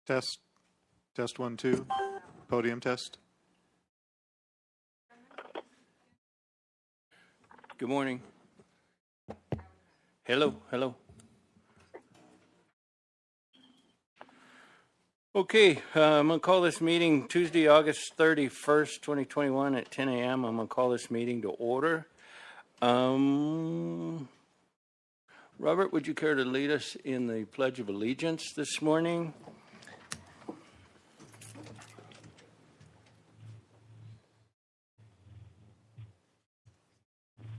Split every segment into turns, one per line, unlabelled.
Test. Test 1, 2. Podium test.
Good morning. Hello, hello. Okay, I'm going to call this meeting Tuesday, August 31st, 2021 at 10 a.m. I'm going to call this meeting to order. Robert, would you care to lead us in the Pledge of Allegiance this morning?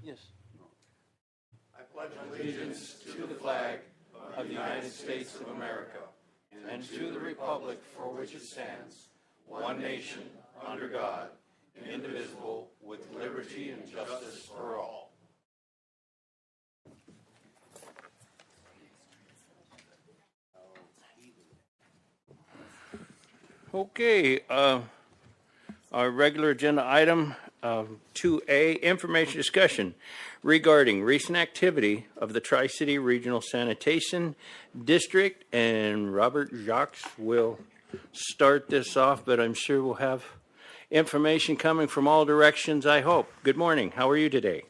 Yes. I pledge allegiance to the flag of the United States of America and to the republic for which it stands, one nation, under God, indivisible, with liberty and justice for all. Okay, our regular agenda item 2A, information discussion regarding recent activity of the Tri-City Regional Sanitation District, and Robert Jacques will start this off, but I'm sure we'll have information coming from all directions, I hope. Good morning. How are you today?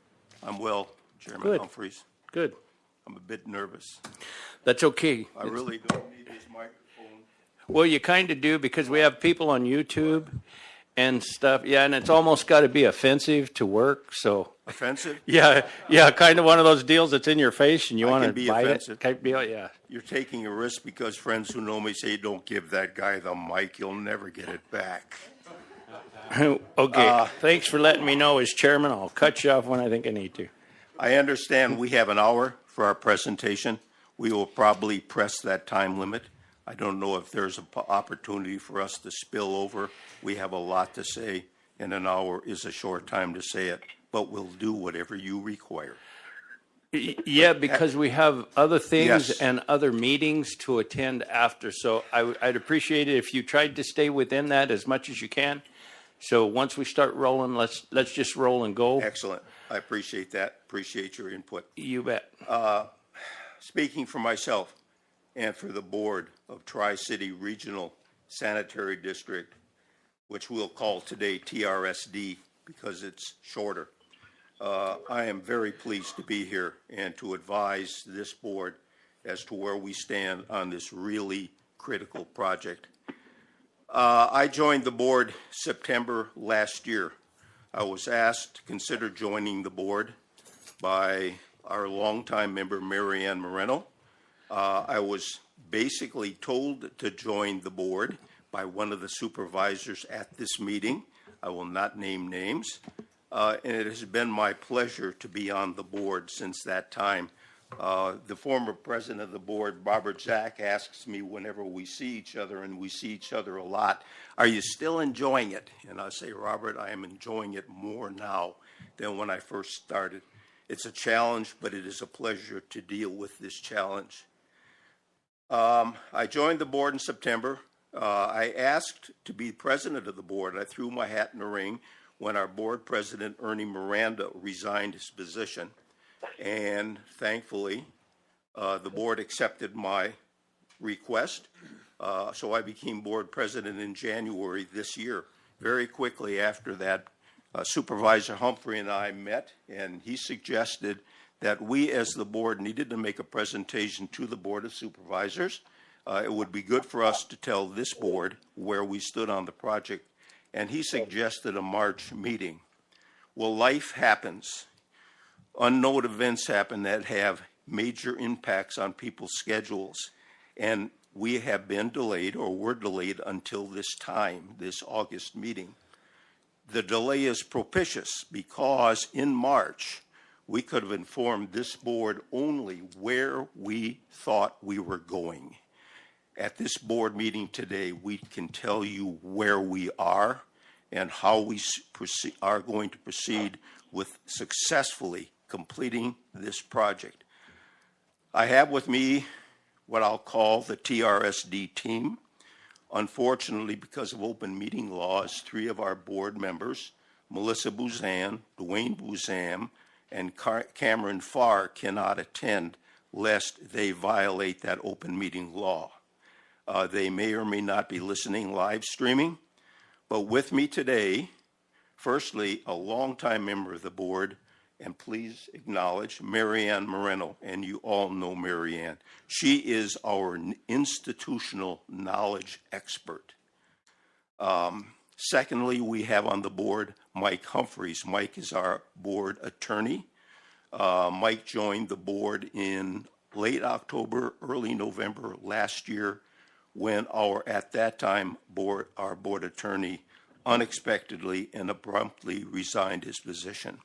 I'm well, Chairman
Good.
Humphreys.
Good.
I'm a bit nervous.
That's okay.
I really don't need this microphone.
Well, you kind of do, because we have people on YouTube and stuff. Yeah, and it's almost got to be offensive to work, so.
Offensive?
Yeah, kind of one of those deals that's in your face and you want to bite
offensive.
it. Type deal, yeah.
You're taking a risk because friends who know me say, don't give that guy the mic, you'll never get it back.
Okay, thanks for letting me know as chairman. I'll cut you off when I think I need to.
I understand we have an hour for our presentation. We will probably press that time limit. I don't know if there's an opportunity for us to spill over. We have a lot to say, and an hour is a short time to say it, but we'll do whatever you require.
Yeah, because we have other things
Yes.
and other meetings to attend after, so I'd appreciate it if you tried to stay within that as much as you can. So once we start rolling, let's just roll and go.
Excellent. I appreciate that. Appreciate your input.
You bet.
Speaking for myself and for the board of Tri-City Regional Sanitary District, which we'll call today TRSD because it's shorter, I am very pleased to be here and to advise this board as to where we stand on this really critical project. I joined the board September last year. I was asked to consider joining the board by our longtime member, Marianne Moreno. I was basically told to join the board by one of the supervisors at this meeting. I will not name names. And it has been my pleasure to be on the board since that time. The former president of the board, Robert Zach, asks me whenever we see each other, and we see each other a lot, are you still enjoying it? And I say, Robert, I am enjoying it more now than when I first started. It's a challenge, but it is a pleasure to deal with this challenge. I joined the board in September. I asked to be president of the board. I threw my hat in the ring when our board president, Ernie Miranda, resigned his position. And thankfully, the board accepted my request. So I became board president in January this year. Very quickly after that, Supervisor Humphrey and I met, and he suggested that we as the board needed to make a presentation to the Board of Supervisors. It would be good for us to tell this board where we stood on the project, and he suggested a March meeting. Well, life happens. Unknown events happen that have major impacts on people's schedules, and we have been delayed, or were delayed until this time, this August meeting. The delay is propitious because in March, we could have informed this board only where we thought we were going. At this board meeting today, we can tell you where we are and how we are going to proceed with successfully completing this project. I have with me what I'll call the TRSD team. Unfortunately, because of open meeting laws, 3 of our board members, Melissa Bouzan, Dwayne Bouzam, and Cameron Farr, cannot attend lest they violate that open meeting law. They may or may not be listening live streaming. But with me today, firstly, a longtime member of the board, and please acknowledge Marianne Moreno, and you all know Marianne. She is our institutional knowledge expert. Secondly, we have on the board Mike Humphreys. Mike is our board attorney. Mike joined the board in late October, early November last year, when at that time, our board attorney unexpectedly and abruptly resigned his position.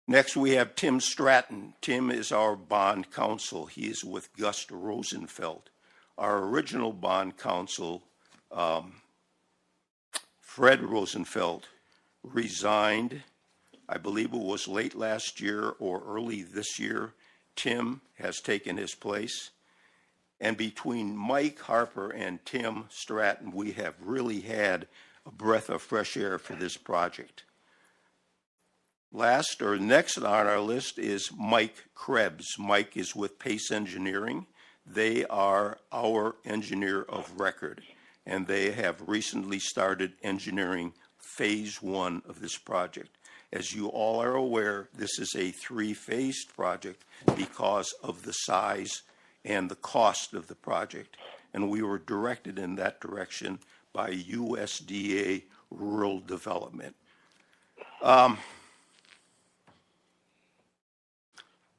Next, we have Tim Stratton. Tim is our bond counsel. He is with Gus Rosenfeld. Our original bond counsel, Fred Rosenfeld, resigned. I believe it was late last year or early this year. Tim has taken his place. And between Mike Harper and Tim Stratton, we have really had a breath of fresh air for this project. Last or next on our list is Mike Krebs. Mike is with Pace Engineering. They are our engineer of record, and they have recently started engineering phase 1 of this project. As you all are aware, this is a 3-phased project because of the size and the cost of the project, and we were directed in that direction by USDA Rural Development.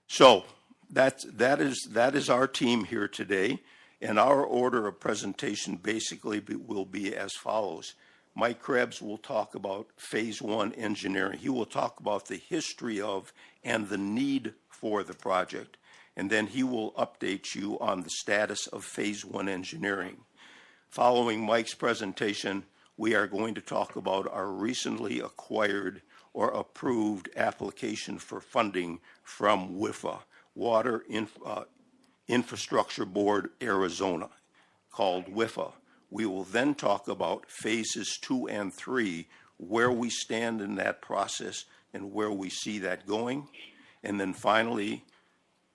So that is our team here today, and our order of presentation basically will be as follows. Mike Krebs will talk about phase 1 engineering. He will talk about the history of and the need for the project, and then he will update you on the status of phase 1 engineering. Following Mike's presentation, we are going to talk about our recently acquired or approved application for funding from WIFA, Water Infrastructure Board Arizona, called WIFA. We will then talk about phases 2 and 3, where we stand in that process and where we see that going. And then finally,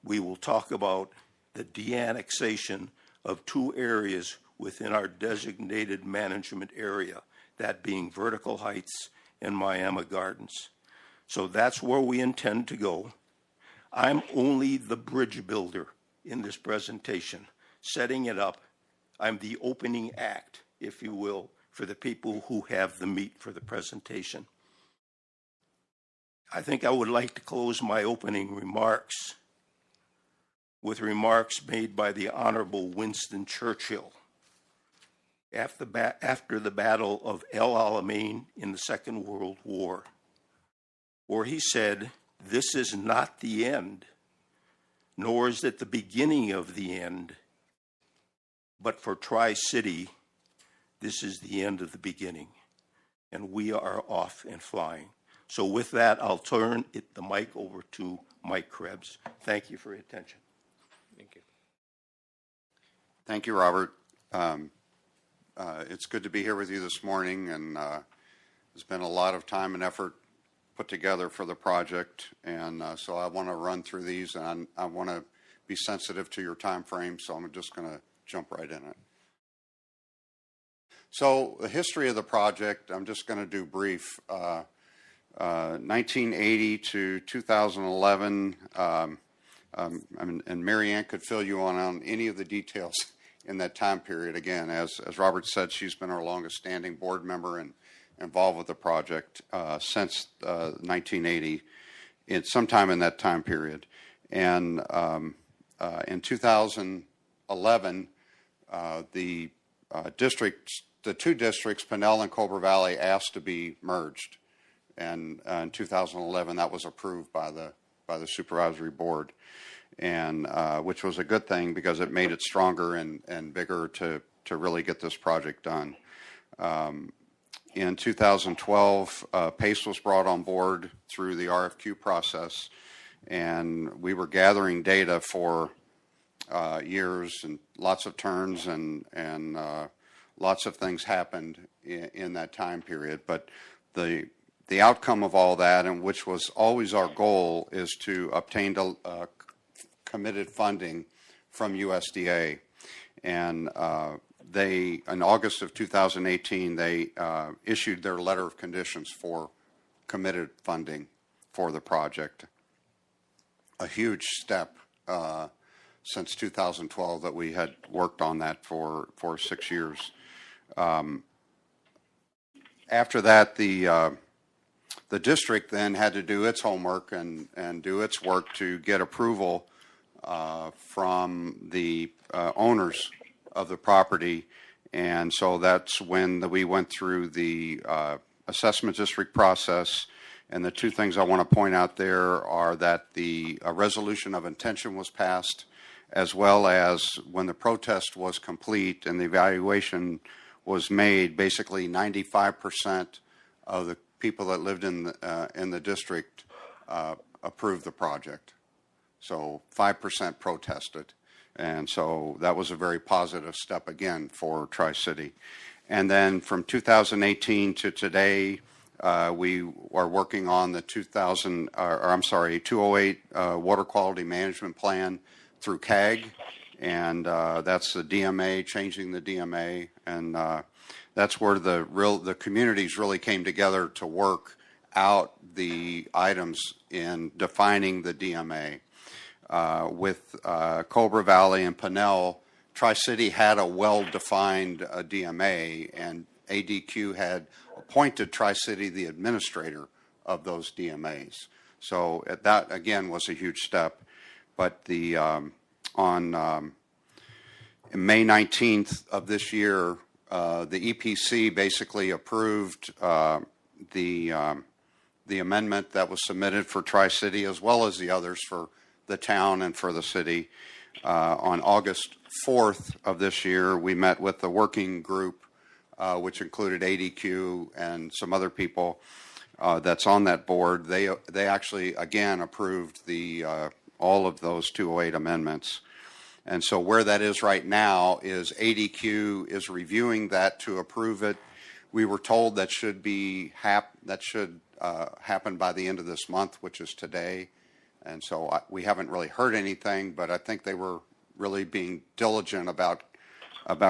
we will talk about the de-annexation of 2 areas within our designated management area, that being Vertical Heights and Miami Gardens. So that's where we intend to go. I'm only the bridge builder in this presentation, setting it up. I'm the opening act, if you will, for the people who have the meat for the presentation. I think I would like to close my opening remarks with remarks made by the Honorable Winston Churchill after the Battle of El Alamein in the Second World War, where he said, "This is not the end, nor is it the beginning of the end, but for Tri-City, this is the end of the beginning, and we are off and flying." So with that, I'll turn the mic over to Mike Krebs. Thank you for your attention.
Thank you.
Thank you, Robert. It's good to be here with you this morning, and there's been a lot of time and effort put together for the project, and so I want to run through these, and I want to be sensitive to your time frame, so I'm just going to jump right in it. So the history of the project, I'm just going to do brief. 1980 to 2011, and Marianne could fill you on any of the details in that time period. Again, as Robert said, she's been our longest standing board member and involved with the project since 1980, sometime in that time period. And in 2011, the two districts, Pinell and Cobra Valley, asked to be merged. And in 2011, that was approved by the supervisory board, and which was a good thing because it made it stronger and bigger to really get this project done. In 2012, PACE was brought on board through the RFQ process, and we were gathering data for years, and lots of turns and lots of things happened in that time period. But the outcome of all that, and which was always our goal, is to obtain committed funding from USDA. And they, in August of 2018, they issued their letter of conditions for committed funding for the project. A huge step since 2012 that we had worked on that for 6 years. After that, the district then had to do its homework and do its work to get approval from the owners of the property. And so that's when we went through the assessment district process. And the two things I want to point out there are that the resolution of intention was passed, as well as when the protest was complete and the evaluation was made, basically 95% of the people that lived in the district approved the project. So 5% protested. And so that was a very positive step again for Tri-City. And then from 2018 to today, we are working on the 208 Water Quality Management Plan through CAG, and that's the DMA, changing the DMA, and that's where the communities really came together to work out the items in defining the DMA. With Cobra Valley and Pinnell, Tri-City had a well-defined DMA, and ADQ had appointed Tri-City the administrator of those DMAs. So that, again, was a huge step. But on May 19th of this year, the EPC basically approved the amendment that was submitted for Tri-City, as well as the others for the town and for the city. On August 4th of this year, we met with the working group, which included ADQ and some other people that's on that board. They actually, again, approved all of those 208 amendments. And so where that is right now is ADQ is reviewing that to approve it. We were told that should happen by the end of this month, which is today. And so we haven't really heard anything, but I think they were really being diligent about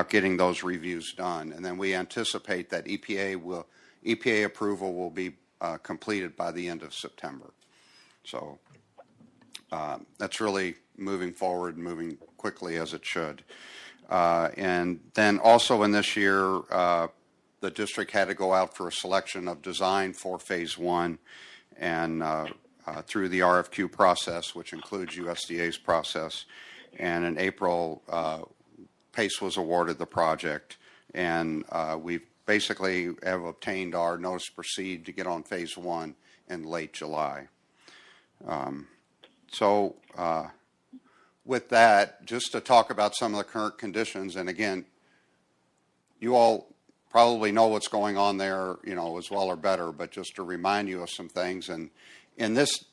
getting those reviews done. And then we anticipate that EPA approval will be completed by the end of September. So that's really moving forward, moving quickly as it should. And then also in this year, the district had to go out for a selection of design for phase one, and through the RFQ process, which includes USDA's process. And in April, PACE was awarded the project, and we basically have obtained our notice to proceed to get on phase one in late July. So with that, just to talk about some of the current conditions, and again, you all probably know what's going on there, as well or better, but just to remind you of some things. And in this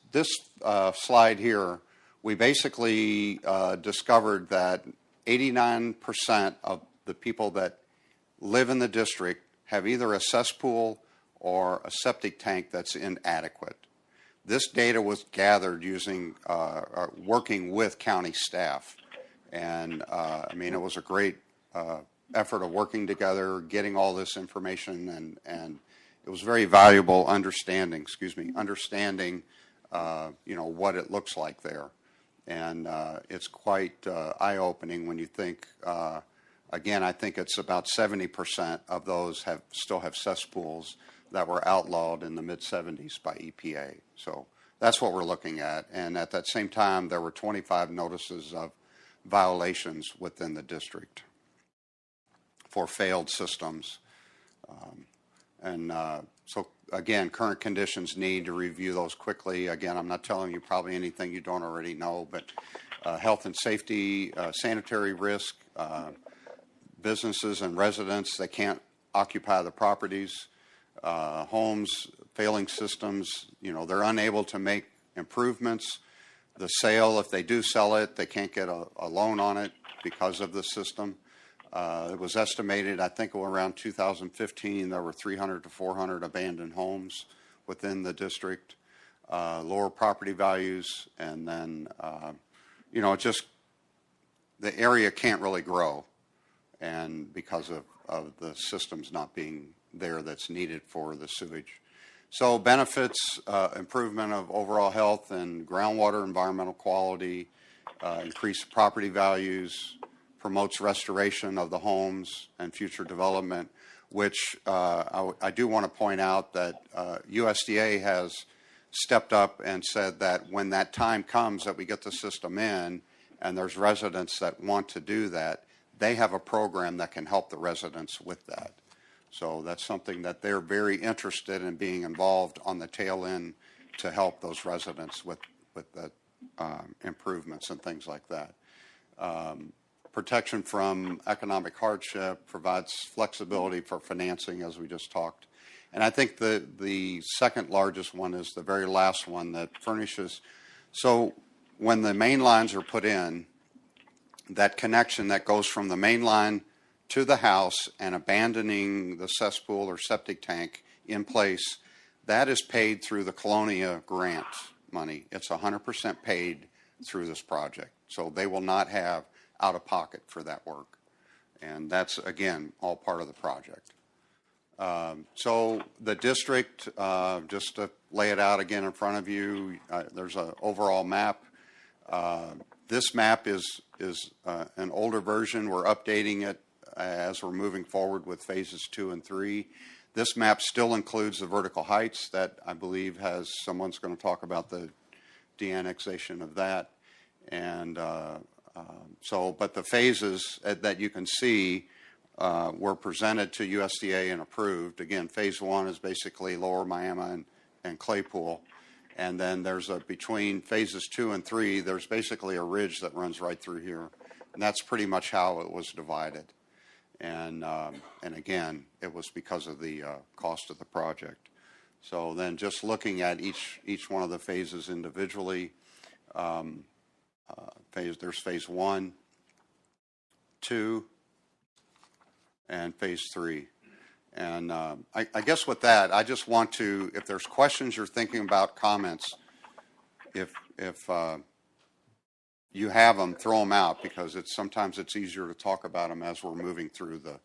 slide here, we basically discovered that 89% of the people that live in the district have either a cesspool or a septic tank that's inadequate. This data was gathered using working with county staff, and it was a great effort of working together, getting all this information, and it was very valuable understanding what it looks like there. And it's quite eye-opening when you think, again, I think it's about 70% of those still have cesspools that were outlawed in the mid-'70s by EPA. So that's what we're looking at. And at that same time, there were 25 notices of violations within the district for failed systems. So again, current conditions need to review those quickly. Again, I'm not telling you probably anything you don't already know, but health and safety, sanitary risk, businesses and residents that can't occupy the properties, homes, failing systems, they're unable to make improvements. The sale, if they do sell it, they can't get a loan on it because of the system. It was estimated, I think around 2015, there were 300 to 400 abandoned homes within the district, lower property values, and then, the area can't really grow. and because of the systems not being there that's needed for the sewage. So benefits, improvement of overall health and groundwater environmental quality, increased property values, promotes restoration of the homes and future development, which I do want to point out that USDA has stepped up and said that when that time comes that we get the system in and there's residents that want to do that, they have a program that can help the residents with that. So that's something that they're very interested in being involved on the tail end to help those residents with the improvements and things like that. Protection from economic hardship, provides flexibility for financing, as we just talked. And I think the second largest one is the very last one that furnishes. So when the main lines are put in, that connection that goes from the main line to the house and abandoning the cesspool or septic tank in place, that is paid through the Colonia grant money. It's 100% paid through this project. So they will not have out of pocket for that work. And that's, again, all part of the project. So the district, just to lay it out again in front of you, there's an overall map. This map is an older version. We're updating it as we're moving forward with phases 2 and 3. This map still includes the vertical heights that I believe someone's going to talk about the de-annexation of that. And but the phases that you can see were presented to USDA and approved. Again, phase 1 is basically Lower Miami and Claypool. And then between phases 2 and 3, there's basically a ridge that runs right through here. And that's pretty much how it was divided. And again, it was because of the cost of the project. So then just looking at each one of the phases individually, there's phase 1, 2, and phase 3. And I guess with that, I just want to, if there's questions you're thinking about, comments, if you have them, throw them out, because sometimes it's easier to talk about them as we're moving through the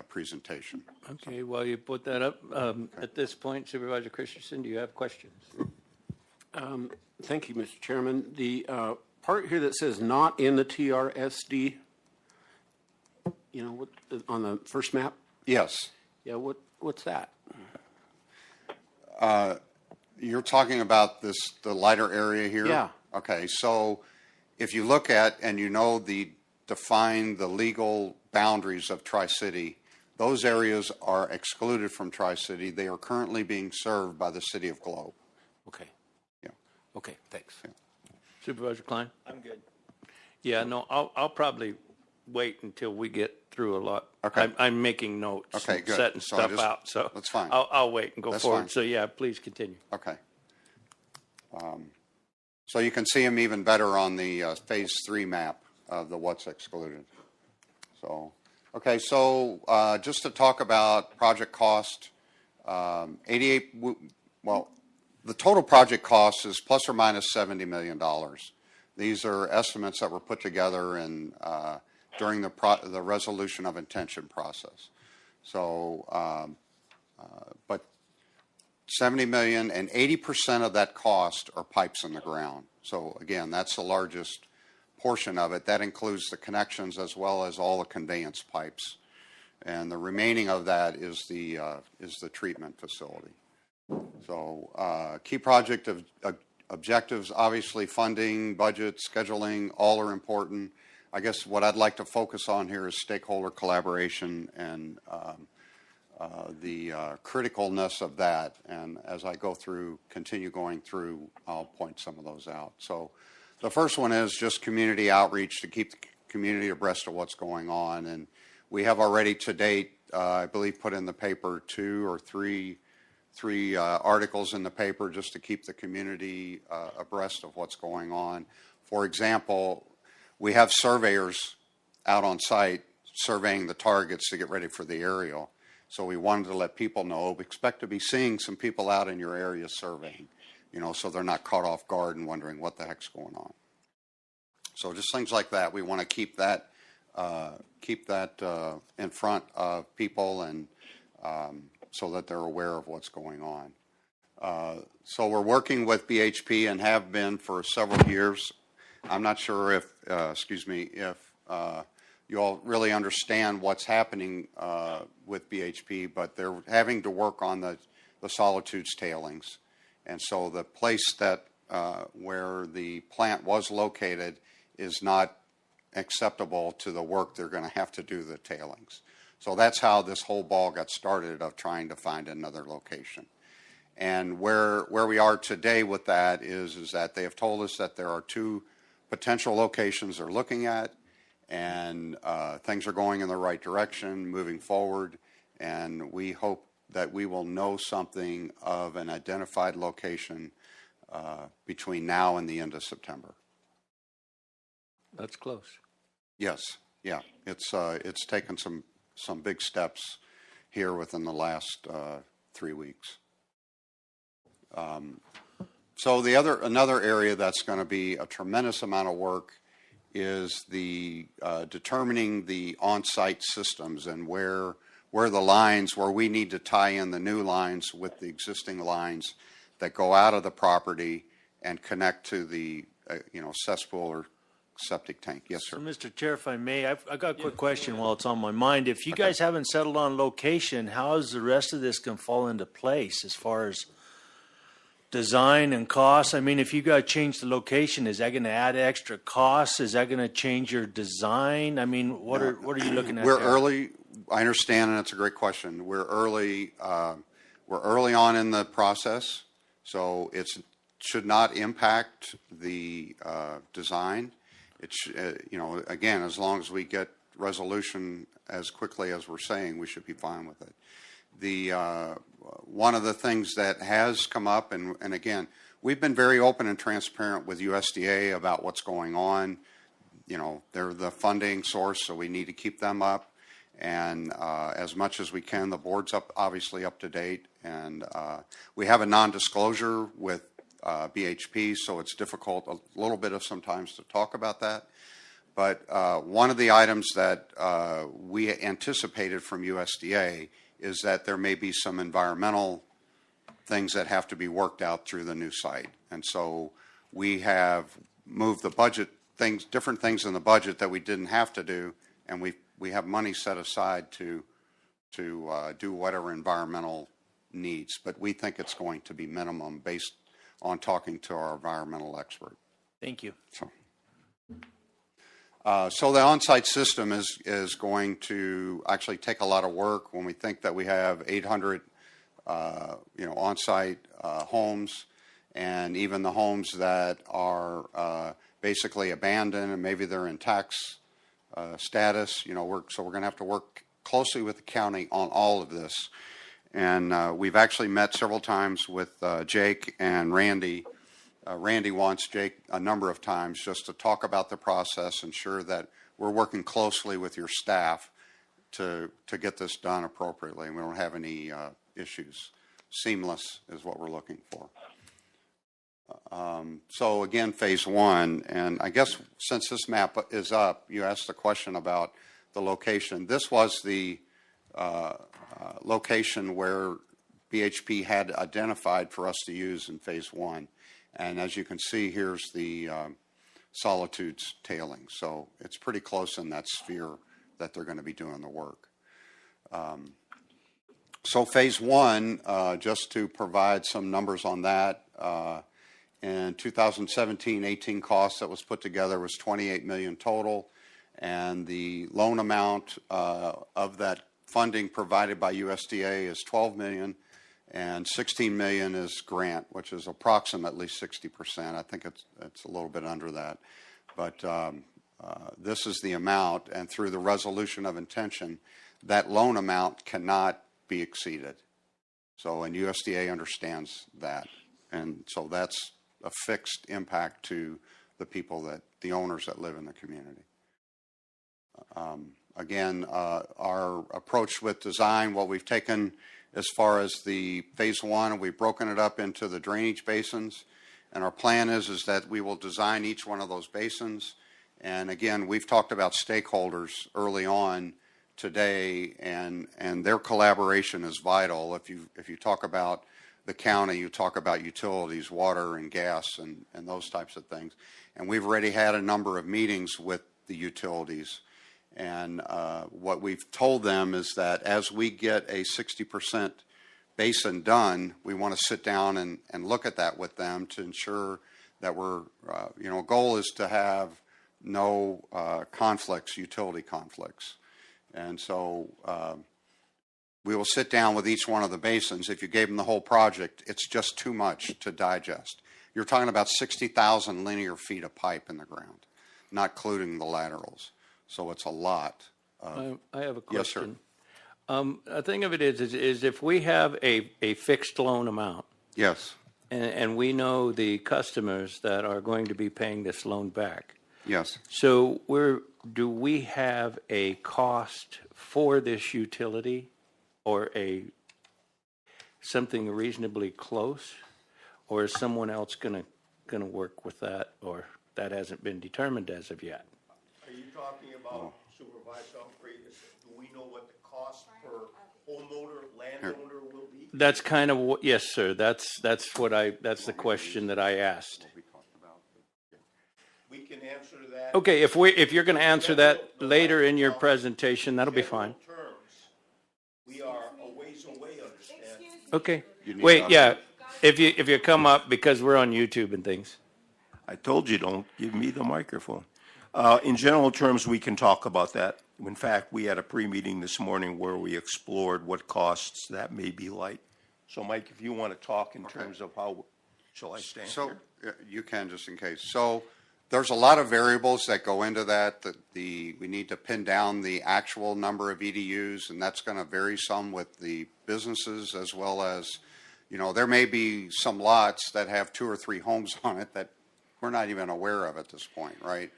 presentation.
Okay, while you put that up, at this point, Supervisor Christensen, do you have questions?
Thank you, Mr. Chairman. The part here that says not in the TRSD, on the first map?
Yes.
Yeah, what's that?
You're talking about the lighter area here?
Yeah.
Okay, so if you look at and define the legal boundaries of Tri-City, those areas are excluded from Tri-City. They are currently being served by the City of Globe.
Okay.
Yeah.
Okay, thanks.
Yeah.
Supervisor Klein?
I'm good.
Yeah, no, I'll probably wait until we get through a lot.
Okay.
I'm making notes.
Okay, good.
Setting
So
stuff out, so.
that's fine.
I'll wait and go
That's
forward.
fine.
So, yeah, please continue.
Okay. So you can see them even better on the phase 3 map of what's excluded. So, okay, so just to talk about project cost, the total project cost is plus or minus $70 million. These are estimates that were put together during the resolution of intention process. So, but 70 million and 80% of that cost are pipes in the ground. So again, that's the largest portion of it. That includes the connections as well as all the conveyance pipes. And the remaining of that is the treatment facility. So key project objectives, obviously funding, budget, scheduling, all are important. I guess what I'd like to focus on here is stakeholder collaboration and the criticalness of that. And as I continue going through, I'll point some of those out. So the first one is just community outreach to keep the community abreast of what's going on. And we have already to date, I believe, put in the paper 2 or 3 articles in the paper just to keep the community abreast of what's going on. For example, we have surveyors out on site surveying the targets to get ready for the aerial. So we wanted to let people know, we expect to be seeing some people out in your area surveying, so they're not caught off guard and wondering what the heck's going on. So just things like that. We want to keep that in front of people and so that they're aware of what's going on. So we're working with BHP and have been for several years. I'm not sure if, if you all really understand what's happening with BHP, but they're having to work on the Solitudes tailings. And so the place that where the plant was located is not acceptable to the work they're going to have to do the tailings. So that's how this whole ball got started of trying to find another location. And where we are today with that is that they have told us that there are 2 potential locations they're looking at, and things are going in the right direction, moving forward, and we hope that we will know something of an identified location between now and the end of September.
That's close.
Yes, yeah, it's taken some big steps here within the last 3 weeks. So another area that's going to be a tremendous amount of work is the determining the on-site systems and where the lines, where we need to tie in the new lines with the existing lines that go out of the property and connect to the cesspool or septic tank. Yes, sir.
So, Mr. Chair, if I may, I've got a quick question while it's on my mind. If you guys haven't settled on location, how is the rest of this going to fall into place as far as design and costs? I mean, if you got to change the location, is that going to add extra costs? Is that going to change your design? I mean, what are you looking at?
We're
there?
early. I understand, and it's a great question. We're early. We're early on in the process, so it should not impact the design. It's again, as long as we get resolution as quickly as we're saying, we should be fine with it. The one of the things that has come up, and again, we've been very open and transparent with USDA about what's going on. They're the funding source, so we need to keep them up. And as much as we can, the board's obviously up to date. And we have a non-disclosure with BHP, so it's difficult a little bit of sometimes to talk about that. But one of the items that we anticipated from USDA is that there may be some environmental things that have to be worked out through the new site. And so we have moved the budget, different things in the budget that we didn't have to do, and we have money set aside to do whatever environmental needs. But we think it's going to be minimum based on talking to our environmental expert.
Thank you.
So the on-site system is going to actually take a lot of work when we think that we have 800 on-site homes, and even the homes that are basically abandoned and maybe they're in tax status. So we're going to have to work closely with the county on all of this. And we've actually met several times with Jake and Randy. Randy wants Jake a number of times just to talk about the process, ensure that we're working closely with your staff to get this done appropriately. And we don't have any issues. Seamless is what we're looking for. So again, phase 1, and I guess since this map is up, you asked the question about the location. This was the location where BHP had identified for us to use in phase 1. And as you can see, here's the Solitudes tailing. So it's pretty close in that sphere that they're going to be doing the work. So phase 1, just to provide some numbers on that, in 2017-18 costs that was put together was $28 million total, and the loan amount of that funding provided by USDA is $12 million, and $16 million is grant, which is approximately 60%. I think it's a little bit under that, but this is the amount, and through the resolution of intention, that loan amount cannot be exceeded. So, and USDA understands that, and so that's a fixed impact to the people the owners that live in the community. Again, our approach with design, what we've taken as far as the phase 1, we've broken it up into the drainage basins, and our plan is that we will design each one of those basins, And again, we've talked about stakeholders early on today, and their collaboration is vital. If you talk about the county, you talk about utilities, water and gas and those types of things. And we've already had a number of meetings with the utilities. And what we've told them is that as we get a 60% basin done, we want to sit down and look at that with them to ensure that we're, goal is to have no conflicts, utility conflicts. And so we will sit down with each one of the basins. If you gave them the whole project, it's just too much to digest. You're talking about 60,000 linear feet of pipe in the ground, not including the laterals. So it's a lot.
I have a
Yes, sir.
question. A thing of it is if we have a fixed loan amount,
Yes,
and we know the customers that are going to be paying this loan back,
yes.
so do we have a cost for this utility, or something reasonably close, or is someone else going to work with that, or that hasn't been determined as of yet?
Are you talking about Supervisor Humphrey? Do we know what the cost per homeowner, landowner will be?
That's kind of what, yes, sir. That's the question that I asked.
We can answer that.
Okay, if you're going to answer that later in your presentation, that'll be fine.
General terms, we are a ways away, understand?
Okay.
need
Wait,
us-
yeah. If you come up, because we're on YouTube and things.
I told you, don't give me the microphone. In general terms, we can talk about that. In fact, we had a pre-meeting this morning where we explored what costs that may be like. So, Mike, if you want to talk in terms of how, shall I stand
So
here?
you can, just in case. So there's a lot of variables that go into that. We need to pin down the actual number of EDUs, and that's going to vary some with the businesses as well as, there may be some lots that have 2 or 3 homes on it that we're not even aware of at this point, right?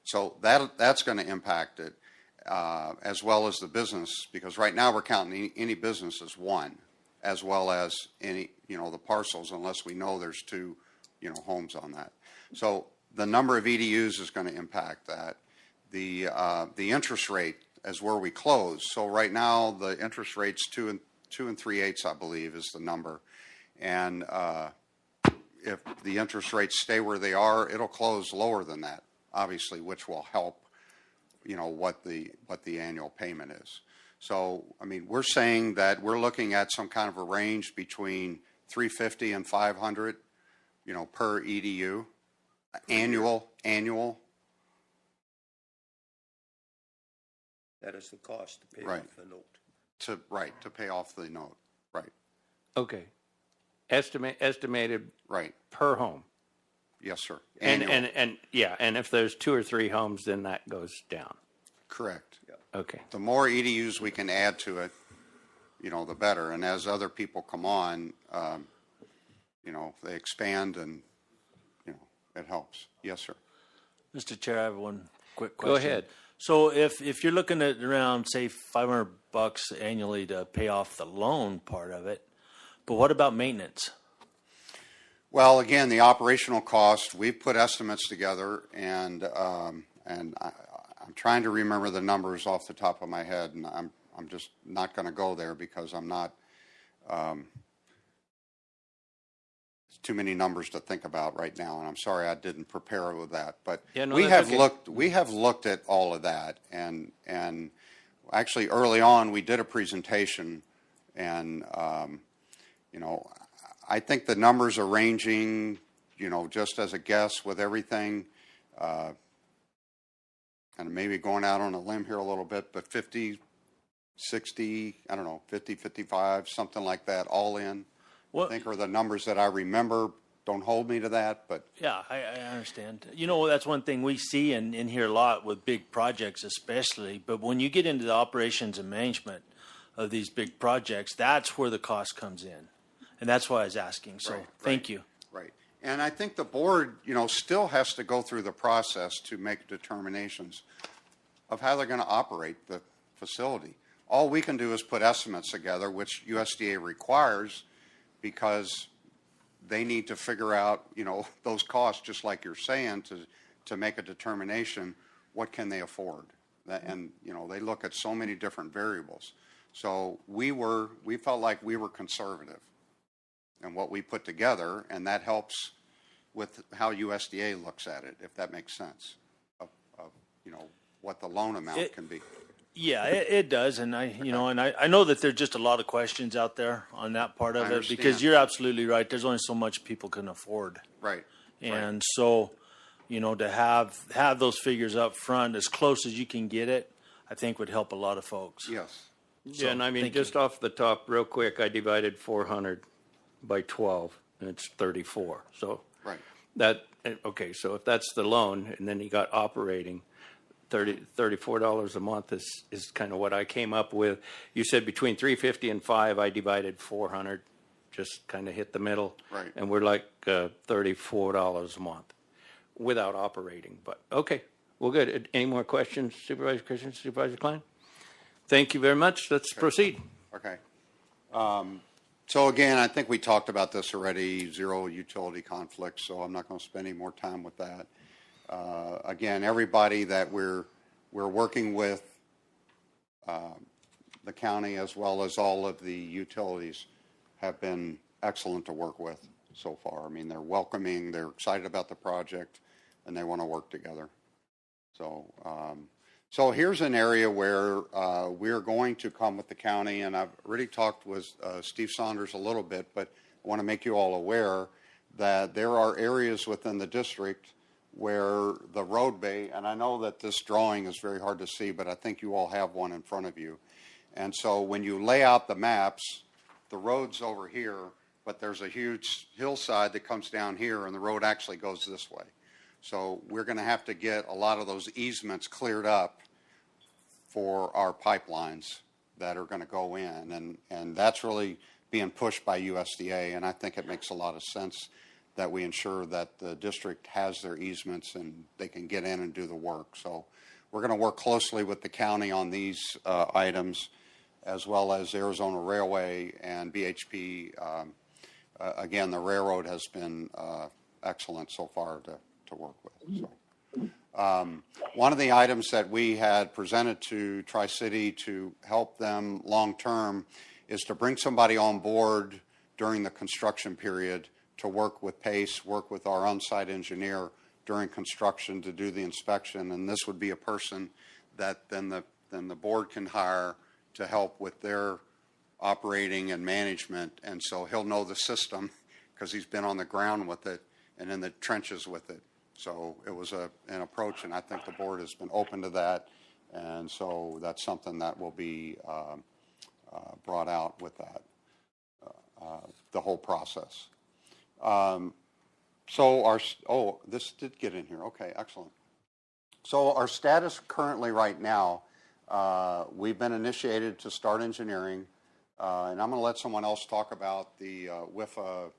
So that's going to impact it, as well as the business, because right now we're counting any business as one, as well as any, the parcels, unless we know there's 2, homes on that. So the number of EDUs is going to impact that. The interest rate is where we close. So right now the interest rate's 2 3/8, I believe, is the number. And if the interest rates stay where they are, it'll close lower than that, obviously, which will help, what the annual payment is. So, we're saying that we're looking at some kind of a range between $350 and $500, per EDU, annual.
That is the cost to pay
Right.
off the note.
To pay off the note, right,
Okay. Estimated
right,
per home.
yes, sir.
And
Annual.
and if there's 2 or 3 homes, then that goes down.
Correct.
Okay.
The more EDUs we can add to it, the better. And as other people come on, they expand and, it helps. Yes, sir.
Mr. Chair, I have one quick
Go
question.
ahead.
So if you're looking at around, say, $500 annually to pay off the loan part of it, but what about maintenance?
Well, again, the operational cost, we've put estimates together, and I'm trying to remember the numbers off the top of my head, and I'm just not going to go there because I'm not. It's too many numbers to think about right now, and I'm sorry I didn't prepare with that. But
Yeah, no,
we
that's
have
okay.
we have looked at all of that, and actually early on we did a presentation, and I think the numbers are ranging, just as a guess with everything, and maybe going out on a limb here a little bit, but 50, 60, I don't know, 50, 55, something like that, all in. I think are the numbers that I remember. Don't hold me to that, but
Yeah, I understand. That's one thing we see and hear a lot with big projects especially, but when you get into the operations and management of these big projects, that's where the cost comes in. And that's why I was asking, so thank you.
right. And I think the board, still has to go through the process to make determinations of how they're going to operate the facility. All we can do is put estimates together, which USDA requires, because they need to figure out, those costs, just like you're saying, to make a determination what can they afford? And, you know, they look at so many different variables. So we felt like we were conservative in what we put together, and that helps with how USDA looks at it, if that makes sense, of you know, what the loan amount can be.
Yeah, it does, and I know that there's just a lot of questions out there on that part of it, because you're absolutely right. There's only so much people can afford,
Right.
and so, you know, to have those figures up front as close as you can get it, I think would help a lot of folks.
Yes.
Yeah, and I mean, just off the top, real quick, I divided 400 by 12, and it's 34. So
Right.
Okay, so if that's the loan, and then you got operating, $34 a month is kind of what I came up with. You said between 350 and 5, I divided 400, just kind of hit the middle.
Right.
And we're like $34 a month without operating. But okay, well, good. Any more questions, Supervisor Christian, Supervisor Klein? Thank you very much. Let's proceed.
Okay. So again, I think we talked about this already, zero utility conflicts, so I'm not going to spend any more time with that. Again, everybody that we're working with, the county as well as all of the utilities, have been excellent to work with so far. I mean, they're welcoming, they're excited about the project, and they want to work together. So here's an area where we're going to come with the county, and I've already talked with Steve Saunders a little bit, but I want to make you all aware that there are areas within the district where the road bay, and I know that this drawing is very hard to see, but I think you all have one in front of you. And so when you lay out the maps, the road's over here, but there's a huge hillside that comes down here, and the road actually goes this way. So we're going to have to get a lot of those easements cleared up for our pipelines that are going to go in. And that's really being pushed by USDA, and I think it makes a lot of sense that we ensure that the district has their easements and they can get in and do the work. So we're going to work closely with the county on these items, as well as Arizona Railway and BHP. Again, the railroad has been excellent so far to work with. So, one of the items that we had presented to Tri-City to help them long-term is to bring somebody on board during the construction period to work with PACE, work with our on-site engineer during construction to do the inspection. And this would be a person that then the board can hire to help with their operating and management. And so he'll know the system because he's been on the ground with it and in the trenches with it. So it was an approach, and I think the board has been open to that. And so that's something that will be brought out with that, the whole process. This did get in here. Okay, excellent. So our status currently right now, we've been initiated to start engineering, and I'm going to let someone else talk about the WIFA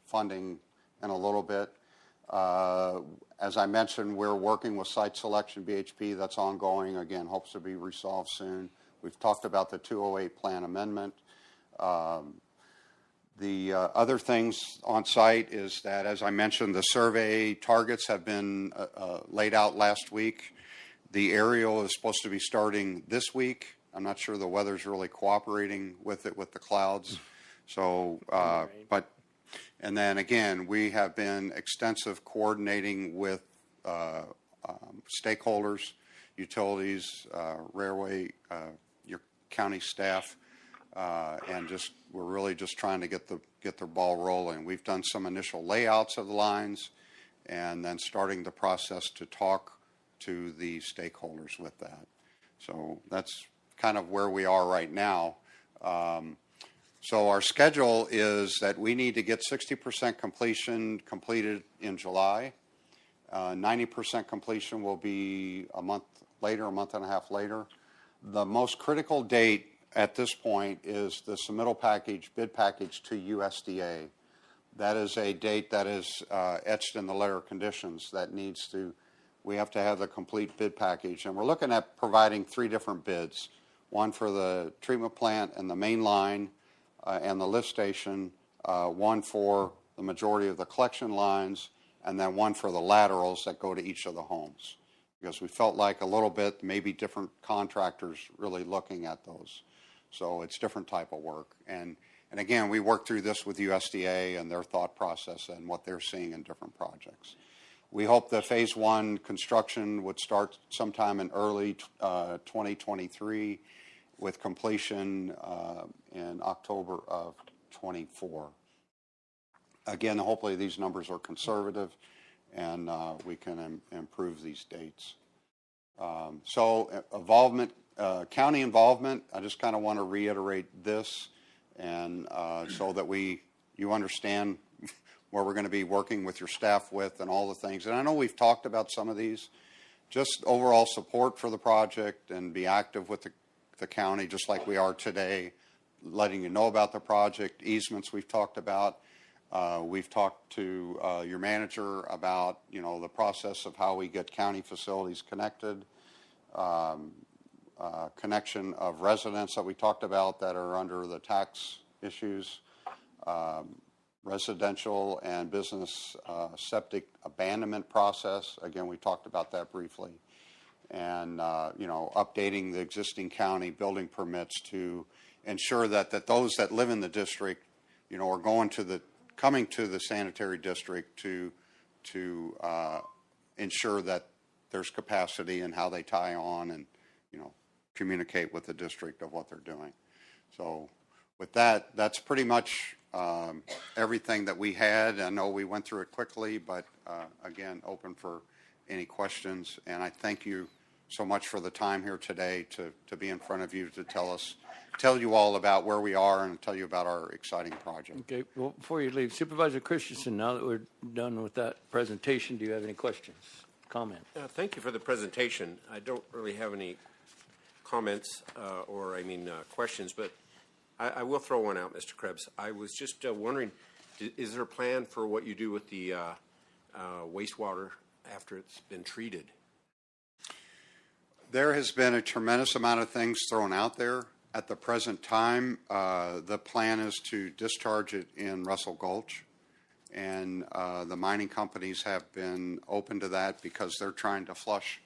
funding in a little bit. As I mentioned, we're working with site selection, BHP, that's ongoing, again, hopes to be resolved soon. We've talked about the 208 plan amendment. The other things on site is that, as I mentioned, the survey targets have been laid out last week. The aerial is supposed to be starting this week. I'm not sure the weather's really cooperating with it with the clouds. So, and then again, we have been extensive coordinating with stakeholders, utilities, railway, your county staff, and we're really just trying to get the ball rolling. We've done some initial layouts of the lines, and then starting the process to talk to the stakeholders with that. So that's kind of where we are right now. So our schedule is that we need to get 60% completion completed in July. 90% completion will be a month later, a month and a half later. The most critical date at this point is the submittal package, bid package to USDA. That is a date that is etched in the letter of conditions that we have to have the complete bid package. And we're looking at providing 3 different bids, one for the treatment plant and the main line and the lift station, one for the majority of the collection lines, and then one for the laterals that go to each of the homes. because we felt like a little bit maybe different contractors really looking at those. So it's different type of work. And again, we worked through this with USDA and their thought process and what they're seeing in different projects. We hope the phase 1 construction would start sometime in early 2023 with completion in October of 24. Again, hopefully these numbers are conservative and we can improve these dates. So involvement, county involvement, I just kind of want to reiterate this, and so that you understand where we're going to be working with your staff with and all the things. And I know we've talked about some of these, just overall support for the project and be active with the county just like we are today, letting you know about the project. Easements we've talked about. We've talked to your manager about, the process of how we get county facilities connected, connection of residents that we talked about that are under the tax issues, residential and business septic abandonment process. Again, we talked about that briefly. And, updating the existing county building permits to ensure that those that live in the district, are coming to the sanitary district to ensure that there's capacity and how they tie on and, communicate with the district of what they're doing. So with that, that's pretty much everything that we had. I know we went through it quickly, but again, open for any questions. And I thank you so much for the time here today to be in front of you to tell you all about where we are and tell you about our exciting project.
Okay, well, before you leave, Supervisor Christensen, now that we're done with that presentation, do you have any questions, comments?
Thank you for the presentation. I don't really have any comments questions, but I will throw one out, Mr. Krebs. I was just wondering, is there a plan for what you do with the wastewater after it's been treated?
There has been a tremendous amount of things thrown out there. At the present time, the plan is to discharge it in Russell Gulch, and the mining companies have been open to that because they're trying to flush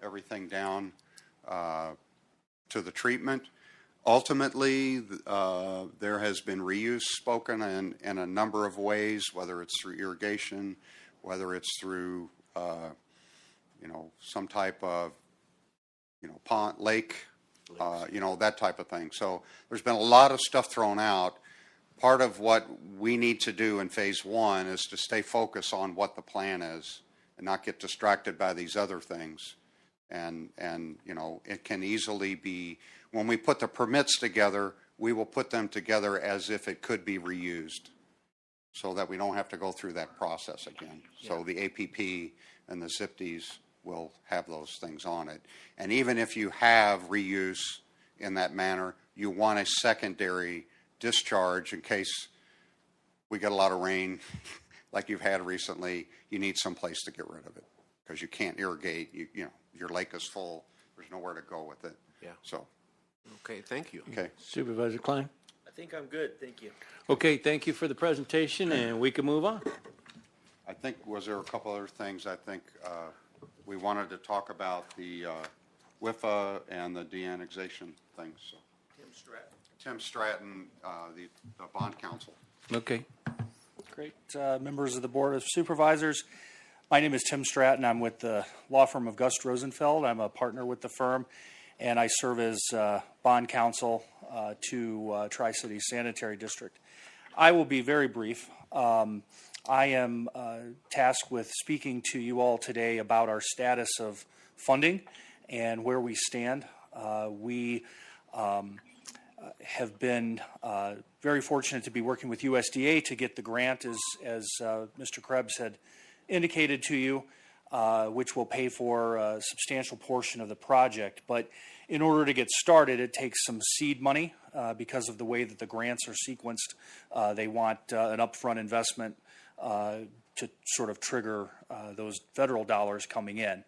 everything down to the treatment. Ultimately, there has been reuse spoken in a number of ways, whether it's through irrigation, whether it's through some type of pond, lake, that type of thing. So there's been a lot of stuff thrown out. Part of what we need to do in phase 1 is to stay focused on what the plan is and not get distracted by these other things. And it can easily be, when we put the permits together, we will put them together as if it could be reused so that we don't have to go through that process again. Yeah. So the APP and the ZIPDs will have those things on it. And even if you have reuse in that manner, you want a secondary discharge in case we get a lot of rain like you've had recently. You need some place to get rid of it because you can't irrigate. Your lake is full. There's nowhere to go with it.
Yeah.
So.
Okay, thank you.
Okay.
Supervisor Klein?
I think I'm good. Thank you.
Okay, thank you for the presentation, and we can move on.
I think, was there a couple other things I think we wanted to talk about, the WIFA and the de-annexation things. So. Tim Stratton, the bond counsel.
Okay.
Great. Members of the Board of Supervisors, my name is Tim Stratton. I'm with the law firm of Gust Rosenfeld. I'm a partner with the firm, and I serve as bond counsel to Tri-City Sanitary District. I will be very brief. I am tasked with speaking to you all today about our status of funding and where we stand. We have been very fortunate to be working with USDA to get the grant, as Mr. Krebs had indicated to you, which will pay for a substantial portion of the project. But in order to get started, it takes some seed money because of the way that the grants are sequenced. They want an upfront investment to sort of trigger those federal dollars coming in.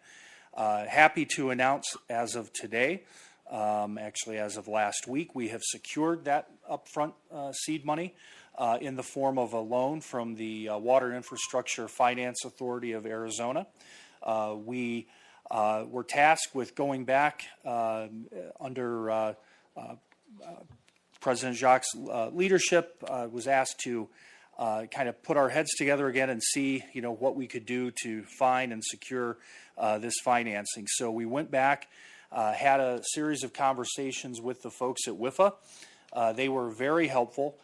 Happy to announce as of today, actually as of last week, we have secured that upfront seed money in the form of a loan from the Water Infrastructure Finance Authority of Arizona. We We're tasked with going back under President Jacques' leadership, was asked to kind of put our heads together again and see, what we could do to find and secure this financing. So we went back, had a series of conversations with the folks at WIFA. They were very helpful.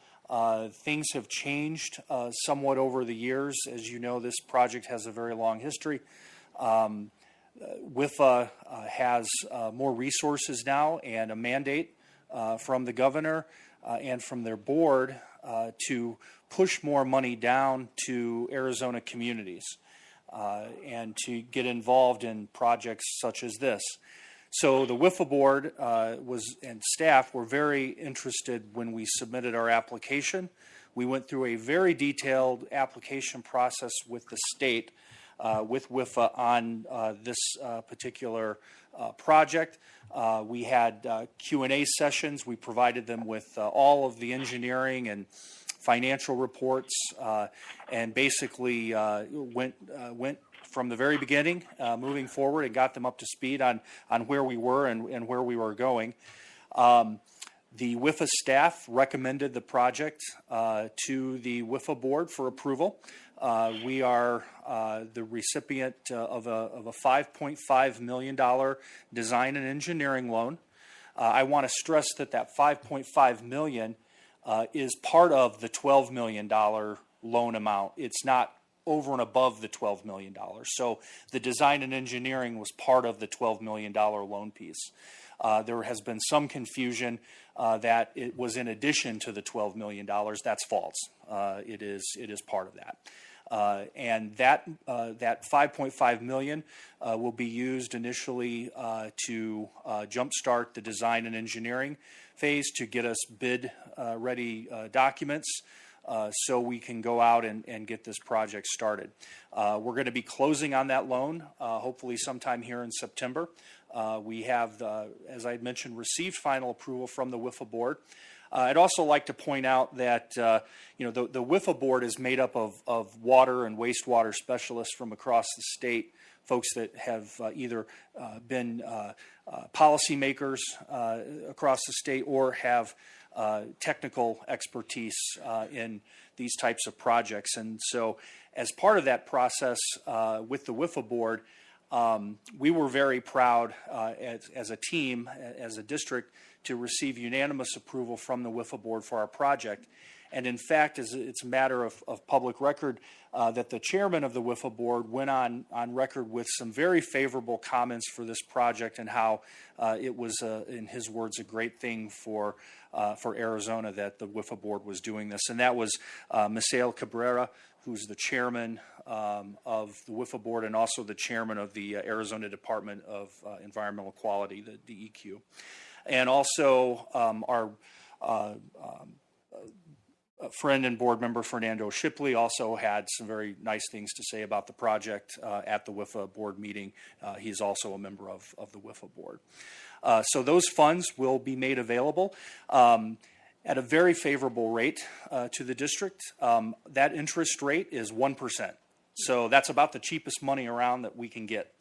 Things have changed somewhat over the years. As you know, this project has a very long history. WIFA has more resources now and a mandate from the governor and from their board to push more money down to Arizona communities and to get involved in projects such as this. So the WIFA board and staff were very interested when we submitted our application. We went through a very detailed application process with the state, with WIFA on this particular project. We had Q&A sessions. We provided them with all of the engineering and financial reports, and basically went from the very beginning, moving forward, and got them up to speed on where we were and where we were going. The WIFA staff recommended the project to the WIFA board for approval. We are the recipient of a $5.5 million design and engineering loan. I want to stress that $5.5 million is part of the $12 million loan amount. It's not over and above the $12 million. So the design and engineering was part of the $12 million loan piece. There has been some confusion that it was in addition to the $12 million. That's false. It is part of that. And that $5.5 million will be used initially to jumpstart the design and engineering phase to get us bid ready documents so we can go out and get this project started. We're going to be closing on that loan hopefully sometime here in September. We have, as I mentioned, received final approval from the WIFA board. I'd also like to point out that the WIFA board is made up of water and wastewater specialists from across the state, folks that have either been policymakers across the state or have technical expertise in these types of projects. And so as part of that process with the WIFA board, we were very proud as a team, as a district, to receive unanimous approval from the WIFA board for our project. And in fact, it's a matter of public record that the chairman of the WIFA board went on record with some very favorable comments for this project and how it was, in his words, a great thing for Arizona that the WIFA board was doing this. And that was Misael Cabrera, who's the chairman of the WIFA board and also the chairman of the Arizona Department of Environmental Quality, the DEQ. And also our friend and board member Fernando Shipley also had some very nice things to say about the project at the WIFA board meeting. He's also a member of the WIFA board. So those funds will be made available at a very favorable rate to the district. That interest rate is 1%. So that's about the cheapest money around that we can get.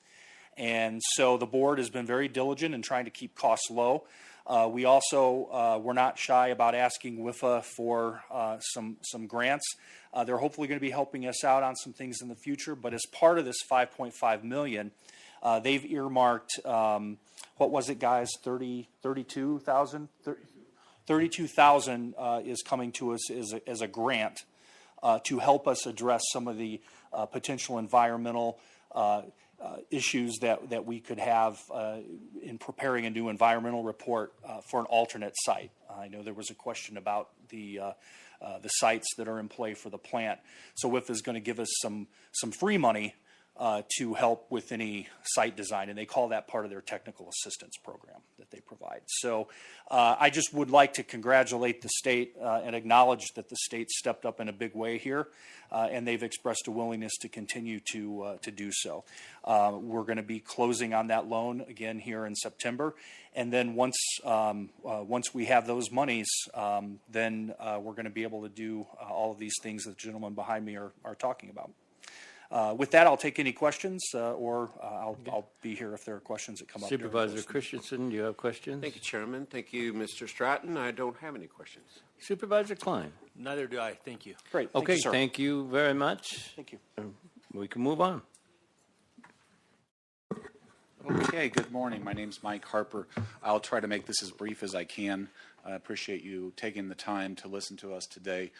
And so the board has been very diligent in trying to keep costs low. We also were not shy about asking WIFA for some grants. They're hopefully going to be helping us out on some things in the future. But as part of this $5.5 million, they've earmarked, what was it, guys, 32,000? 32,000 is coming to us as a grant to help us address some of the potential environmental issues that we could have in preparing a new environmental report for an alternate site. I know there was a question about the sites that are in play for the plant. So WIFA is going to give us some free money to help with any site design, and they call that part of their technical assistance program that they provide. So I just would like to congratulate the state and acknowledge that the state stepped up in a big way here, and they've expressed a willingness to continue to do so. We're going to be closing on that loan again here in September, and then once we have those monies, then we're going to be able to do all of these things that the gentlemen behind me are talking about. With that, I'll take any questions, or I'll be here if there are questions that come up. during
Supervisor
those.
Christensen, do you have questions?
Thank you, Chairman. Thank you, Mr. Stratton. I don't have any questions.
Supervisor Klein.
Neither do I. Thank you.
Great. Thank
Okay,
you, sir.
thank you very much.
Thank you.
We can move on.
Okay, good morning. My name's Mike Harper. I'll try to make this as brief as I can. I appreciate you taking the time to listen to us today.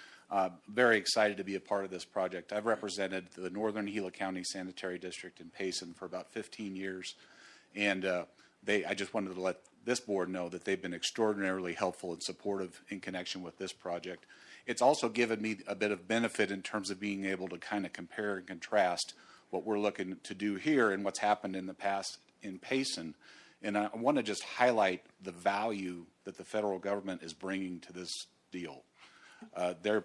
Very excited to be a part of this project. I've represented the Northern Gila County Sanitary District in Payson for about 15 years, and I just wanted to let this board know that they've been extraordinarily helpful and supportive in connection with this project. It's also given me a bit of benefit in terms of being able to kind of compare and contrast what we're looking to do here and what's happened in the past in Payson. And I want to just highlight the value that the federal government is bringing to this deal. They're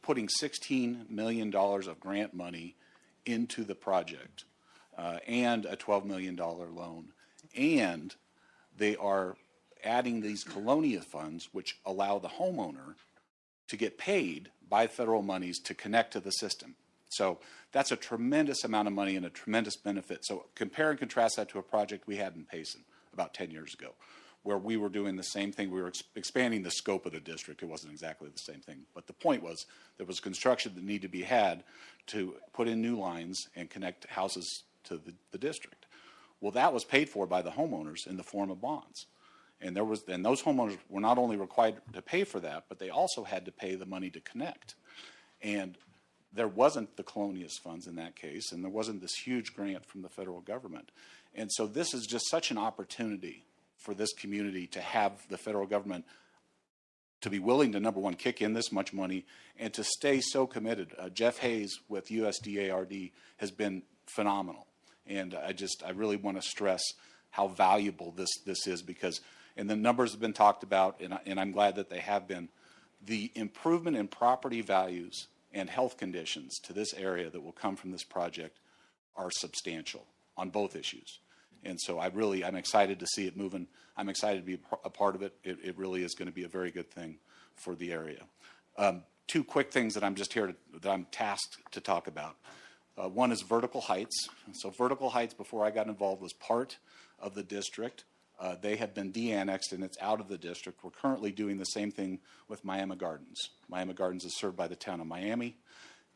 putting $16 million of grant money into the project and a $12 million loan. And they are adding these Colonia funds, which allow the homeowner to get paid by federal monies to connect to the system. So that's a tremendous amount of money and a tremendous benefit. So compare and contrast that to a project we had in Payson about 10 years ago, where we were doing the same thing. We were expanding the scope of the district. It wasn't exactly the same thing. But the point was there was construction that needed to be had to put in new lines and connect houses to the district. Well, that was paid for by the homeowners in the form of bonds. And those homeowners were not only required to pay for that, but they also had to pay the money to connect. And there wasn't the Colonias funds in that case, and there wasn't this huge grant from the federal government. And so this is just such an opportunity for this community to have the federal government to be willing to, number one, kick in this much money and to stay so committed. Jeff Hayes with USDA-RD has been phenomenal. And I really want to stress how valuable this is because, and the numbers have been talked about, and I'm glad that they have been, the improvement in property values and health conditions to this area that will come from this project are substantial on both issues. And so I'm excited to see it moving. I'm excited to be a part of it. It really is going to be a very good thing for the area. Two quick things that that I'm tasked to talk about. One is Vertical Heights. So Vertical Heights, before I got involved, was part of the district. They have been de-annexed and it's out of the district. We're currently doing the same thing with Miami Gardens. Miami Gardens is served by the town of Miami,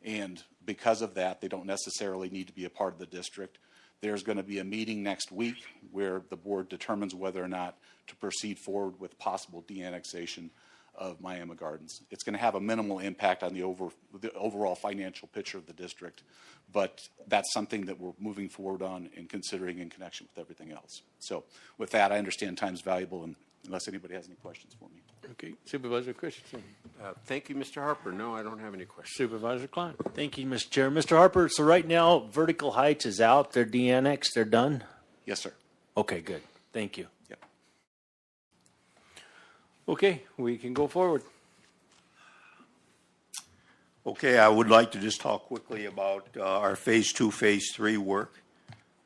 and because of that, they don't necessarily need to be a part of the district. There's going to be a meeting next week where the board determines whether or not to proceed forward with possible de-annexation of Miami Gardens. It's going to have a minimal impact on the overall financial picture of the district, but that's something that we're moving forward on and considering in connection with everything else. So with that, I understand time's valuable, and unless anybody has any questions for me.
Okay, Supervisor Christensen.
Thank you, Mr. Harper. No, I don't have any questions.
Supervisor Klein.
Thank you, Mr. Chair. Mr. Harper, so right now, Vertical Heights is out. They're de-annexed. They're done?
Yes, sir.
Okay, good. Thank you.
Yep.
Okay, we can go forward.
Okay, I would like to just talk quickly about our Phase 2, Phase 3 work.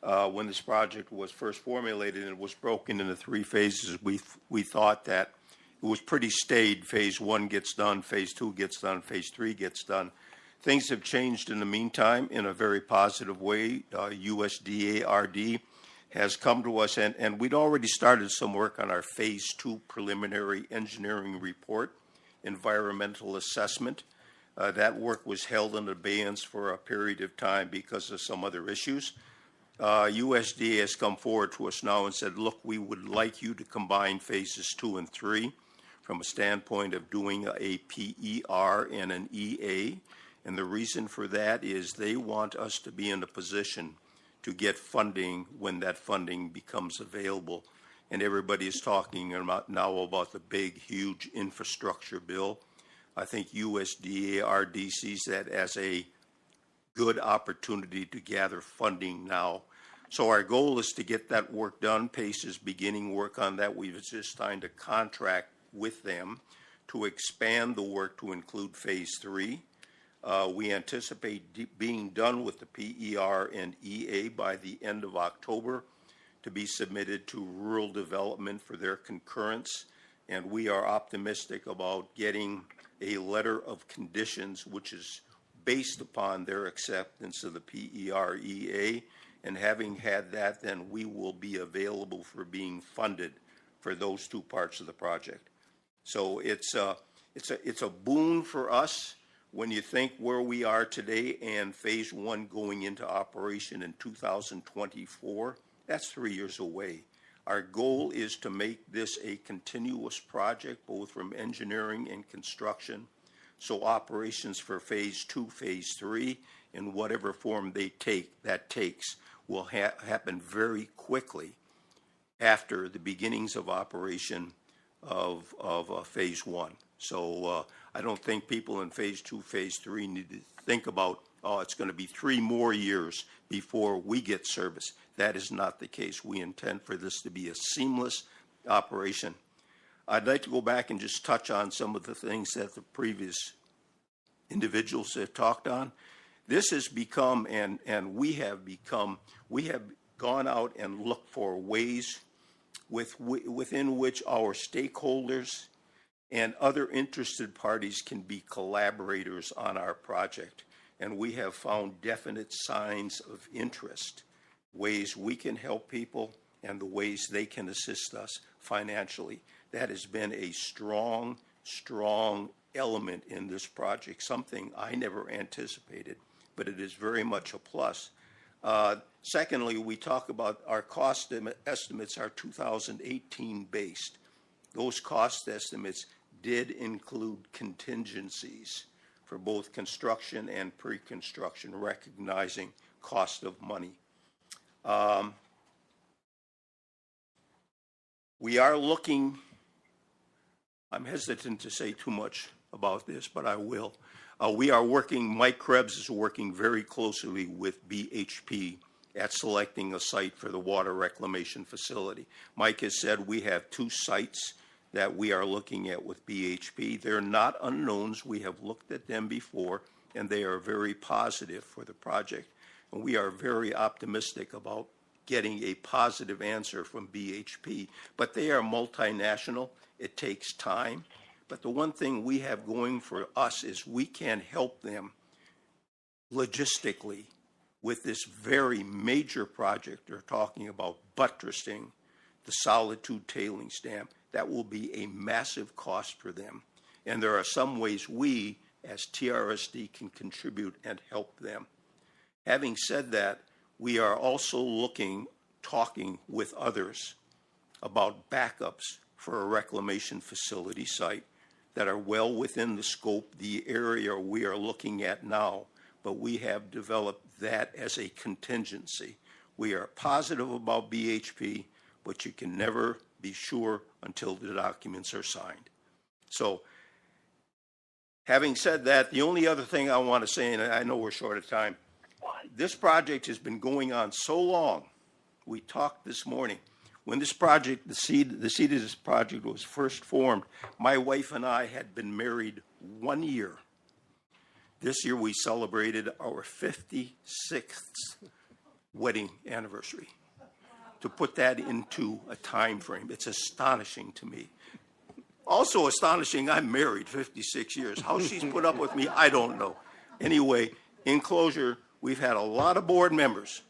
When this project was first formulated and it was broken into 3 phases, we thought that it was pretty staid. Phase 1 gets done, Phase 2 gets done, Phase 3 gets done. Things have changed in the meantime in a very positive way. USDA-RD has come to us, and we'd already started some work on our Phase 2 preliminary engineering report, environmental assessment. That work was held in abeyance for a period of time because of some other issues. USDA has come forward to us now and said, look, we would like you to combine Phases 2 and 3 from a standpoint of doing a PER and an EA. And the reason for that is they want us to be in a position to get funding when that funding becomes available. And everybody is talking now about the big, huge infrastructure bill. I think USDA-RD sees that as a good opportunity to gather funding now. So our goal is to get that work done. PACE is beginning work on that. We've just signed a contract with them to expand the work to include Phase 3. We anticipate being done with the PER and EA by the end of October to be submitted to rural development for their concurrence. And we are optimistic about getting a letter of conditions, which is based upon their acceptance of the PEREA. And having had that, then we will be available for being funded for those two parts of the project. So it's a boon for us when you think where we are today and phase one going into operation in 2024. That's 3 years away. Our goal is to make this a continuous project, both from engineering and construction. So operations for phase two, phase three, in whatever form that takes, will happen very quickly after the beginnings of operation of phase one. So I don't think people in phase two, phase three need to think about, oh, it's going to be 3 more years before we get service. That is not the case. We intend for this to be a seamless operation. I'd like to go back and just touch on some of the things that the previous individuals have talked on. This has become, and we have gone out and looked for ways within which our stakeholders and other interested parties can be collaborators on our project. And we have found definite signs of interest, ways we can help people and the ways they can assist us financially. That has been a strong element in this project, something I never anticipated, but it is very much a plus. Secondly, we talk about our cost estimates are 2018 based. Those cost estimates did include contingencies for both construction and pre-construction, recognizing cost of money. We are looking, I'm hesitant to say too much about this, but I will. We are working, Mike Krebs is working very closely with BHP at selecting a site for the water reclamation facility. Mike has said we have 2 sites that we are looking at with BHP. They're not unknowns. We have looked at them before, and they are very positive for the project. And we are very optimistic about getting a positive answer from BHP. But they are multinational. It takes time. But the one thing we have going for us is we can help them logistically with this very major project. They're talking about buttressing the Solitude tailings dam. That will be a massive cost for them. And there are some ways we, as TRSD, can contribute and help them. Having said that, we are also talking with others about backups for a reclamation facility site that are well within the scope, the area we are looking at now, but we have developed that as a contingency. We are positive about BHP, but you can never be sure until the documents are signed. So, having said that, the only other thing I want to say, and I know we're short of time, this project has been going on so long. We talked this morning. When this project, the seed of this project was first formed, my wife and I had been married 1 year. This year we celebrated our 56th wedding anniversary. To put that into a time frame, it's astonishing to me. Also astonishing, I'm married 56 years. How she's put up with me, I don't know. Anyway, in closure, we've had a lot of board members.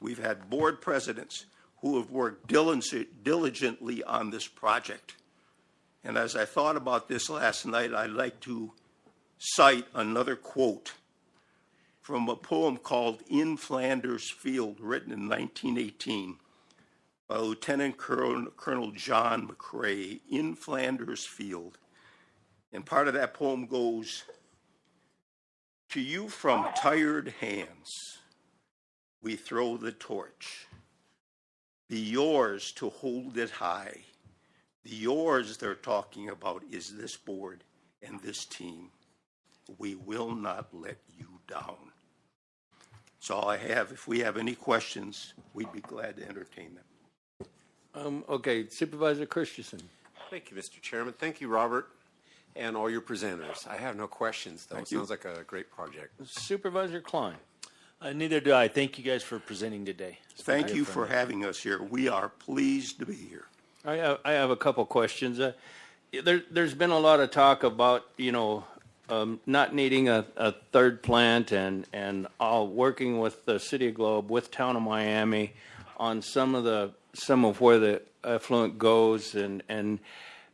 We've had board presidents who have worked diligently on this project. And as I thought about this last night, I'd like to cite another quote from a poem called In Flanders Field, written in 1918 by Lieutenant Colonel John McCrae, In Flanders Field. And part of that poem goes, to you from tired hands, we throw the torch. Be yours to hold it high. The yours they're talking about is this board and this team. We will not let you down. That's all I have. If we have any questions, we'd be glad to entertain them.
Okay, Supervisor Christensen.
Thank you, Mr. Chairman. Thank you, Robert, and all your presenters. I have no questions, though.
Thank
It
you.
sounds like a great project.
Supervisor Klein.
Neither do I. Thank you guys for presenting today.
Thank you for having us here. We are pleased to be here.
I have a couple questions. There's been a lot of talk about, not needing a third plant and all working with the City of Globe, with Town of Miami on some of where the effluent goes. And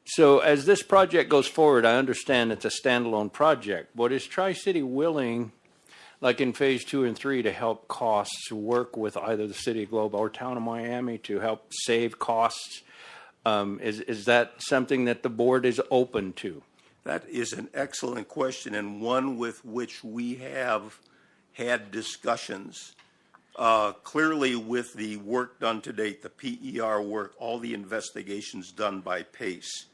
so as this project goes forward, I understand it's a standalone project. But is Tri-City willing, like in phase 2 and 3, to help costs, work with either the City of Globe or Town of Miami to help save costs? Is that something that the board is open to?
That is an excellent question, and one with which we have had discussions. Clearly, with the work done to date, the PER work, all the investigations done by PACE,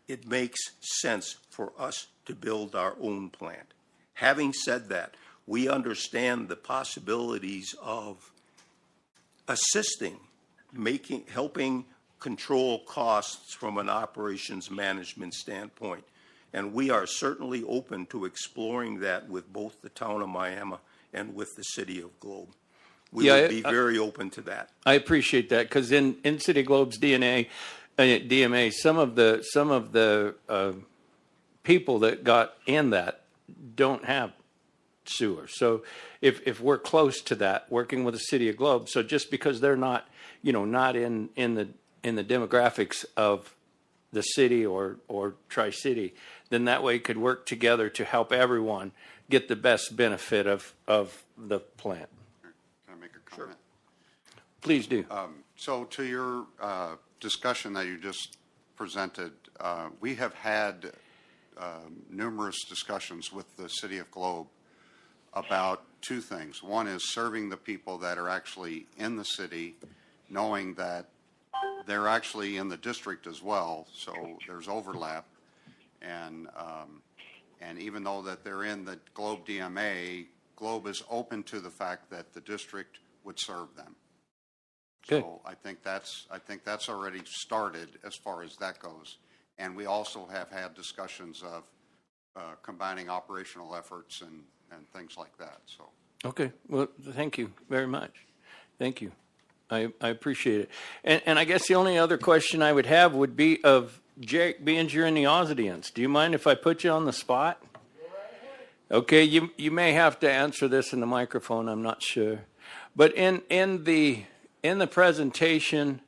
it makes sense for us to build our own plant. Having said that, we understand the possibilities of assisting, helping control costs from an operations management standpoint. And we are certainly open to exploring that with both the Town of Miami and with the City of Globe. We would be very open to that.
I appreciate that, because in City of Globe's DMA, some of the people that got in that don't have sewer. So if we're close to that, working with the City of Globe, so just because they're not, not in the demographics of the city or Tri-City, then that way could work together to help everyone get the best benefit of the plant.
Can I make a comment?
Please do.
So to your discussion that you just presented, we have had numerous discussions with the City of Globe about two things. One is serving the people that are actually in the city, knowing that they're actually in the district as well, so there's overlap. And even though that they're in the Globe DMA, Globe is open to the fact that the district would serve them.
Good.
So I think that's already started as far as that goes. And we also have had discussions of combining operational efforts and things like that. So.
Okay. Well, thank you very much. Thank you. I appreciate it. And I guess the only other question I would have would be of Jake, being you're in the audience, do you mind if I put you on the spot? Okay, you may have to answer this in the microphone, I'm not sure. But in the presentation,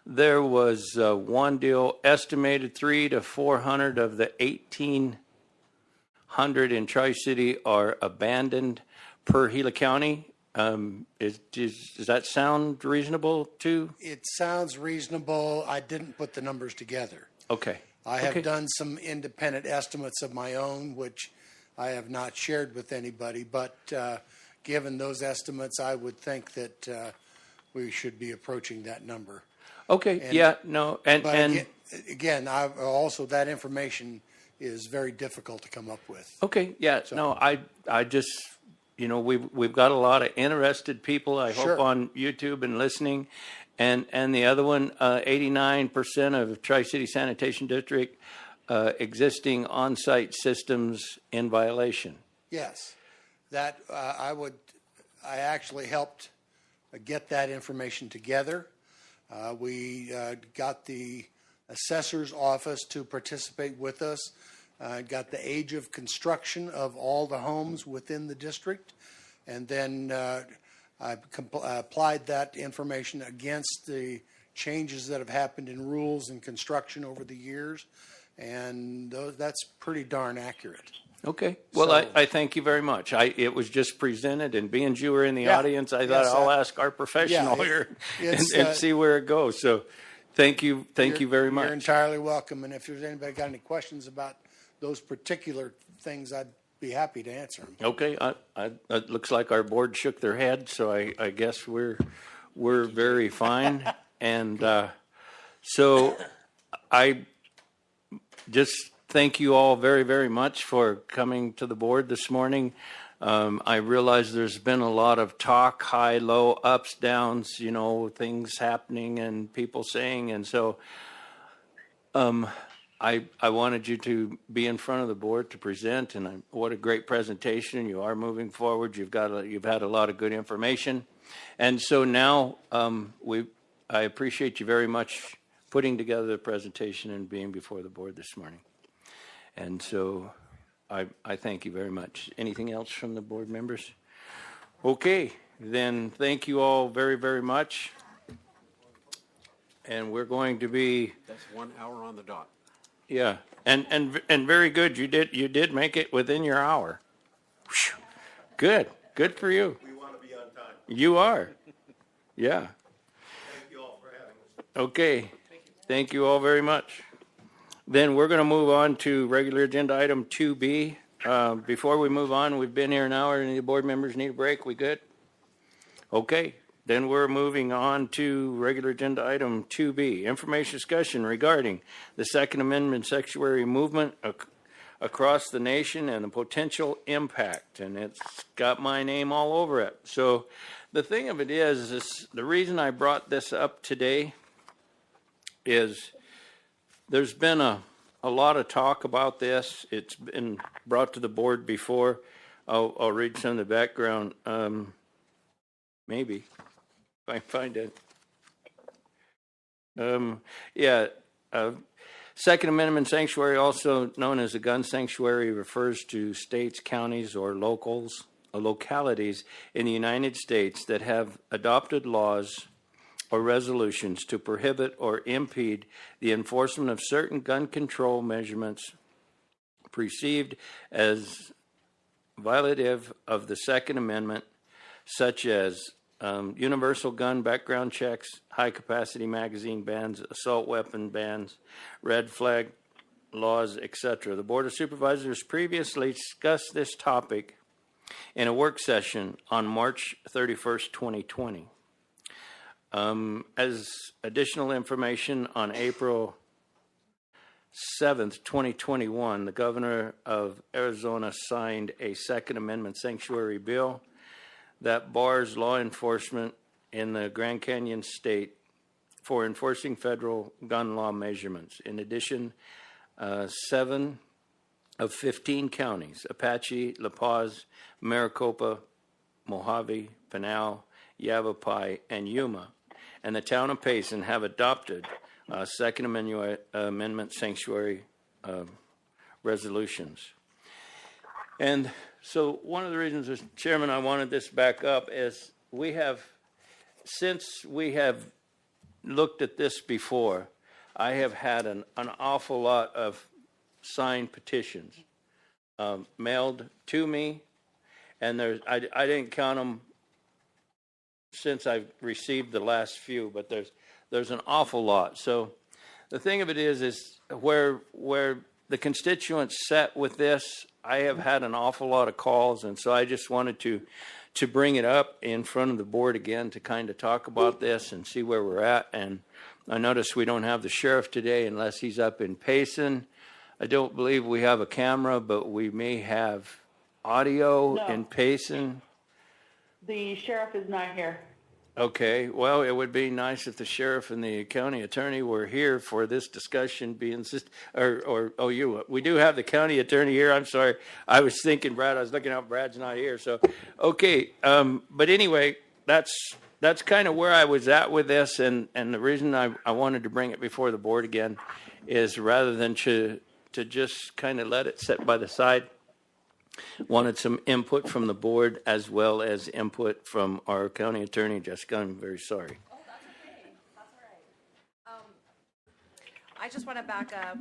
there was one deal estimated 300 to 400 of the 1,800 in Tri-City are abandoned per Gila County. Does that sound reasonable too?
It sounds reasonable. I didn't put the numbers together.
Okay.
I have done some independent estimates of my own, which I have not shared with anybody. But given those estimates, I would think that we should be approaching that number.
Okay.
And-
yeah. No. And
Again, also that information is very difficult to come up with.
okay. Yeah. No. I just we've got a lot of interested people. I hope
Sure.
on YouTube and listening. And the other one, 89% of Tri-City Sanitation District existing on-site systems in violation.
Yes, that I actually helped get that information together. We got the assessor's office to participate with us, got the age of construction of all the homes within the district, and then I applied that information against the changes that have happened in rules and construction over the years, and that's pretty darn accurate.
Okay. Well,
So-
I thank you very much. It was just presented, and being you were in the
Yeah.
audience, I thought
Yes,
I'll ask our professional
yeah,
here
it's,
and see where it goes. So thank you very
You're
much.
entirely welcome, and if there's anybody got any questions about those particular things, I'd be happy to answer them.
Okay, it looks like our board shook their head, so I guess we're very fine. And so I just thank you all very, very much for coming to the board this morning. I realize there's been a lot of talk, high, low, ups, downs, things happening and people saying, and so I wanted you to be in front of the board to present, and what a great presentation. You are moving forward. You've had a lot of good information. And so now I appreciate you very much putting together the presentation and being before the board this morning. And so I thank you very much. Anything else from the board members? Okay, then thank you all very, very much. And we're going to be,
That's 1 hour on the dot.
yeah, and very good. You did make it within your hour. Whew. Good for you.
We want to be on time.
You are. Yeah.
Thank you all for having us.
Okay. Thank you all very much. Then we're going to move on to regular agenda item 2B. Before we move on, we've been here an hour. Any board members need a break? We good? Okay. Then we're moving on to regular agenda item 2B, information discussion regarding the Second Amendment sanctuary movement across the nation and the potential impact. And it's got my name all over it. So the thing of it is the reason I brought this up today is there's been a lot of talk about this. It's been brought to the board before. I'll read some of the background. Maybe. If I find it. Second Amendment sanctuary, also known as a gun sanctuary, refers to states, counties, or localities in the United States that have adopted laws or resolutions to prohibit or impede the enforcement of certain gun control measurements perceived as violative of the Second Amendment, such as universal gun background checks, high-capacity magazine bans, assault weapon bans, red flag laws, etc. The Board of Supervisors previously discussed this topic in a work session on March 31st, 2020. As additional information, on April 7th, 2021, the Governor of Arizona signed a Second Amendment sanctuary bill that bars law enforcement in the Grand Canyon State for enforcing federal gun law measurements. In addition, 7 of 15 counties, Apache, La Paz, Maricopa, Mojave, Pinal, Yavapai, and Yuma, and the town of Payson have adopted Second Amendment sanctuary resolutions. And so one of the reasons, Mr. Chairman, I wanted this back up is since we have looked at this before, I have had an awful lot of signed petitions mailed to me, and I didn't count them since I've received the last few, but there's an awful lot. So the thing of it is where the constituents sat with this, I have had an awful lot of calls, and so I just wanted to bring it up in front of the board again to kind of talk about this and see where we're at. And I notice we don't have the sheriff today unless he's up in Payson. I don't believe we have a camera, but we may have audio in Payson.
The sheriff is not here.
Okay, well, it would be nice if the sheriff and the county attorney were here for this discussion being, we do have the county attorney here. I'm sorry. I was thinking Brad, I was looking out, Brad's not here. So, okay. But anyway, that's kind of where I was at with this. And the reason I wanted to bring it before the board again is rather than to just kind of let it sit by the side, wanted some input from the board as well as input from our county attorney, Jessica. I'm very sorry.
Oh, that's okay. That's all right. I just want to back up.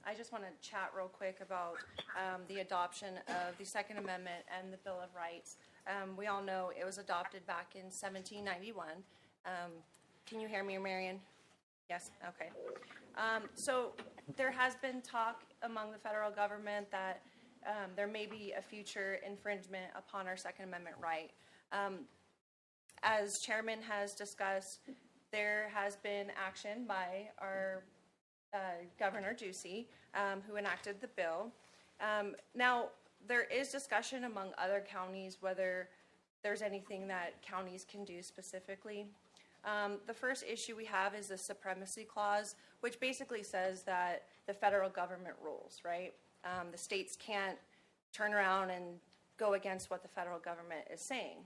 I just want to chat real quick about the adoption of the Second Amendment and the Bill of Rights. We all know it was adopted back in 1791. Can you hear me, Marion? Yes? Okay. So there has been talk among the federal government that there may be a future infringement upon our Second Amendment right. As Chairman has discussed, there has been action by our Governor Ducey, who enacted the bill. Now, there is discussion among other counties whether there's anything that counties can do specifically. The first issue we have is the Supremacy Clause, which basically says that the federal government rules, right? The states can't turn around and go against what the federal government is saying.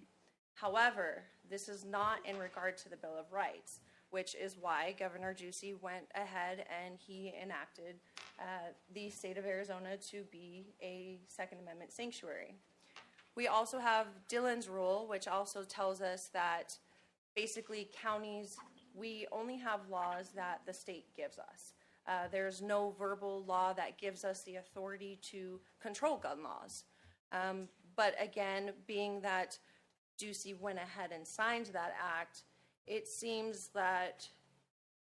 However, this is not in regard to the Bill of Rights. which is why Governor Ducey went ahead and he enacted the state of Arizona to be a Second Amendment sanctuary. We also have Dillon's rule, which also tells us that basically counties, we only have laws that the state gives us. There's no verbal law that gives us the authority to control gun laws. But again, being that Ducey went ahead and signed that act, it seems that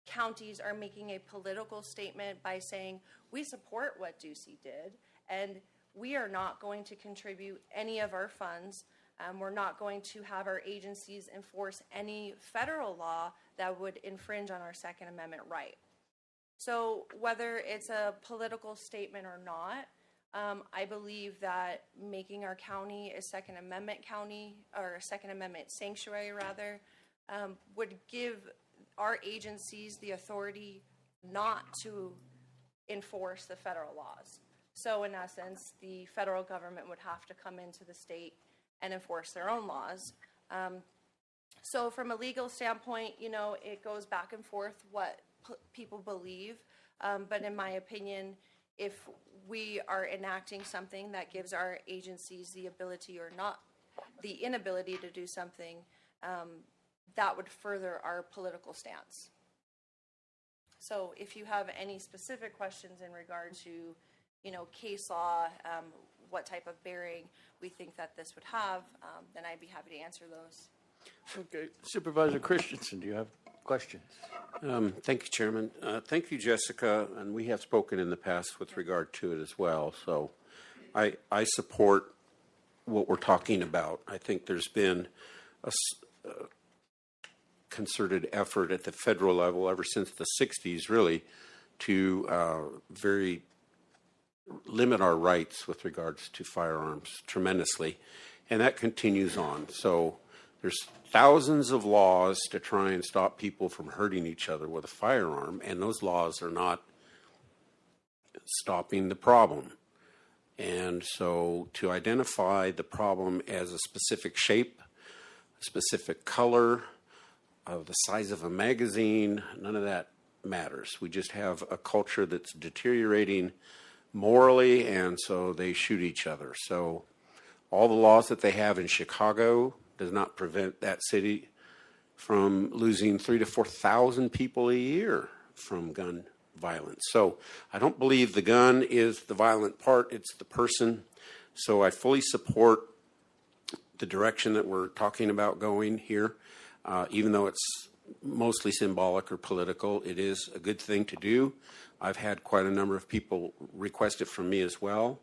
counties are making a political statement by saying, we support what Ducey did, and we are not going to contribute any of our funds. We're not going to have our agencies enforce any federal law that would infringe on our Second Amendment right. So whether it's a political statement or not, I believe that making our county a Second Amendment county, or a Second Amendment sanctuary rather, would give our agencies the authority not to enforce the federal laws. So in essence, the federal government would have to come into the state and enforce their own laws. So from a legal standpoint, you know, it goes back and forth what people believe. But in my opinion, if we are enacting something that gives our agencies the ability or not, the inability to do something, that would further our political stance. So if you have any specific questions in regard to, you know, case law, what type of bearing we think that this would have, then I'd be happy to answer those.
Okay, Supervisor Christensen, do you have questions?
Thank you, Chairman. Thank you, Jessica, and we have spoken in the past with regard to it as well. So I support what we're talking about. I think there's been a concerted effort at the federal level ever since the 60s, really, to very limit our rights with regards to firearms tremendously, and that continues on. So there's thousands of laws to try and stop people from hurting each other with a firearm, and those laws are not stopping the problem. And so to identify the problem as a specific shape, a specific color, of the size of a magazine, none of that matters. We just have a culture that's deteriorating morally, and so they shoot each other. So all the laws that they have in Chicago does not prevent that city from losing 3,000 to 4,000 people a year from gun violence. So I don't believe the gun is the violent part, it's the person. So I fully support the direction that we're talking about going here. Even though it's mostly symbolic or political, it is a good thing to do. I've had quite a number of people request it from me as well.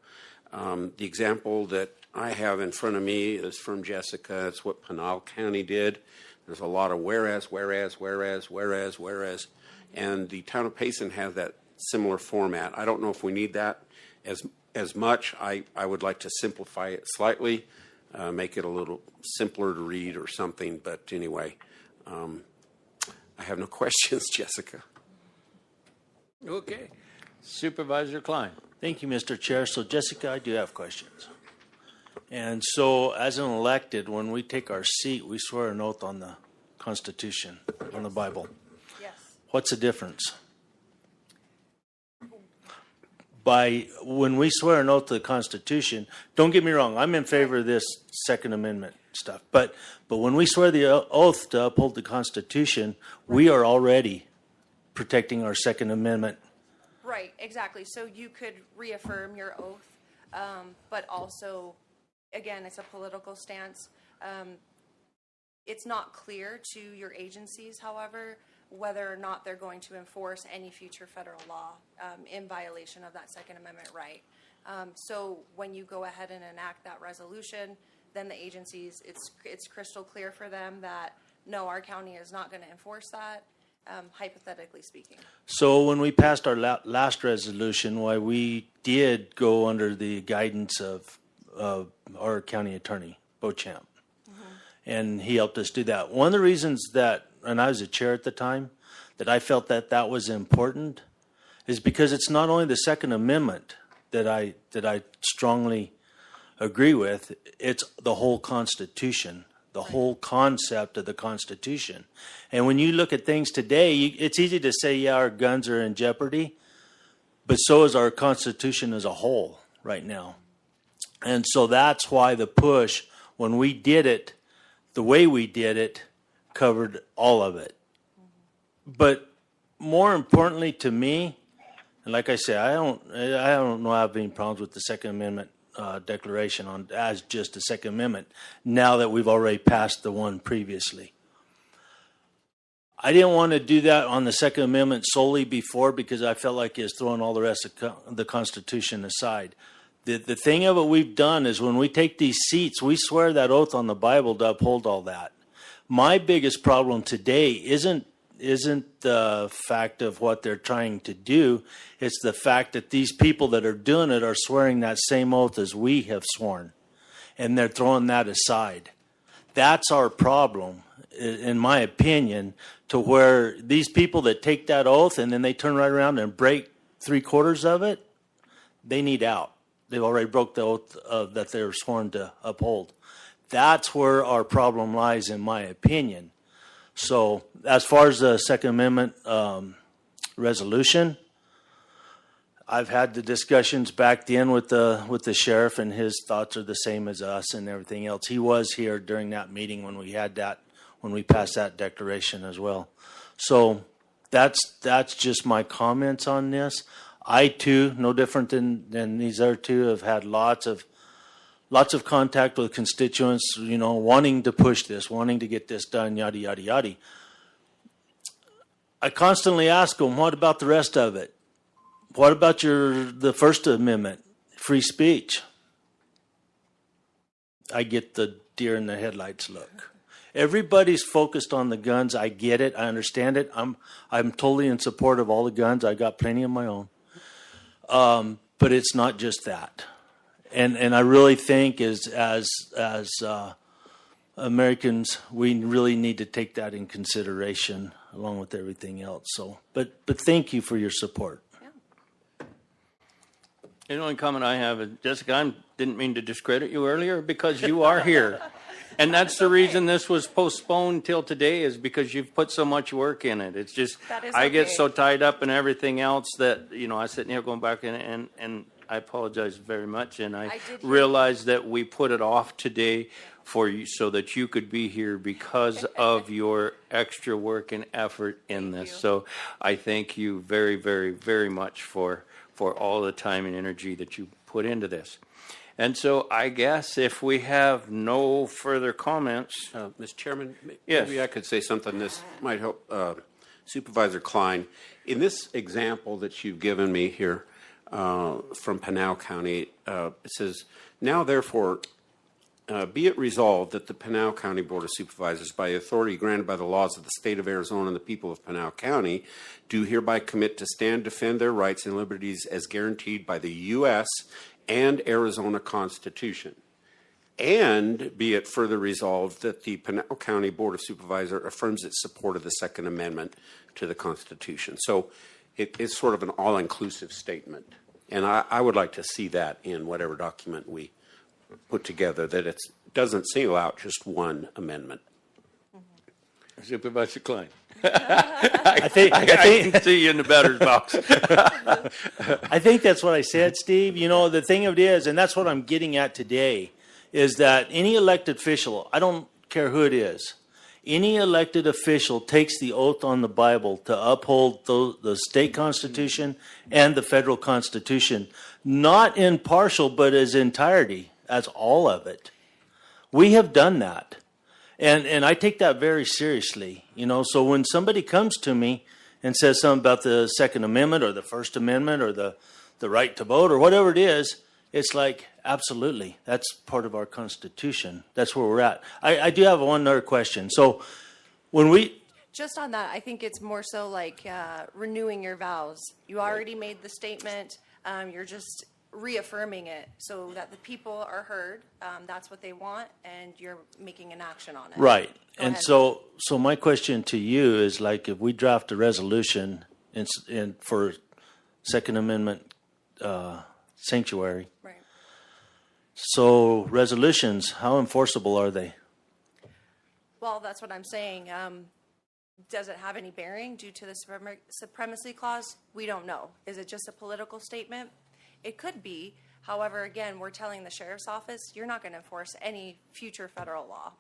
The example that I have in front of me is from Jessica. It's what Pinal County did. There's a lot of whereas, and the town of Payson has that similar format. I don't know if we need that as much. I would like to simplify it slightly. Make it a little simpler to read or something. But anyway, I have no questions, Jessica.
Okay. Supervisor Klein.
Thank you, Mr. Chair. So, Jessica, I do have questions. And so, as an elected, when we take our seat, we swear an oath on the Constitution, on the Bible.
Yes.
What's the difference? When we swear an oath to the Constitution, don't get me wrong, I'm in favor of this Second Amendment stuff. But when we swear the oath to uphold the Constitution, we are already protecting our Second Amendment.
Right, exactly. So you could reaffirm your oath, but also, again, it's a political stance. It's not clear to your agencies, however, whether or not they're going to enforce any future federal law in violation of that Second Amendment right. So when you go ahead and enact that resolution, then the agencies, it's crystal clear for them that, no, our county is not going to enforce that, hypothetically speaking.
So when we passed our last resolution, why we did go under the guidance of our county attorney, Beauchamp, and he helped us do that. One of the reasons that, and I was a chair at the time, that I felt that was important is because it's not only the Second Amendment that I strongly agree with, it's the whole Constitution the whole concept of the Constitution. And when you look at things today, it's easy to say, yeah, our guns are in jeopardy, but so is our Constitution as a whole right now. And so that's why the push, when we did it, the way we did it, covered all of it. But more importantly to me, and like I say, I don't know I have any problems with the Second Amendment declaration on as just a Second Amendment now that we've already passed the one previously. I didn't want to do that on the Second Amendment solely before because I felt like it's throwing all the rest of the Constitution aside. The thing of it we've done is when we take these seats, we swear that oath on the Bible to uphold all that. My biggest problem today isn't the fact of what they're trying to do. It's the fact that these people that are doing it are swearing that same oath as we have sworn, and they're throwing that aside. That's our problem, in my opinion, to where these people that take that oath and then they turn right around and break 3/4 of it, they need out. They've already broke the oath that they're sworn to uphold. That's where our problem lies, in my opinion. So as far as the Second Amendment resolution, I've had the discussions back then with the sheriff, and his thoughts are the same as us and everything else. He was here during that meeting when we had that, when we passed that declaration as well. So that's just my comments on this. I too, no different than these other two, have had lots of contact with constituents, wanting to push this, wanting to get this done, yada, yada, yada. I constantly ask them, what about the rest of it? What about the First Amendment, free speech? I get the deer in the headlights look. Everybody's focused on the guns. I get it. I understand it. I'm totally in support of all the guns. I got plenty of my own. But it's not just that. And I really think as Americans, we really need to take that in consideration along with everything else. So, but thank you for your support.
Yeah.
The only comment I have is, Jessica, I didn't mean to discredit you earlier because you are here. And that's the reason this was postponed till today, is because you've put so much work in it. It's just, I get so tied up in everything else that, I sit here going back and I apologize very much. And I realized that we put it off today for you so that you could be here because of your extra work and effort in this. So I thank you very, very, very much for all the time and energy that you put into this. And so I guess if we have no further comments.
Mr. Chairman,
Yes.
maybe I could say something. This might help Supervisor Klein. In this example that you've given me here from Pinal County, it says, now therefore be it resolved that the Pinal County Board of Supervisors, by authority granted by the laws of the state of Arizona and the people of Pinal County, do hereby commit to stand, defend their rights and liberties as guaranteed by the U.S. and Arizona Constitution. And be it further resolved that the Pinal County Board of Supervisors affirms its support of the Second Amendment to the Constitution. So it's sort of an all-inclusive statement. And I would like to see that in whatever document we put together, that it doesn't single out just one amendment.
Supervisor Klein.
I
can see you in the batter's box.
I think that's what I said, Steve. The thing of it is, and that's what I'm getting at today, is that any elected official, I don't care who it is, any elected official takes the oath on the Bible to uphold the state constitution and the federal constitution, not in partial, but as entirety, as all of it. We have done that. And I take that very seriously, so when somebody comes to me and says something about the Second Amendment or the First Amendment or the right to vote or whatever it is, it's like, absolutely, that's part of our Constitution. That's where we're at. I do have one other question. So when we...
Just on that, I think it's more so like renewing your vows. You already made the statement. You're just reaffirming it so that the people are heard. That's what they want, and you're making an action on it.
Right.
Go
And
ahead.
so my question to you is, like, if we draft a resolution for Second Amendment sanctuary,
Right.
so resolutions, how enforceable are they?
Well, that's what I'm saying. Does it have any bearing due to the supremacy clause? We don't know. Is it just a political statement? It could be. However, again, we're telling the sheriff's office, you're not going to enforce any future federal law.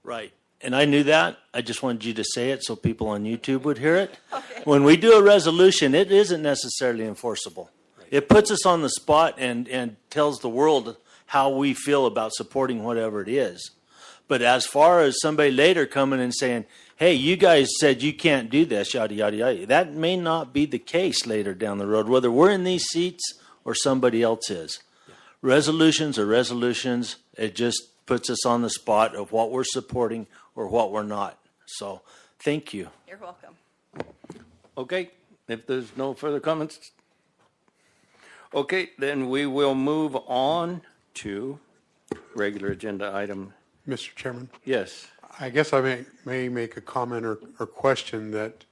Right. And I knew that. I just wanted you to say it so people on YouTube would hear it. Okay. When we do a resolution, it isn't necessarily enforceable. It puts us on the spot and tells the world how we feel about supporting whatever it is. But as far as somebody later coming and saying, hey, you guys said you can't do this, yada, yada, yada, that may not be the case later down the road, whether we're in these seats or somebody else is. Yeah. Resolutions are resolutions. It just puts us on the spot of what we're supporting or what we're not. So thank you.
You're welcome.
Okay, if there's no further comments. Okay, then we will move on to regular agenda item.
Mr. Chairman,
Yes.
I guess I may make a comment or question that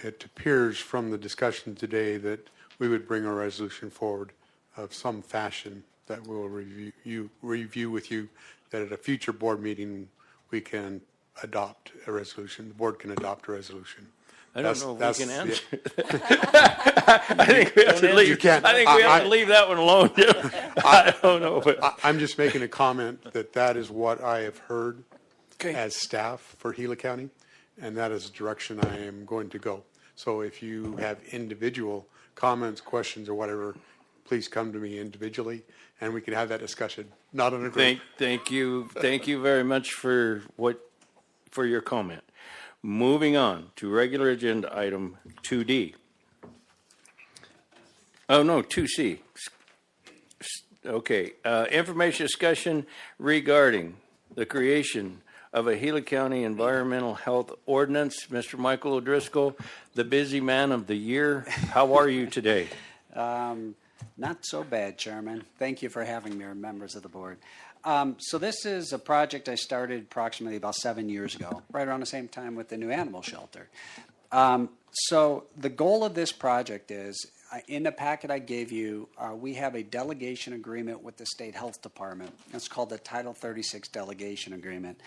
it appears from the discussion today that we would bring a resolution forward of some fashion that we'll review with you, that at a future board meeting we can adopt a resolution. The board can adopt a resolution.
I don't know if we can answer. I think we have to leave. To leave that one alone. I don't know. But
I'm just making a comment that is what I have heard as staff for Gila County, and that is the direction I am going to go. So if you have individual comments, questions, or whatever, please come to me individually, and we can have that discussion, not in a group.
Thank you very much for your comment. Moving on to regular agenda item 2D. Oh, no, 2C. Okay, information discussion regarding the creation of a Gila County Environmental Health Ordinance. Mr. Michael O'Driscoll, the busy man of the year. How are you today?
Not so bad, Chairman. Thank you for having me, members of the board. So this is a project I started approximately about 7 years ago, right around the same time with the new animal shelter. So the goal of this project is, in the packet I gave you, we have a delegation agreement with the State Health Department. It's called the Title 36 Delegation Agreement.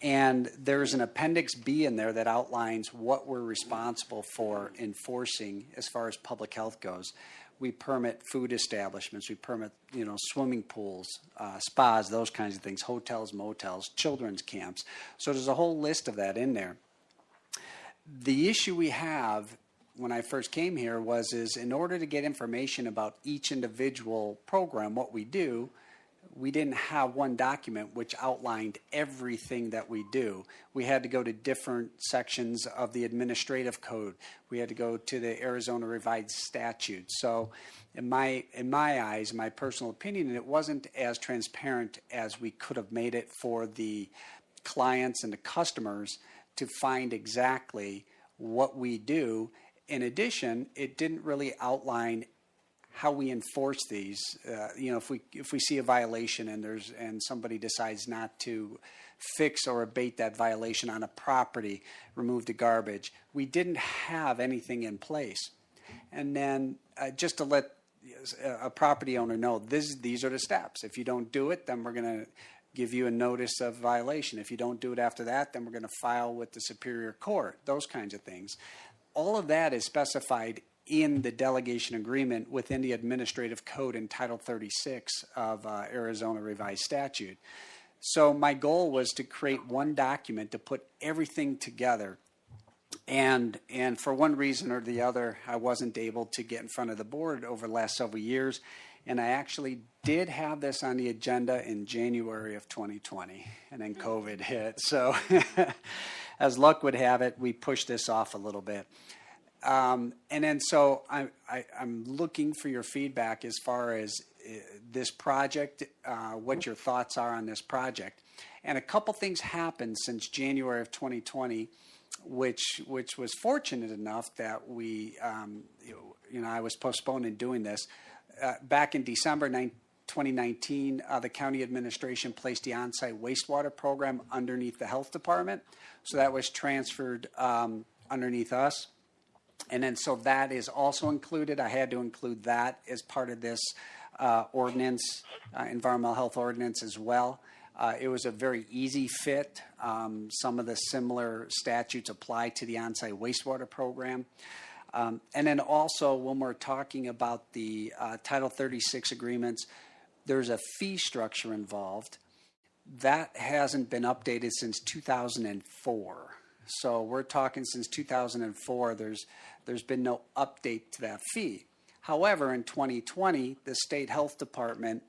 And there's an Appendix B in there that outlines what we're responsible for enforcing as far as public health goes. We permit food establishments, we permit, swimming pools, spas, those kinds of things, hotels, motels, children's camps. So there's a whole list of that in there. The issue we have when I first came here is in order to get information about each individual program, what we do, we didn't have one document which outlined everything that we do. We had to go to different sections of the administrative code. We had to go to the Arizona Revised Statute. So in my eyes, my personal opinion, it wasn't as transparent as we could have made it for the clients and the customers to find exactly what we do. In addition, it didn't really outline how we enforce these. If we see a violation and somebody decides not to fix or abate that violation on a property, remove the garbage, we didn't have anything in place. And then just to let a property owner know, these are the steps. If you don't do it, then we're going to give you a notice of violation. If you don't do it after that, then we're going to file with the Superior Court, those kinds of things. All of that is specified in the delegation agreement within the administrative code in Title 36 of Arizona Revised Statute. So my goal was to create one document to put everything together. And for one reason or the other, I wasn't able to get in front of the board over the last several years. And I actually did have this on the agenda in January of 2020, and then COVID hit. So as luck would have it, we pushed this off a little bit. And then so I'm looking for your feedback as far as this project, what your thoughts are on this project. And a couple things happened since January of 2020, which was fortunate enough that I was postponed in doing this. Back in December 2019, the county administration placed the on-site wastewater program underneath the health department. So that was transferred underneath us. And then so that is also included. I had to include that as part of this ordinance, environmental health ordinance as well. It was a very easy fit. Some of the similar statutes apply to the on-site wastewater program. And then also, when we're talking about the Title 36 agreements, there's a fee structure involved. That hasn't been updated since 2004. So we're talking since 2004, there's been no update to that fee. However, in 2020, the State Health Department,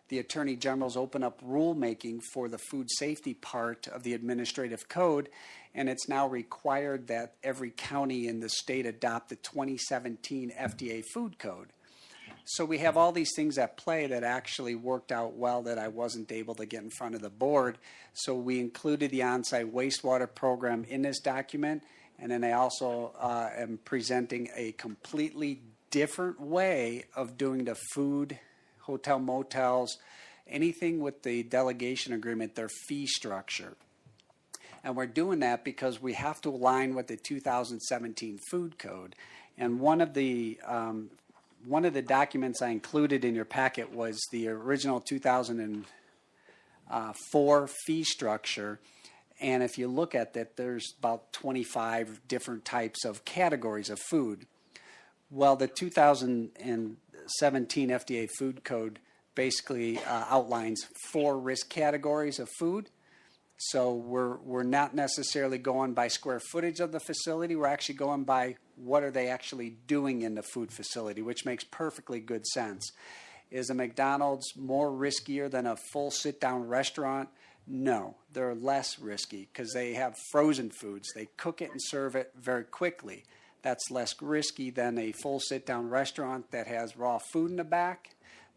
the Attorney General's opened up rulemaking for the food safety part of the administrative code, and it's now required that every county in the state adopt the 2017 FDA food code. So we have all these things at play that actually worked out well that I wasn't able to get in front of the board. So we included the on-site wastewater program in this document, and then I also am presenting a completely different way of doing the food, hotel, motels, anything with the delegation agreement, their fee structure. And we're doing that because we have to align with the 2017 food code. And one of the documents I included in your packet was the original 2004 fee structure. And if you look at that, there's about 25 different types of categories of food. Well, the 2017 FDA food code basically outlines 4 risk categories of food. So we're not necessarily going by square footage of the facility. We're actually going by what are they actually doing in the food facility, which makes perfectly good sense. Is a McDonald's more riskier than a full sit-down restaurant? No, they're less risky because they have frozen foods. They cook it and serve it very quickly. That's less risky than a full sit-down restaurant that has raw food in the back,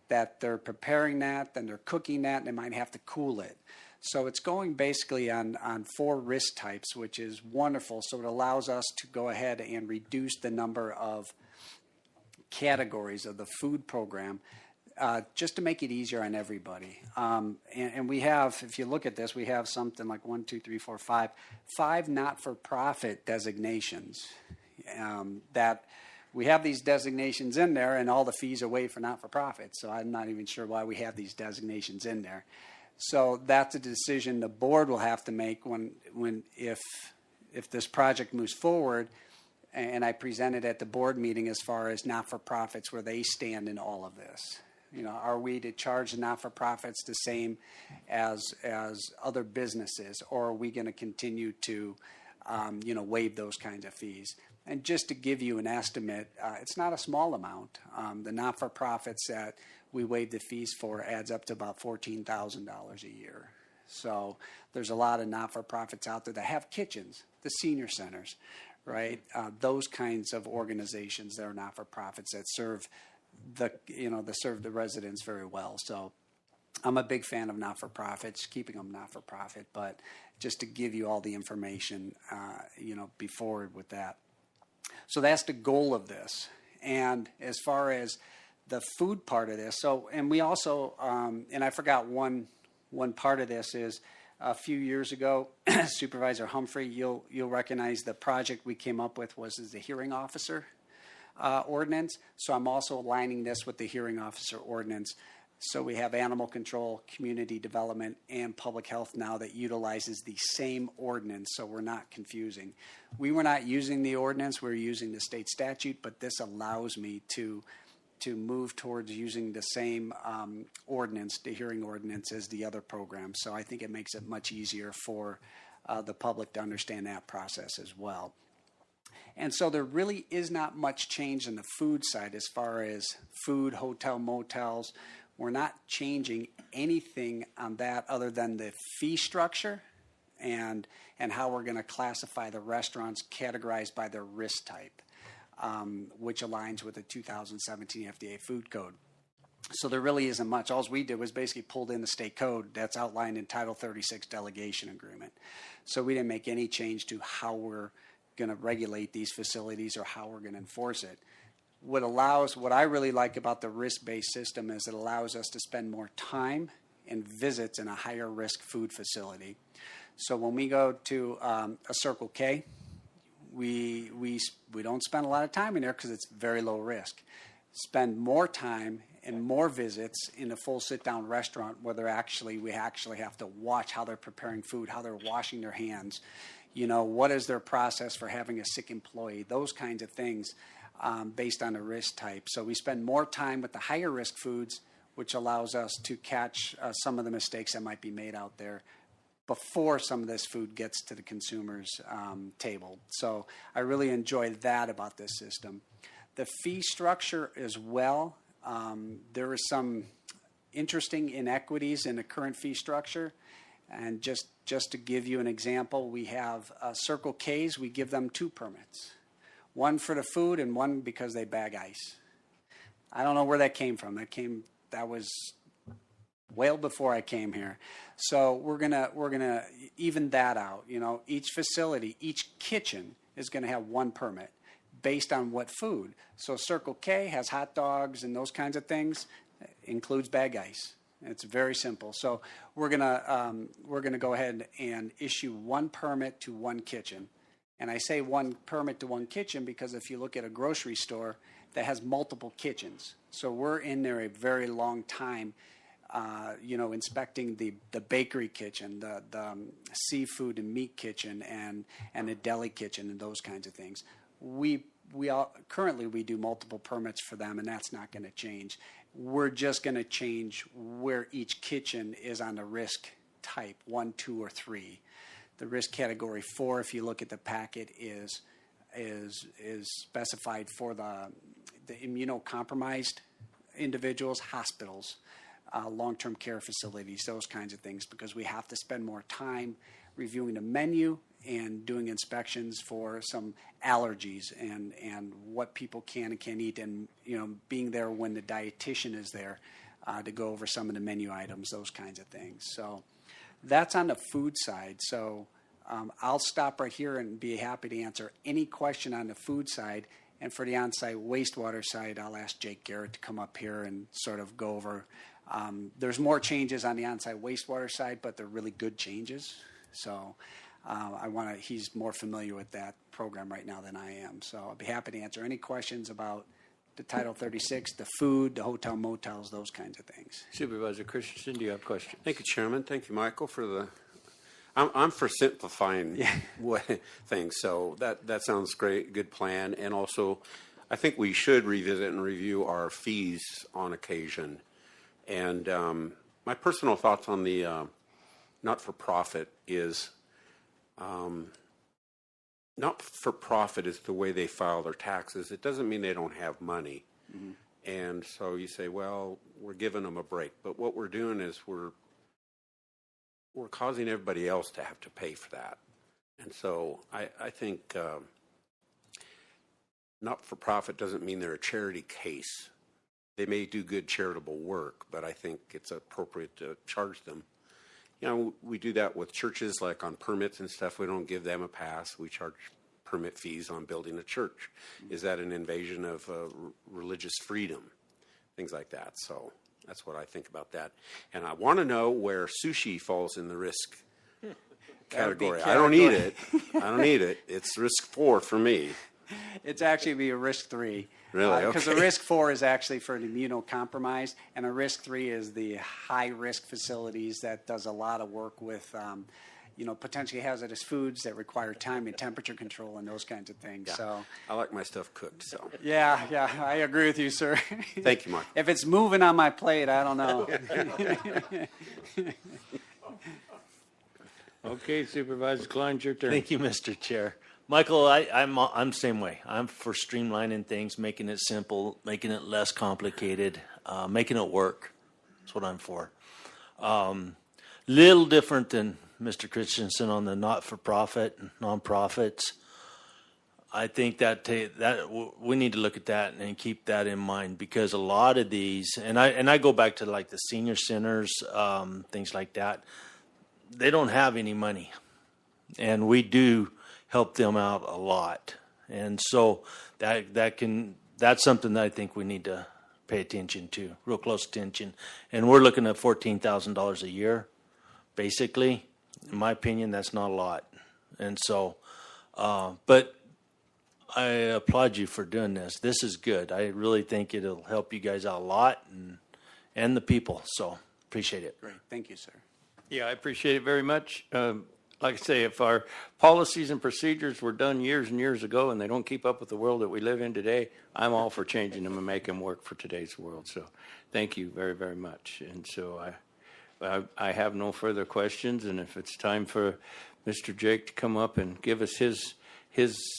that they're preparing that, then they're cooking that, and they might have to cool it. So it's going basically on 4 risk types, which is wonderful. So it allows us to go ahead and reduce the number of categories of the food program just to make it easier on everybody. And we have, if you look at this, we have something like 5 not-for-profit designations. That we have these designations in there, and all the fees are waived for not-for-profit. So I'm not even sure why we have these designations in there. So that's a decision the board will have to make if this project moves forward, and I present it at the board meeting as far as not-for-profits, where they stand in all of this. You know, are we to charge the not-for-profits the same as other businesses, or are we going to continue to waive those kinds of fees? And just to give you an estimate, it's not a small amount. The not-for-profits that we waive the fees for adds up to about $14,000 a year. So there's a lot of not-for-profits out there that have kitchens, the senior centers, right? Those kinds of organizations that are not-for-profits that serve the residents very well. So I'm a big fan of not-for-profits, keeping them not-for-profit, but just to give you all the information, be forward with that. So that's the goal of this. And as far as the food part of this, and we also, and I forgot one part of this is a few years ago, Supervisor Humphrey, you'll recognize the project we came up with was the hearing officer ordinance. So I'm also aligning this with the hearing officer ordinance. So we have animal control, community development, and public health now that utilizes the same ordinance, so we're not confusing. We were not using the ordinance, we were using the state statute, but this allows me to move towards using the same ordinance, the hearing ordinance, as the other program. So I think it makes it much easier for the public to understand that process as well. And so there really is not much change in the food side as far as food, hotel, motels. We're not changing anything on that other than the fee structure and how we're going to classify the restaurants categorized by their risk type, which aligns with the 2017 FDA food code. So there really isn't much. All we did was basically pulled in the state code that's outlined in Title 36 delegation agreement. So we didn't make any change to how we're going to regulate these facilities or how we're going to enforce it. What I really like about the risk-based system is it allows us to spend more time and visits in a higher risk food facility. So when we go to a Circle K, we don't spend a lot of time in there because it's very low risk. spend more time and more visits in a full sit-down restaurant where we actually have to watch how they're preparing food, how they're washing their hands, what is their process for having a sick employee, those kinds of things based on the risk type. So we spend more time with the higher risk foods, which allows us to catch some of the mistakes that might be made out there before some of this food gets to the consumer's table. So I really enjoy that about this system. The fee structure as well, there is some interesting inequities in the current fee structure. And just to give you an example, we have Circle K's, we give them 2 permits. One for the food and one because they bag ice. I don't know where that came from. That was well before I came here. So we're gonna even that out. Each facility, each kitchen is gonna have 1 permit based on what food. So Circle K has hot dogs and those kinds of things, includes bag ice. It's very simple. So we're gonna go ahead and issue 1 permit to 1 kitchen. And I say 1 permit to 1 kitchen because if you look at a grocery store that has multiple kitchens, so we're in there a very long time, inspecting the bakery kitchen, the seafood and meat kitchen, and the deli kitchen, and those kinds of things. Currently we do multiple permits for them, and that's not going to change. We're just going to change where each kitchen is on the risk type, 1, 2, or 3. The risk category 4, if you look at the packet, is specified for the immunocompromised individuals, hospitals, long-term care facilities, those kinds of things, because we have to spend more time reviewing the menu and doing inspections for some allergies and what people can and can't eat, and being there when the dietitian is there to go over some of the menu items, those kinds of things. So that's on the food side. So I'll stop right here and be happy to answer any question on the food side. And for the on-site wastewater side, I'll ask Jake Garrett to come up here and sort of go over. There's more changes on the on-site wastewater side, but they're really good changes. So he's more familiar with that program right now than I am. So I'll be happy to answer any questions about the Title 36, the food, the hotel motels, those kinds of things.
Supervisor Christensen, do you have a question?
Thank you, Chairman. Thank you, Michael, for the. I'm for simplifying things, so that sounds great. Good plan, and also, I think we should revisit and review our fees on occasion. And my personal thoughts on the not-for-profit is. Not-for-profit is the way they file their taxes. It doesn't mean they don't have money. Mm-hmm. And so you say, well, we're giving them a break. But what we're doing is we're causing everybody else to have to pay for that. And so I think not-for-profit doesn't mean they're a charity case. They may do good charitable work, but I think it's appropriate to charge them. We do that with churches, like on permits and stuff. We don't give them a pass. We charge permit fees on building a church. Is that an invasion of religious freedom? Things like that. So that's what I think about that. And I want to know where sushi falls in the risk category. I don't need it. I don't need it. It's risk 4 for me.
It's actually be a risk 3.
Really?
Because
Okay.
the risk 4 is actually for the immunocompromised, and a risk 3 is the high-risk facilities that does a lot of work with, potentially hazardous foods that require time and temperature control and those kinds of things.
Yeah.
So,
I like my stuff cooked, so.
yeah, I agree with you, sir.
Thank you, Mark.
If it's moving on my plate, I don't know.
Okay, Supervisor Klein, your turn.
Thank you, Mr. Chair. Michael, I'm the same way. I'm for streamlining things, making it simple, making it less complicated, making it work. That's what I'm for. Little different than Mr. Christensen on the not-for-profit, nonprofits. I think that we need to look at that and keep that in mind, because a lot of these, and I go back to like the senior centers, things like that. They don't have any money, and we do help them out a lot. And so that's something that I think we need to pay attention to, real close attention. And we're looking at $14,000 a year, basically. In my opinion, that's not a lot. And so, but I applaud you for doing this. This is good. I really think it'll help you guys out a lot and the people. So appreciate it.
Great. Thank you, sir.
Yeah, I appreciate it very much. Like I say, if our policies and procedures were done years and years ago and they don't keep up with the world that we live in today, I'm all for changing them and making them work for today's world. So thank you very, very much. And so I have no further questions. And if it's time for Mr. Jake to come up and give us his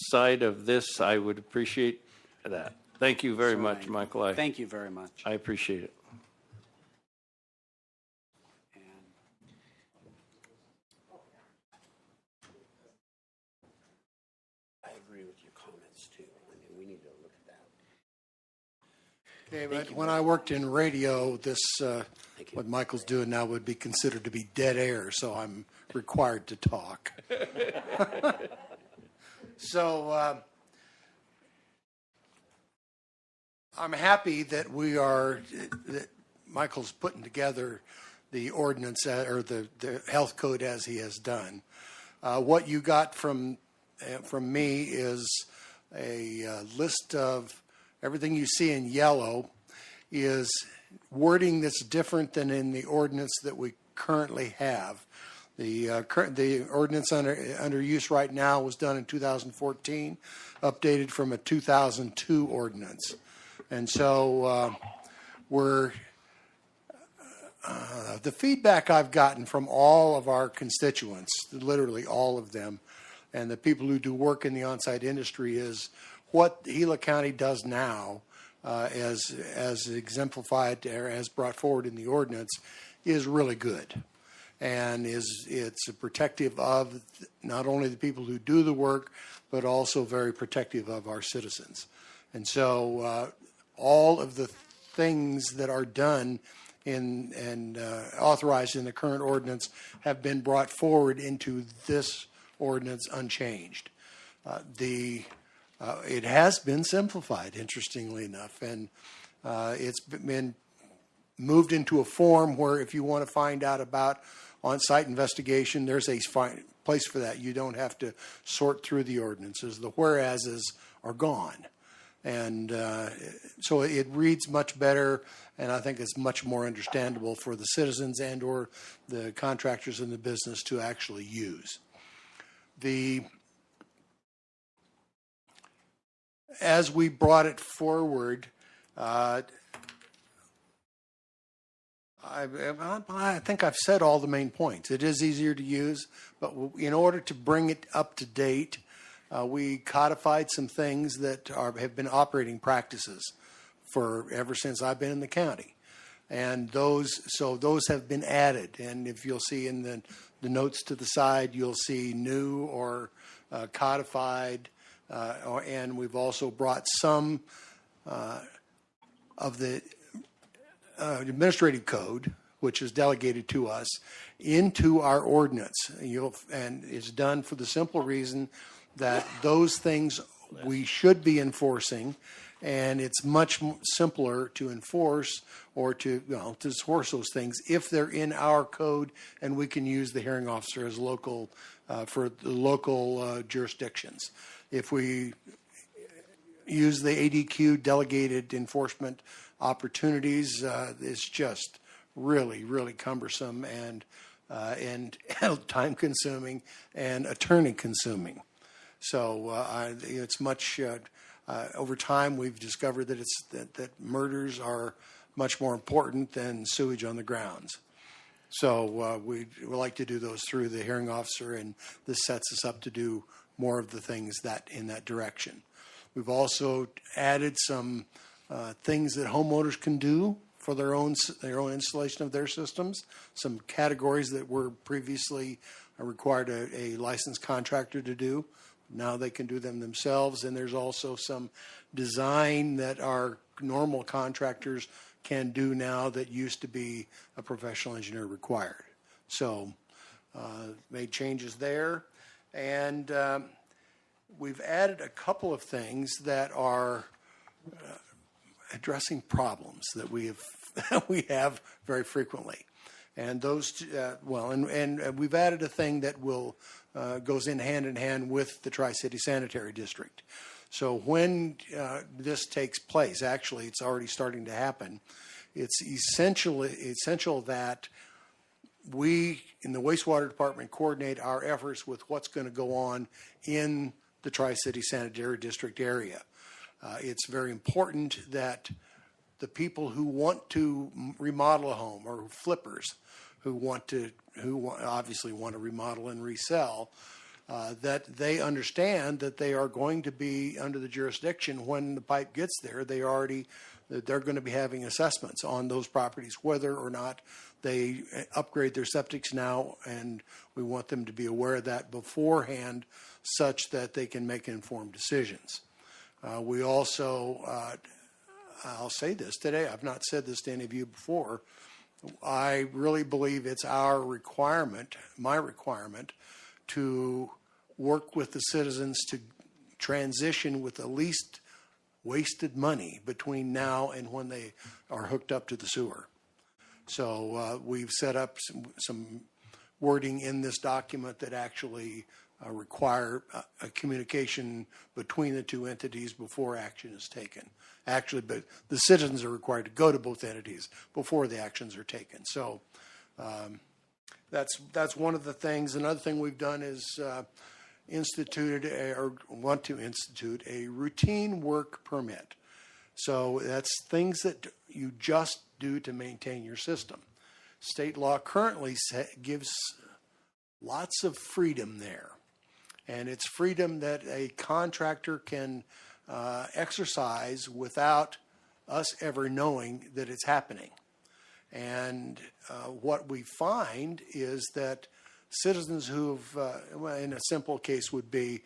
side of this, I would appreciate that. Thank you very much, Michael.
Thank you very much.
I appreciate it.
I agree with your comments too. I mean, we need to look at that.
Okay, but when I worked in radio, this, what Michael's doing now would be considered to be dead air, so I'm required to talk. So I'm happy that that Michael's putting together the ordinance or the health code as he has done. What you got from me is a list of everything you see in yellow is wording that's different than in the ordinance that we currently have. The ordinance under use right now was done in 2014, updated from a 2002 ordinance. And so the feedback I've gotten from all of our constituents, literally all of them, and the people who do work in the on-site industry is what Gila County does now, as exemplified or as brought forward in the ordinance, is really good. And it's protective of not only the people who do the work, but also very protective of our citizens. And so all of the things that are done and authorized in the current ordinance have been brought forward into this ordinance unchanged. It has been simplified, interestingly enough, and it's been moved into a form where if you want to find out about on-site investigation, there's a place for that. You don't have to sort through the ordinances. The whereases are gone. And so it reads much better, and I think it's much more understandable for the citizens and or the contractors in the business to actually use. As we brought it forward, I think I've said all the main points. It is easier to use, but in order to bring it up to date, we codified some things that have been operating practices for ever since I've been in the county, and those have been added. And if you'll see in the notes to the side, you'll see new or codified, and we've also brought some of the administrative code, which is delegated to us, into our ordinance. And it's done for the simple reason that those things we should be enforcing, and it's much simpler to enforce or to enforce those things if they're in our code, and we can use the hearing officer as local for the local jurisdictions. If we use the ADQ delegated enforcement opportunities, it's just really, really cumbersome and time consuming and attorney consuming. So it's much over time we've discovered that that murders are much more important than sewage on the grounds. So we like to do those through the hearing officer, and this sets us up to do more of the things in that direction. We've also added some things that homeowners can do for their own installation of their systems. Some categories that were previously required a licensed contractor to do. Now they can do them themselves, and there's also some design that our normal contractors can do now that used to be a professional engineer required. So made changes there, and we've added a couple of things that are addressing problems that we have very frequently, and those and we've added a thing that will goes in hand with the Tri-City Sanitary District. So when this takes place, actually, it's already starting to happen. It's essential that we in the wastewater department coordinate our efforts with what's going to go on in the Tri-City Sanitary District area. It's very important that the people who want to remodel a home, or flippers who obviously want to remodel and resell, that they understand that they are going to be under the jurisdiction when the pipe gets there. They're going to be having assessments on those properties, whether or not they upgrade their septics now, and we want them to be aware of that beforehand such that they can make informed decisions. We also, I'll say this today, I've not said this to any of you before, I really believe it's our requirement, my requirement, to work with the citizens to transition with the least wasted money between now and when they are hooked up to the sewer. So we've set up some wording in this document that actually require a communication between the two entities before action is taken. Actually, but the citizens are required to go to both entities before the actions are taken. So that's one of the things. Another thing we've done is want to institute a routine work permit. So that's things that you just do to maintain your system. State law currently gives lots of freedom there. And it's freedom that a contractor can exercise without us ever knowing that it's happening. And what we find is that citizens who've, in a simple case would be,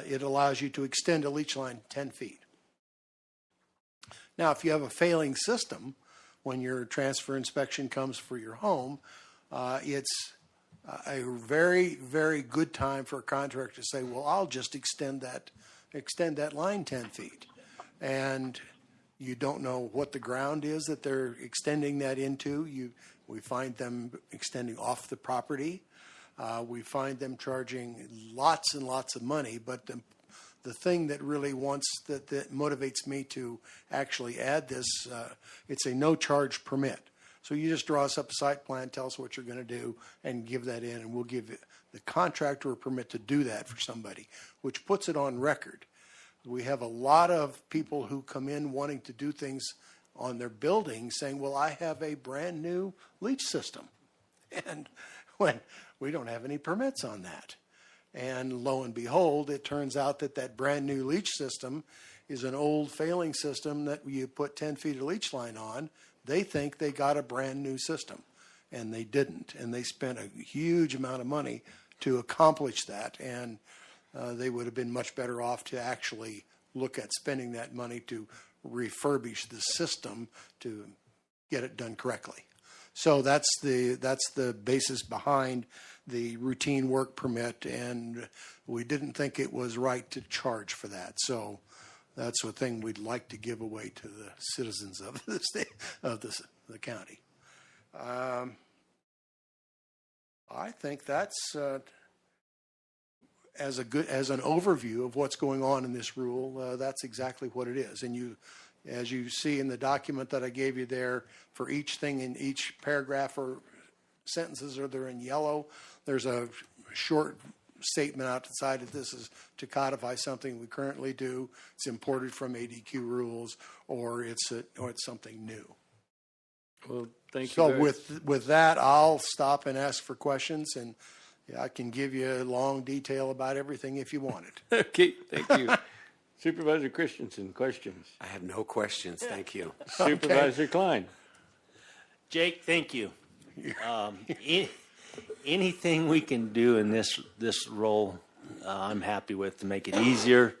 it allows you to extend a leach line 10 feet. Now, if you have a failing system, when your transfer inspection comes for your home, it's a very, very good time for a contractor to say, well, I'll just extend that line 10 feet. And you don't know what the ground is that they're extending that into. We find them extending off the property. We find them charging lots and lots of money, but the thing that really that motivates me to actually add this, it's a no-charge permit. So you just draw us up a site plan, tell us what you're going to do, and give that in, and we'll give the contractor a permit to do that for somebody, which puts it on record. We have a lot of people who come in wanting to do things on their building saying, well, I have a brand new leach system. And when we don't have any permits on that. And lo and behold, it turns out that brand new leach system is an old failing system that you put 10 feet of leach line on. They think they got a brand new system, and they didn't. And they spent a huge amount of money to accomplish that. And they would have been much better off to actually look at spending that money to refurbish the system to get it done correctly. So that's the basis behind the routine work permit, and we didn't think it was right to charge for that. So that's a thing we'd like to give away to the citizens of the state, of the county. I think that's as an overview of what's going on in this rule. That's exactly what it is, and as you see in the document that I gave you there, for each thing in each paragraph or sentences, or they're in yellow, there's a short statement outside that this is to codify something we currently do. It's imported from ADQ rules, or it's something new.
Well, thank you.
So with that, I'll stop and ask for questions, and I can give you a long detail about everything if you want it.
Okay, thank you. Supervisor Christensen, questions?
I have no questions, thank you.
Supervisor Klein?
Jake, thank you. Anything we can do in this role, I'm happy with, to make it easier,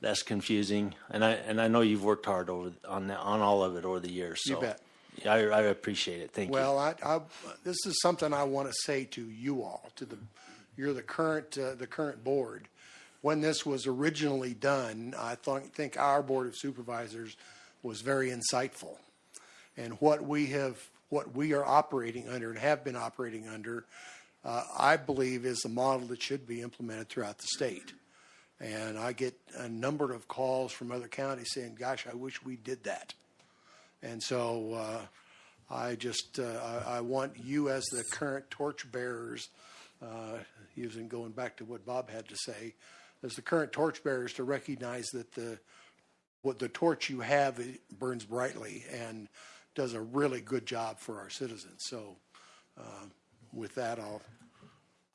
less confusing, and I know you've worked hard on all of it over the years. So
You bet.
I appreciate it. Thank you.
Well, this is something I want to say to you all, you're the current board. When this was originally done, I think our Board of Supervisors was very insightful. And what we are operating under and have been operating under, I believe is the model that should be implemented throughout the state. And I get a number of calls from other counties saying, gosh, I wish we did that. And so I want you as the current torchbearers, going back to what Bob had to say, as the current torchbearers to recognize that the torch you have, it burns brightly and does a really good job for our citizens. So with that, I'll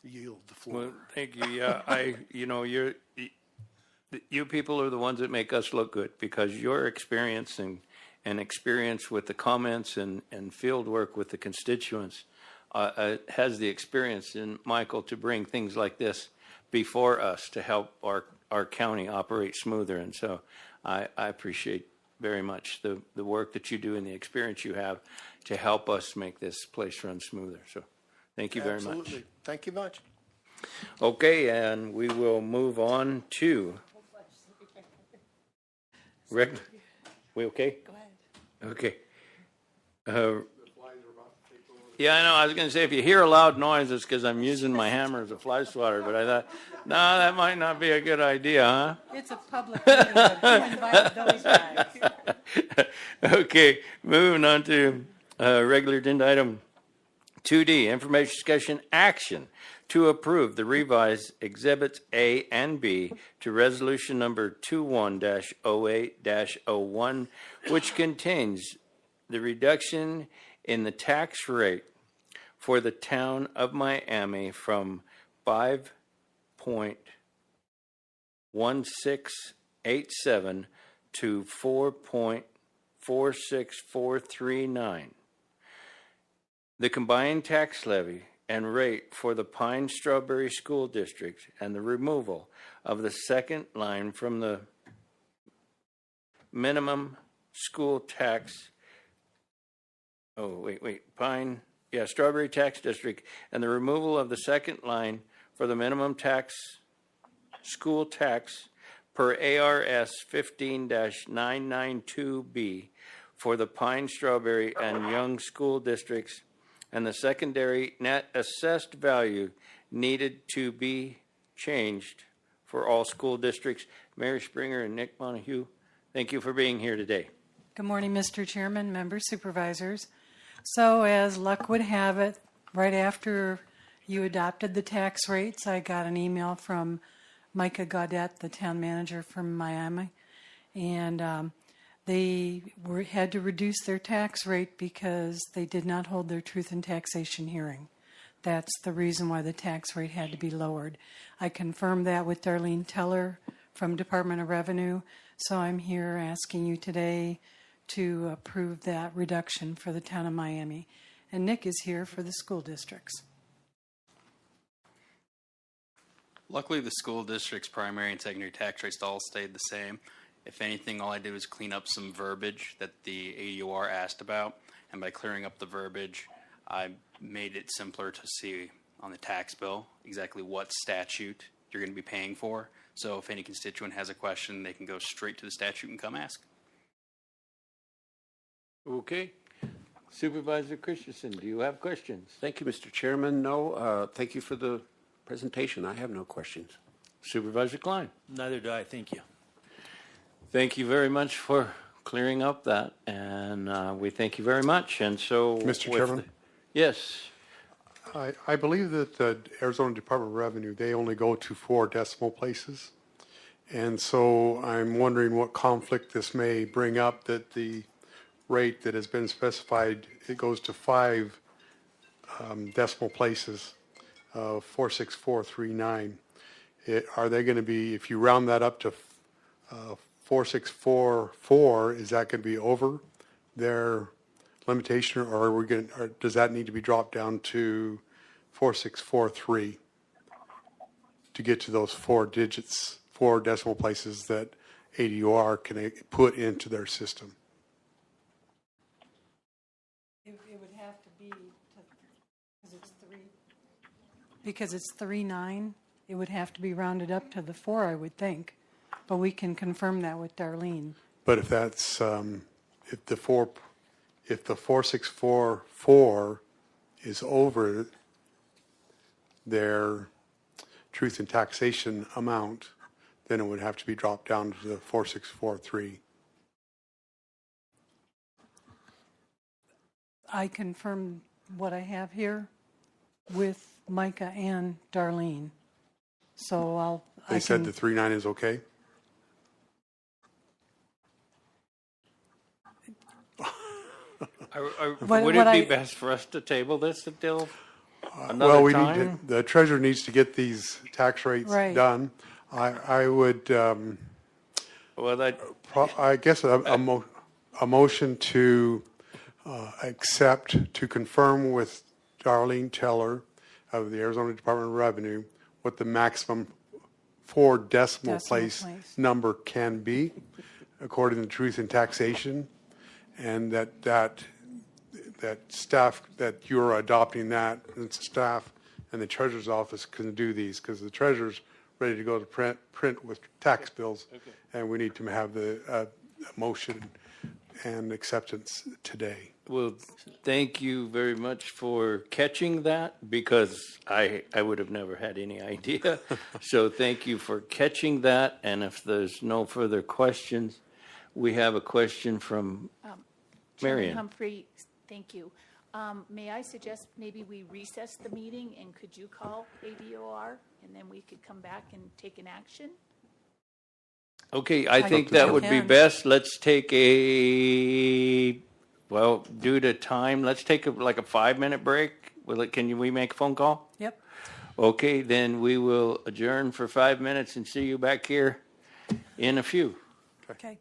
yield the floor.
Well, thank you. Yeah, you people are the ones that make us look good, because your experience and experience with the comments and field work with the constituents has the experience in Michael to bring things like this before us to help our county operate smoother. And so I appreciate very much the work that you do and the experience you have to help us make this place run smoother. So thank you very much.
Absolutely. Thank you much.
Okay, and we will move on to Rick. We okay?
Go ahead.
Okay. Yeah, I know. I was going to say, if you hear a loud noise, it's because I'm using my hammer as a fly swatter. But I thought, no, that might not be a good idea, huh?
It's a public meeting, but who invited those guys?
Okay, moving on to regular agenda item 2D, information discussion action to approve the revised Exhibits A and B to Resolution Number 21-08-01, which contains the reduction in the tax rate for the town of Miami from 5.1687 to 4.46439. The combined tax levy and rate for the Pine Strawberry School District and the removal of the second line from the minimum school tax. Strawberry Tax District and the removal of the second line for the minimum school tax per ARS 15-992B for the Pine Strawberry and Young School Districts, and the secondary net assessed value needed to be changed for all school districts. Mary Springer and Nick Montague, thank you for being here today.
Good morning, Mr. Chairman, members, supervisors. So as luck would have it, right after you adopted the tax rates, I got an email from Micah Gaudette, the town manager from Miami, and they had to reduce their tax rate because they did not hold their truth in taxation hearing. That's the reason why the tax rate had to be lowered. I confirmed that with Darlene Teller from Department of Revenue, so I'm here asking you today to approve that reduction for the town of Miami. And Nick is here for the school districts.
Luckily, the school district's primary and secondary tax rates all stayed the same. If anything, all I did was clean up some verbiage that the AUR asked about, and by clearing up the verbiage, I made it simpler to see on the tax bill exactly what statute you're going to be paying for. So if any constituent has a question, they can go straight to the statute and come ask.
Okay. Supervisor Christensen, do you have questions?
Thank you, Mr. Chairman. No, thank you for the presentation. I have no questions.
Supervisor Klein?
Neither do I. Thank you.
Thank you very much for clearing up that, and we thank you very much. And so,
Mr. Chairman?
Yes.
I believe that the Arizona Department of Revenue, they only go to 4 decimal places. And so I'm wondering what conflict this may bring up, that the rate that has been specified, it goes to 5 decimal places, 46439. Are they going to be, if you round that up to 4644, is that going to be over their limitation, or are we going, or does that need to be dropped down to 4643 to get to those 4 digits, 4 decimal places that ADOR can put into their system?
It would have to be, because it's 3.9, it would have to be rounded up to the 4, I would think. But we can confirm that with Darlene.
But if that's, if the 4644 is over their truth and taxation amount, then it would have to be dropped down to the 4643.
I confirm what I have here with Micah and Darlene. So
They said the 39 is okay?
Would it be best for us to table this until
Well,
another
we
time?
need to, the treasurer needs to get these tax rates
Right.
done. I would,
Well,
I guess a motion to accept, to confirm with Darlene Teller of the Arizona Department of Revenue what the maximum 4 decimal place number can be according to truth in taxation, and that staff, that you're adopting that, and staff and the treasurer's office can do these, because the treasurer's ready to go to print with tax bills, and we need to have the motion and acceptance today.
Well, thank you very much for catching that, because I would have never had any idea. So thank you for catching that. And if there's no further questions, we have a question from Marion.
Chairman Humphrey, thank you. May I suggest maybe we recess the meeting, and could you call ADOR, and then we could come back and take an action?
Okay, I think that would be best. Let's take due to time, let's take like a 5-minute break. Can we make a phone call?
Yep.
Okay, then we will adjourn for 5 minutes and see you back here in a few.
Okay.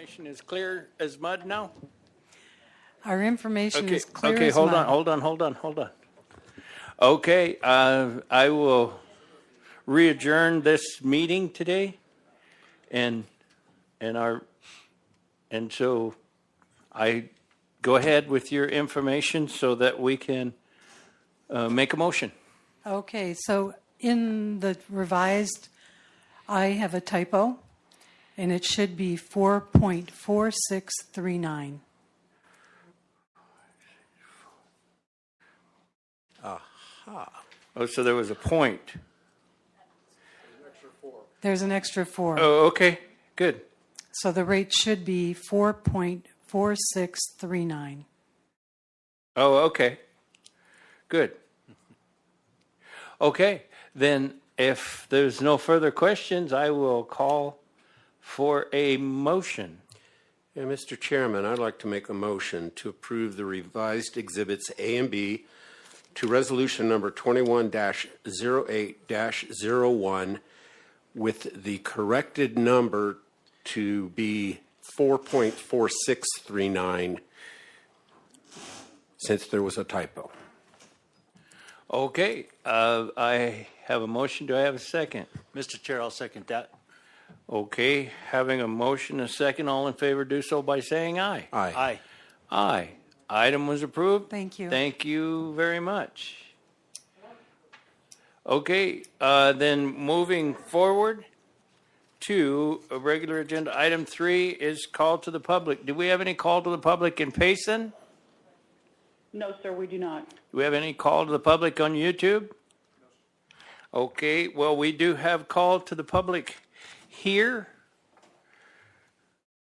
information is clear as mud now?
Our information
Okay,
is clear
okay,
as
hold
mud.
on. Okay, I will re-adjourn this meeting today, and so I go ahead with your information so that we can make a motion.
Okay, so in the revised, I have a typo, and it should be 4.4639.
Oh, so there was a point.
There's an extra 4.
Oh, okay, good.
So the rate should be 4.4639.
Oh, okay. Good. Okay, then if there's no further questions, I will call for a motion.
Yeah, Mr. Chairman, I'd like to make a motion to approve the revised Exhibits A and B to Resolution Number 21-08-01 with the corrected number to be 4.4639 since there was a typo.
Okay, I have a motion. Do I have a second?
Mr. Chair, I'll second that.
Okay, having a motion, a second, all in favor do so by saying aye.
Aye.
Aye.
Aye. Item was approved.
Thank you.
Thank you very much. Okay, then moving forward to a regular agenda. Item 3 is call to the public. Do we have any call to the public in Payson?
No, sir, we do not.
Do we have any call to the public on YouTube? Okay, well, we do have call to the public here.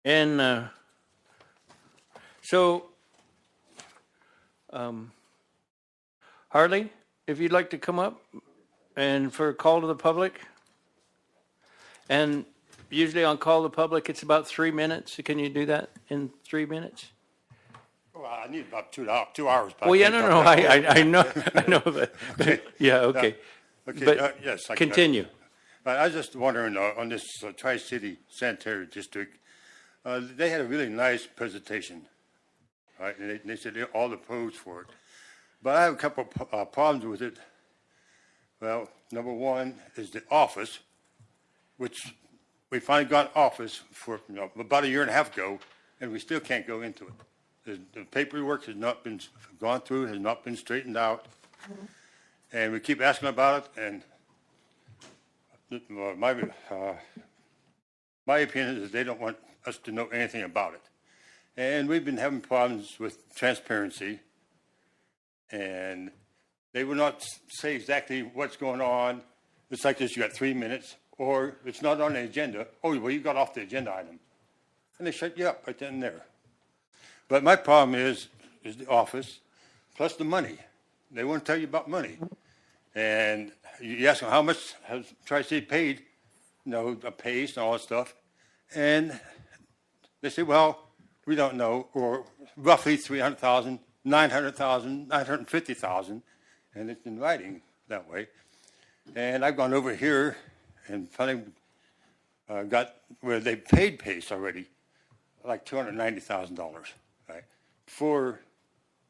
And so, Harley, if you'd like to come up and for a call to the public. And usually on call to the public, it's about 3 minutes. Can you do that in 3 minutes?
Well, I need about 2 hours. But
Well, yeah,
I can't
no,
talk that
I know, but yeah, okay.
Okay,
But
yes. I can-
continue.
I was just wondering, on this Tri-City Sanitary District, they had a really nice presentation, right? And they said all the pros for it. But I have a couple problems with it. Well, number one is the office, which we finally got office for about a year and a half ago, and we still can't go into it. The paperwork has not been gone through, has not been straightened out, and we keep asking about it. And my opinion is they don't want us to know anything about it. And we've been having problems with transparency, and they will not say exactly what's going on. It's like this: you got 3 minutes, or it's not on the agenda. Oh, well, you got off the agenda item, and they shut you up right then and there. But my problem is the office, plus the money. They won't tell you about money. And you ask them how much has Tri-City paid, a pace and all that stuff. And they say, well, we don't know, or roughly 300,000, 900,000, 950,000. And it's in writing that way. And I've gone over here and finally got where they paid pace already, like $290,000. Right, for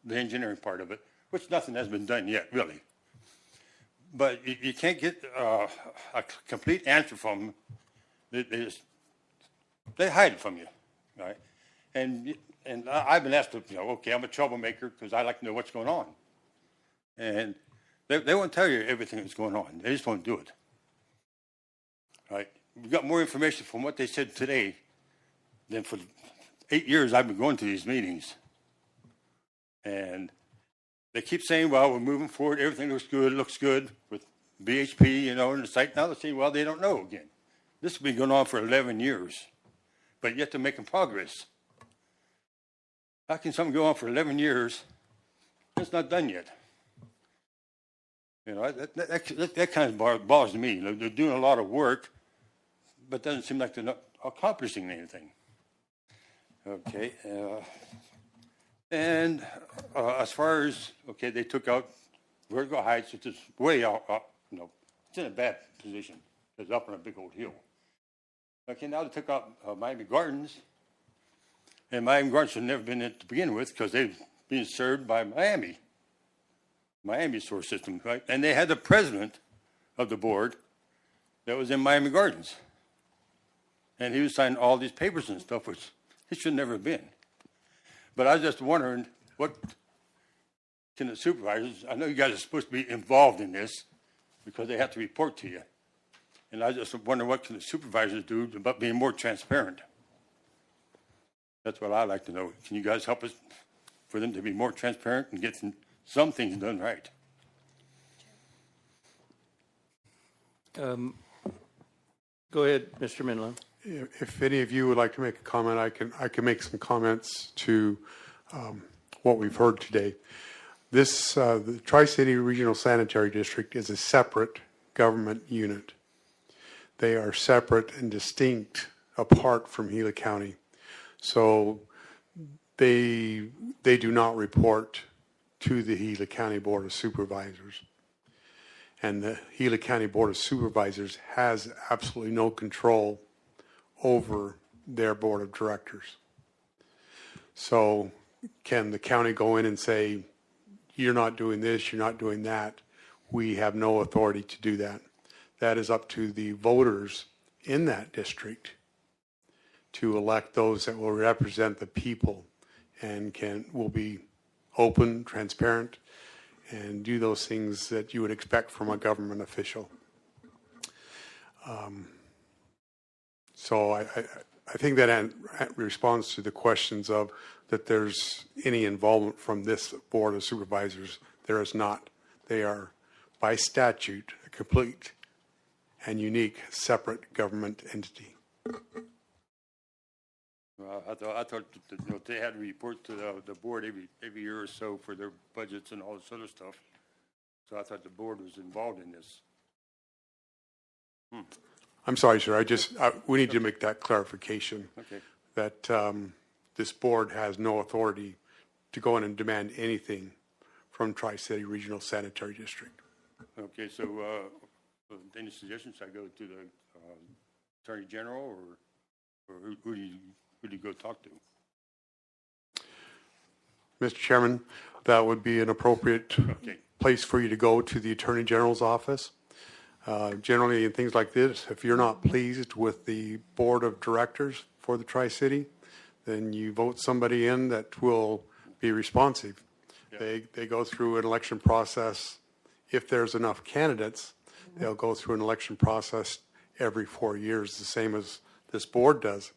the engineering part of it, which nothing has been done yet, really. But you can't get a complete answer from them. They hide it from you, right? And I've been asked to, okay, I'm a troublemaker because I like to know what's going on. And they won't tell you everything that's going on. They just won't do it. Right? We got more information from what they said today than for 8 years I've been going to these meetings. And they keep saying, well, we're moving forward, everything looks good with BHP, and the site. Now they're saying, well, they don't know again. This has been going on for 11 years, but yet they're making progress. How can something go on for 11 years and it's not done yet? That kind of bothers me. They're doing a lot of work, but it doesn't seem like they're not accomplishing anything. Okay, and as far as, they took out Vertical Heights, which is way out, it's in a bad position. It's up on a big old hill. Okay, now they took out Miami Gardens, And Miami Gardens should never been in to begin with because they've been served by Miami sewer system, right? And they had the president of the board that was in Miami Gardens. And he was signing all these papers and stuff, which he should never have been. But I was just wondering, what can the supervisors, I know you guys are supposed to be involved in this because they have to report to you. And I just wonder what can the supervisors do about being more transparent? That's what I'd like to know. Can you guys help us for them to be more transparent and get some things done right?
Go ahead, Mr. Minlow.
If any of you would like to make a comment, I can make some comments to what we've heard today. This the Tri-City Regional Sanitary District is a separate government unit. They are separate and distinct apart from Gila County. So they do not report to the Gila County Board of Supervisors. And the Gila County Board of Supervisors has absolutely no control over their board of directors. So can the county go in and say, you're not doing this, you're not doing that? We have no authority to do that. That is up to the voters in that district to elect those that will represent the people and will be open, transparent, and do those things that you would expect from a government official. So I think that responds to the questions of that there's any involvement from this Board of Supervisors. There is not. They are, by statute, a complete and unique separate government entity.
I thought that, they had to report to the board every year or so for their budgets and all this other stuff. So I thought the board was involved in this.
I'm sorry, sir. We need to make that clarification.
Okay.
That this board has no authority to go in and demand anything from Tri-City Regional Sanitary District.
Okay, so any suggestions? I go to the Attorney General, or who do you go talk to?
Mr. Chairman, that would be an appropriate place for you to go, to the Attorney General's office. Generally, in things like this, if you're not pleased with the board of directors for the Tri-City, then you vote somebody in that will be responsive. Yeah. They go through an election process. If there's enough candidates, they'll go through an election process every 4 years, the same as this board does.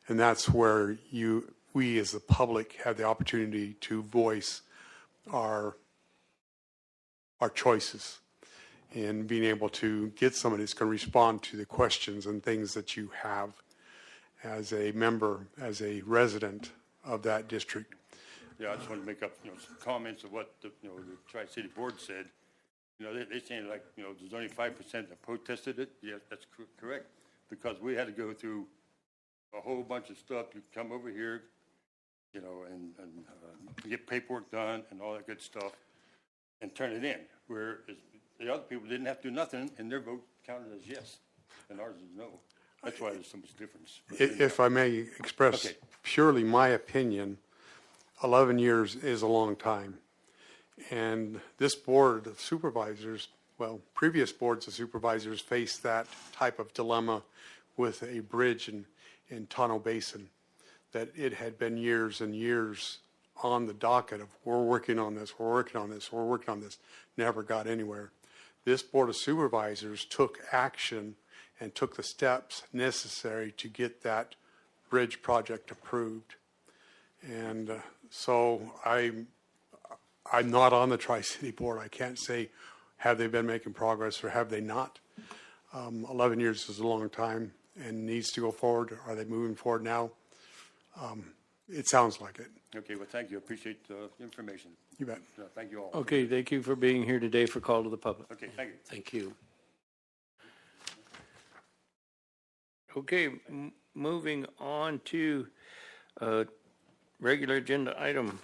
And that's where we as the public have the opportunity to voice our choices and being able to get somebody that's going to respond to the questions and things that you have as a member, as a resident of that district.
Yeah, I just want to make up, some comments of what the Tri-City Board said. They saying like, there's only 5% that protested it. Yes, that's correct, because we had to go through a whole bunch of stuff. You come over here, and get paperwork done and all that good stuff, and turn it in. Whereas the other people didn't have to do nothing, and their vote counted as yes, and ours is no. That's why there's so much difference.
If I may express purely my opinion, 11 years is a long time. And this board of supervisors, previous boards of supervisors faced that type of dilemma with a bridge in Tonto Basin, that it had been years and years on the docket of we're working on this, never got anywhere. This board of supervisors took action and took the steps necessary to get that bridge project approved. And so I'm not on the Tri-City Board. I can't say have they been making progress or have they not. 11 years is a long time and needs to go forward. Are they moving forward now? It sounds like it.
Okay, well, thank you. I appreciate the information.
You bet.
Thank you all.
Okay, thank you for being here today for Call to the Public.
Okay, thank you.
Thank you.
Okay, moving on to regular agenda item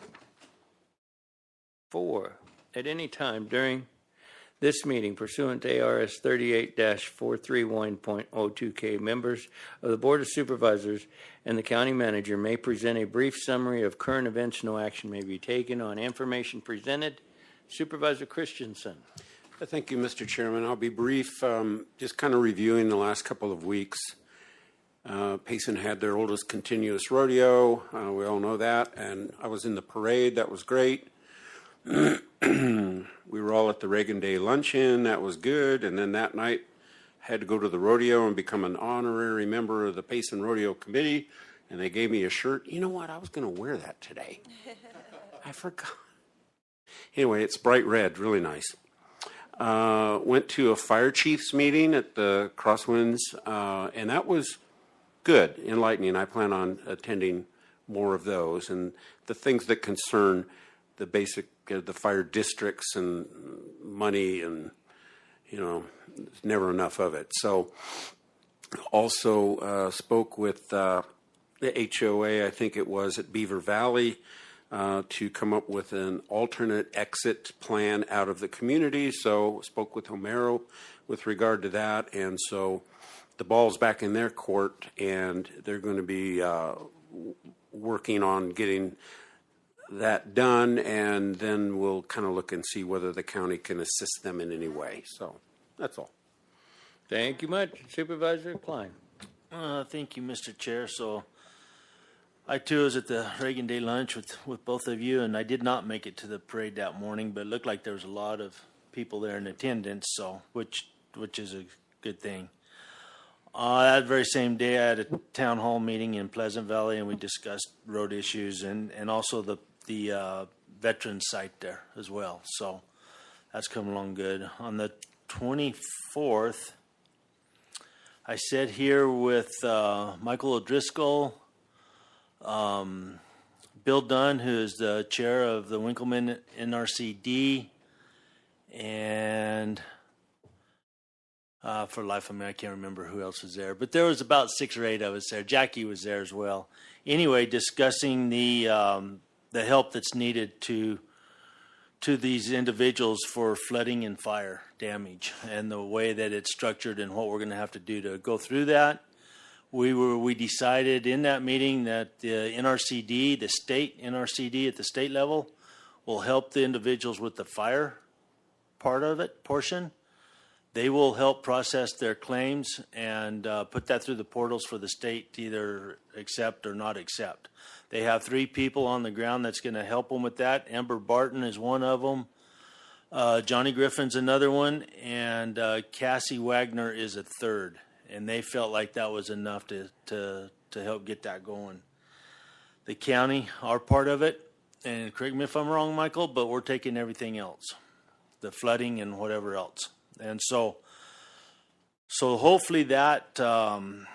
4. At any time during This meeting pursuant to ARS 38-431.02K, members of the Board of Supervisors and the county manager may present a brief summary of current events. No action may be taken on information presented. Supervisor Christensen.
Thank you, Mr. Chairman. I'll be brief, just kind of reviewing the last couple of weeks. Payson had their oldest continuous rodeo. We all know that. And I was in the parade. That was great. We were all at the Reagan Day luncheon. That was good. And then that night, I had to go to the rodeo and become an honorary member of the Payson Rodeo Committee. And they gave me a shirt. You know what? I was going to wear that today. I forgot. Anyway, it's bright red. Really nice. Went to a fire chiefs meeting at the Crosswinds. And that was good, enlightening. I plan on attending more of those. And the things that concern the basic, the fire districts and money and, there's never enough of it. So also spoke with the HOA, I think it was, at Beaver Valley to come up with an alternate exit plan out of the community. So spoke with Homero with regard to that. And so the ball's back in their court, and they're going to be working on getting that done, and then we'll kind of look and see whether the county can assist them in any way. So that's all.
Thank you much. Supervisor Klein.
Thank you, Mr. Chair. So I, too, was at the Reagan Day lunch with both of you, and I did not make it to the parade that morning, but it looked like there was a lot of people there in attendance, so which is a good thing. That very same day, I had a town hall meeting in Pleasant Valley, and we discussed road issues and also the veterans site there as well. So that's come along good. On the 24th, I sat here with Michael O'Driscoll, Bill Dunn, who is the chair of the Winkleman NRCD, and for life of me, I can't remember who else was there, but there was about 6 or 8 of us there. Jackie was there as well. Anyway, discussing the help that's needed to these individuals for flooding and fire damage, and the way that it's structured and what we're going to have to do to go through that. We decided in that meeting that the NRCD, the state NRCD at the state level, will help the individuals with the fire portion. They will help process their claims and put that through the portals for the state to either accept or not accept. They have 3 people on the ground that's going to help them with that. Amber Barton is one of them. Johnny Griffin's another one. And Cassie Wagner is a third. And they felt like that was enough to help get that going. The county, our part of it, and correct me if I'm wrong, Michael, but we're taking everything else, the flooding and whatever else. And so hopefully that'll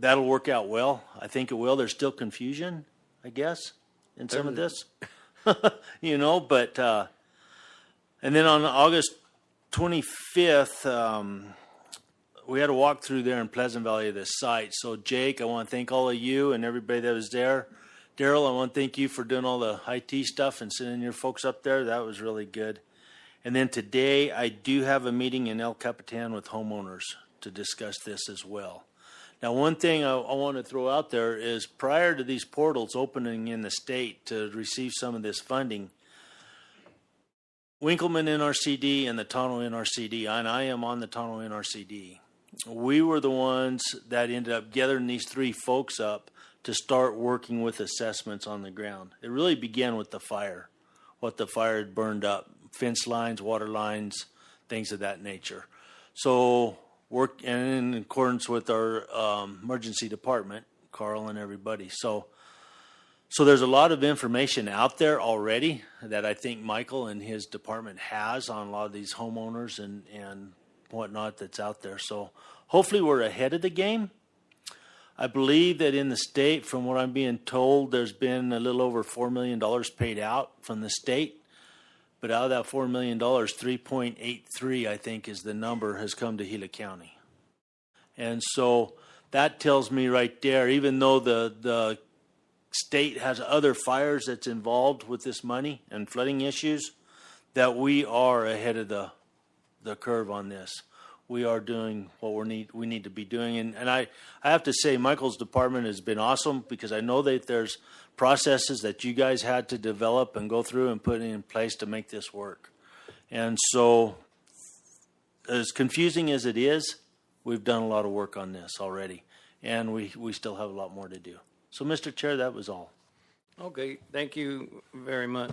work out well. I think it will. There's still confusion, I guess, in some of this, but, and then on August 25th, we had a walk through there in Pleasant Valley of the site. So Jake, I want to thank all of you and everybody that was there. Daryl, I want to thank you for doing all the IT stuff and sending your folks up there. That was really good. And then today, I do have a meeting in El Capitan with homeowners to discuss this as well. Now, one thing I want to throw out there is prior to these portals opening in the state to receive some of this funding, Winkleman NRCD and the Tonto NRCD, and I am on the Tonto NRCD, we were the ones that ended up gathering these 3 folks up to start working with assessments on the ground. It really began with the fire, what the fire had burned up. Fence lines, water lines, things of that nature. So work and in accordance with our emergency department, Carl and everybody. So there's a lot of information out there already that I think Michael and his department has on a lot of these homeowners and whatnot that's out there. So hopefully we're ahead of the game. I believe that in the state, from what I'm being told, there's been a little over $4 million paid out from the state. But out of that $4 million, 3.83, I think, is the number, has come to Gila County. And so that tells me right there, even though the state has other fires that's involved with this money and flooding issues, that we are ahead of the the curve on this. We are doing what we need to be doing. And I have to say, Michael's department has been awesome, because I know that there's processes that you guys had to develop and go through and put in place to make this work. And so, as confusing as it is, we've done a lot of work on this already. And we still have a lot more to do. So, Mr. Chair, that was all.
Okay, thank you very much.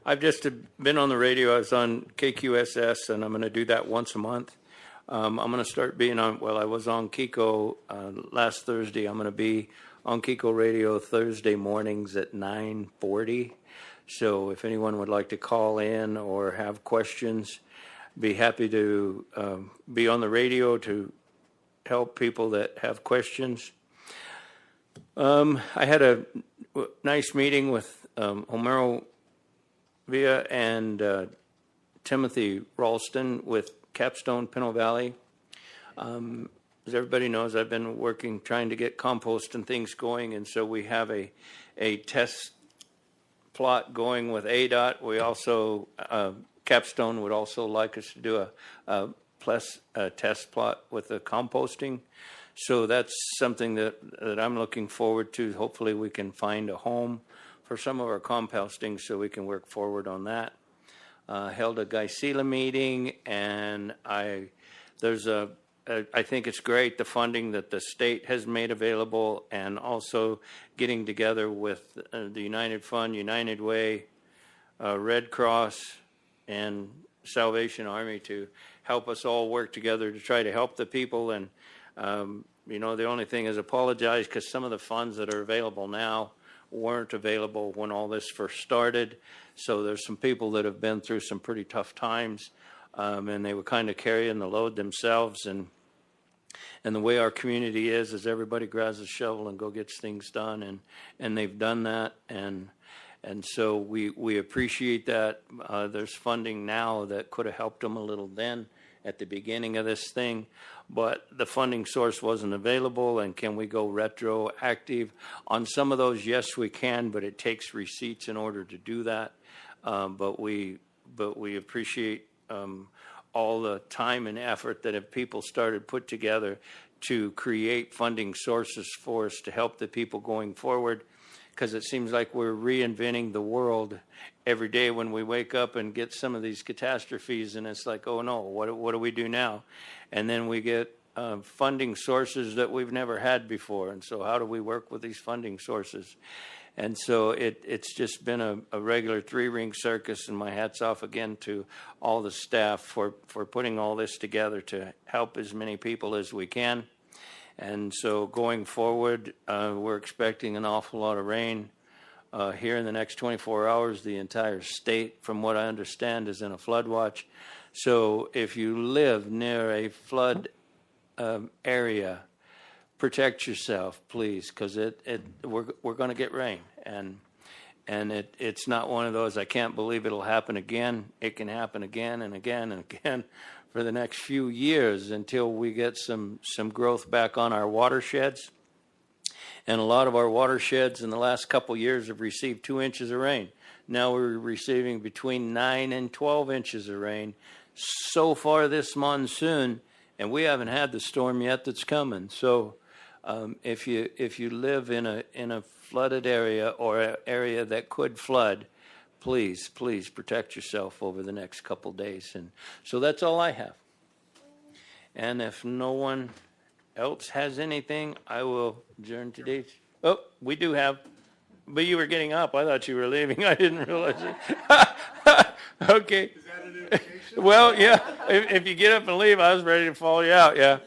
I've just been on the radio. I was on KQSS, and I'm going to do that once a month. I'm going to start being on, I was on Kiko last Thursday. I'm going to be on Kiko Radio Thursday mornings at 9:40. So if anyone would like to call in or have questions, be happy to be on the radio to help people that have questions. I had a nice meeting with Homero Villa and Timothy Ralston with Capstone Pinot Valley. As everybody knows, I've been trying to get compost and things going, and so we have a test plot going with ADOT. We also, Capstone would also like us to do a test plot with the composting. So that's something that I'm looking forward to. Hopefully we can find a home for some of our composting so we can work forward on that. Held a Gysela meeting, and I think it's great, the funding that the state has made available, and also getting together with the United Fund, United Way, Red Cross, and Salvation Army to help us all work together to try to help the people. And the only thing is apologize, because some of the funds that are available now weren't available when all this first started. So there's some people that have been through some pretty tough times, and they were kind of carrying the load themselves. And the way our community is everybody grabs a shovel and go gets things done, and they've done that. And so we appreciate that. There's funding now that could have helped them a little then at the beginning of this thing, but the funding source wasn't available. And can we go retroactive on some of those? Yes, we can, but it takes receipts in order to do that. But we appreciate all the time and effort that have people started put together to create funding sources for us to help the people going forward. Because it seems like we're reinventing the world every day when we wake up and get some of these catastrophes, and it's like, oh no, what do we do now? And then we get funding sources that we've never had before, and so how do we work with these funding sources? And so it's just been a regular three-ring circus, and my hat's off again to all the staff for putting all this together to help as many people as we can. And so going forward, we're expecting an awful lot of rain here in the next 24 hours. The entire state, from what I understand, is in a flood watch. So if you live near a flood area, protect yourself, please, because we're going to get rain. And it's not one of those, I can't believe it'll happen again. It can happen again and again and again for the next few years until we get some growth back on our watersheds. And a lot of our watersheds in the last couple years have received 2 inches of rain. Now we're receiving between 9 and 12 inches of rain so far this monsoon, and we haven't had the storm yet that's coming. So if you live in a flooded area or an area that could flood, please protect yourself over the next couple days. And so that's all I have. And if no one else has anything, I will adjourn today's. Oh, we do have, but you were getting up. I thought you were leaving. I didn't realize it. Okay.
Is that an invitation?
Well, yeah. If you get up and leave, I was ready to follow you out. Yeah.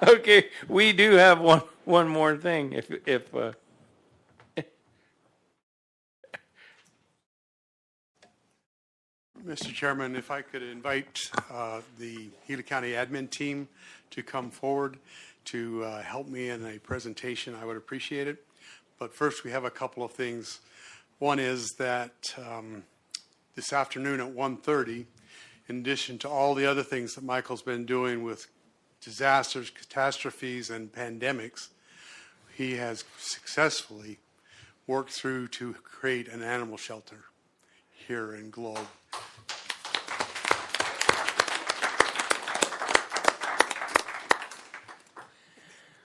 Okay. We do have one more thing. If
Mr. Chairman, if I could invite the Gila County admin team to come forward to help me in a presentation, I would appreciate it. But first, we have a couple of things. One is that this afternoon at 1:30, in addition to all the other things that Michael's been doing with disasters, catastrophes, and pandemics, he has successfully worked through to create an animal shelter here in Globe.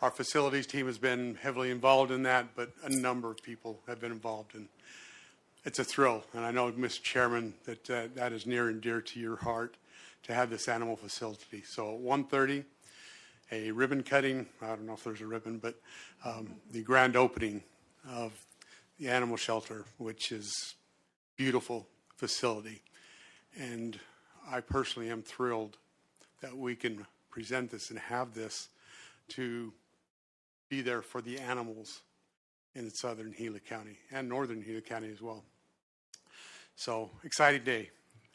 Our facilities team has been heavily involved in that, but a number of people have been involved, and it's a thrill. And I know, Mr. Chairman, that that is near and dear to your heart to have this animal facility. So at 1:30, a ribbon cutting, I don't know if there's a ribbon, but the grand opening of the animal shelter, which is a beautiful facility. And I personally am thrilled that we can present this and have this to be there for the animals in southern Gila County and northern Gila County as well. So exciting day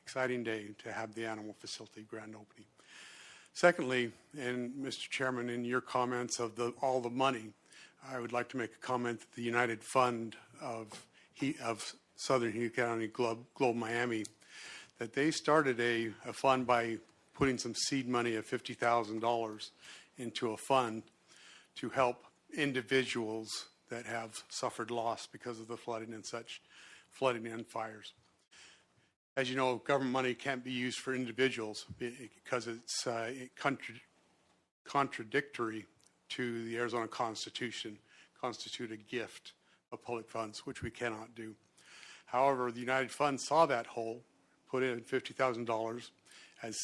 to have the animal facility grand opening. Secondly, and Mr. Chairman, in your comments of all the money, I would like to make a comment that the United Fund of Southern Gila County Global Miami, that they started a fund by putting some seed money of $50,000 into a fund to help individuals that have suffered loss because of the flooding and fires. As you know, government money can't be used for individuals because it's contradictory to the Arizona Constitution, constitute a gift of public funds, which we cannot do. However, the United Fund saw that hole, put in $50,000 as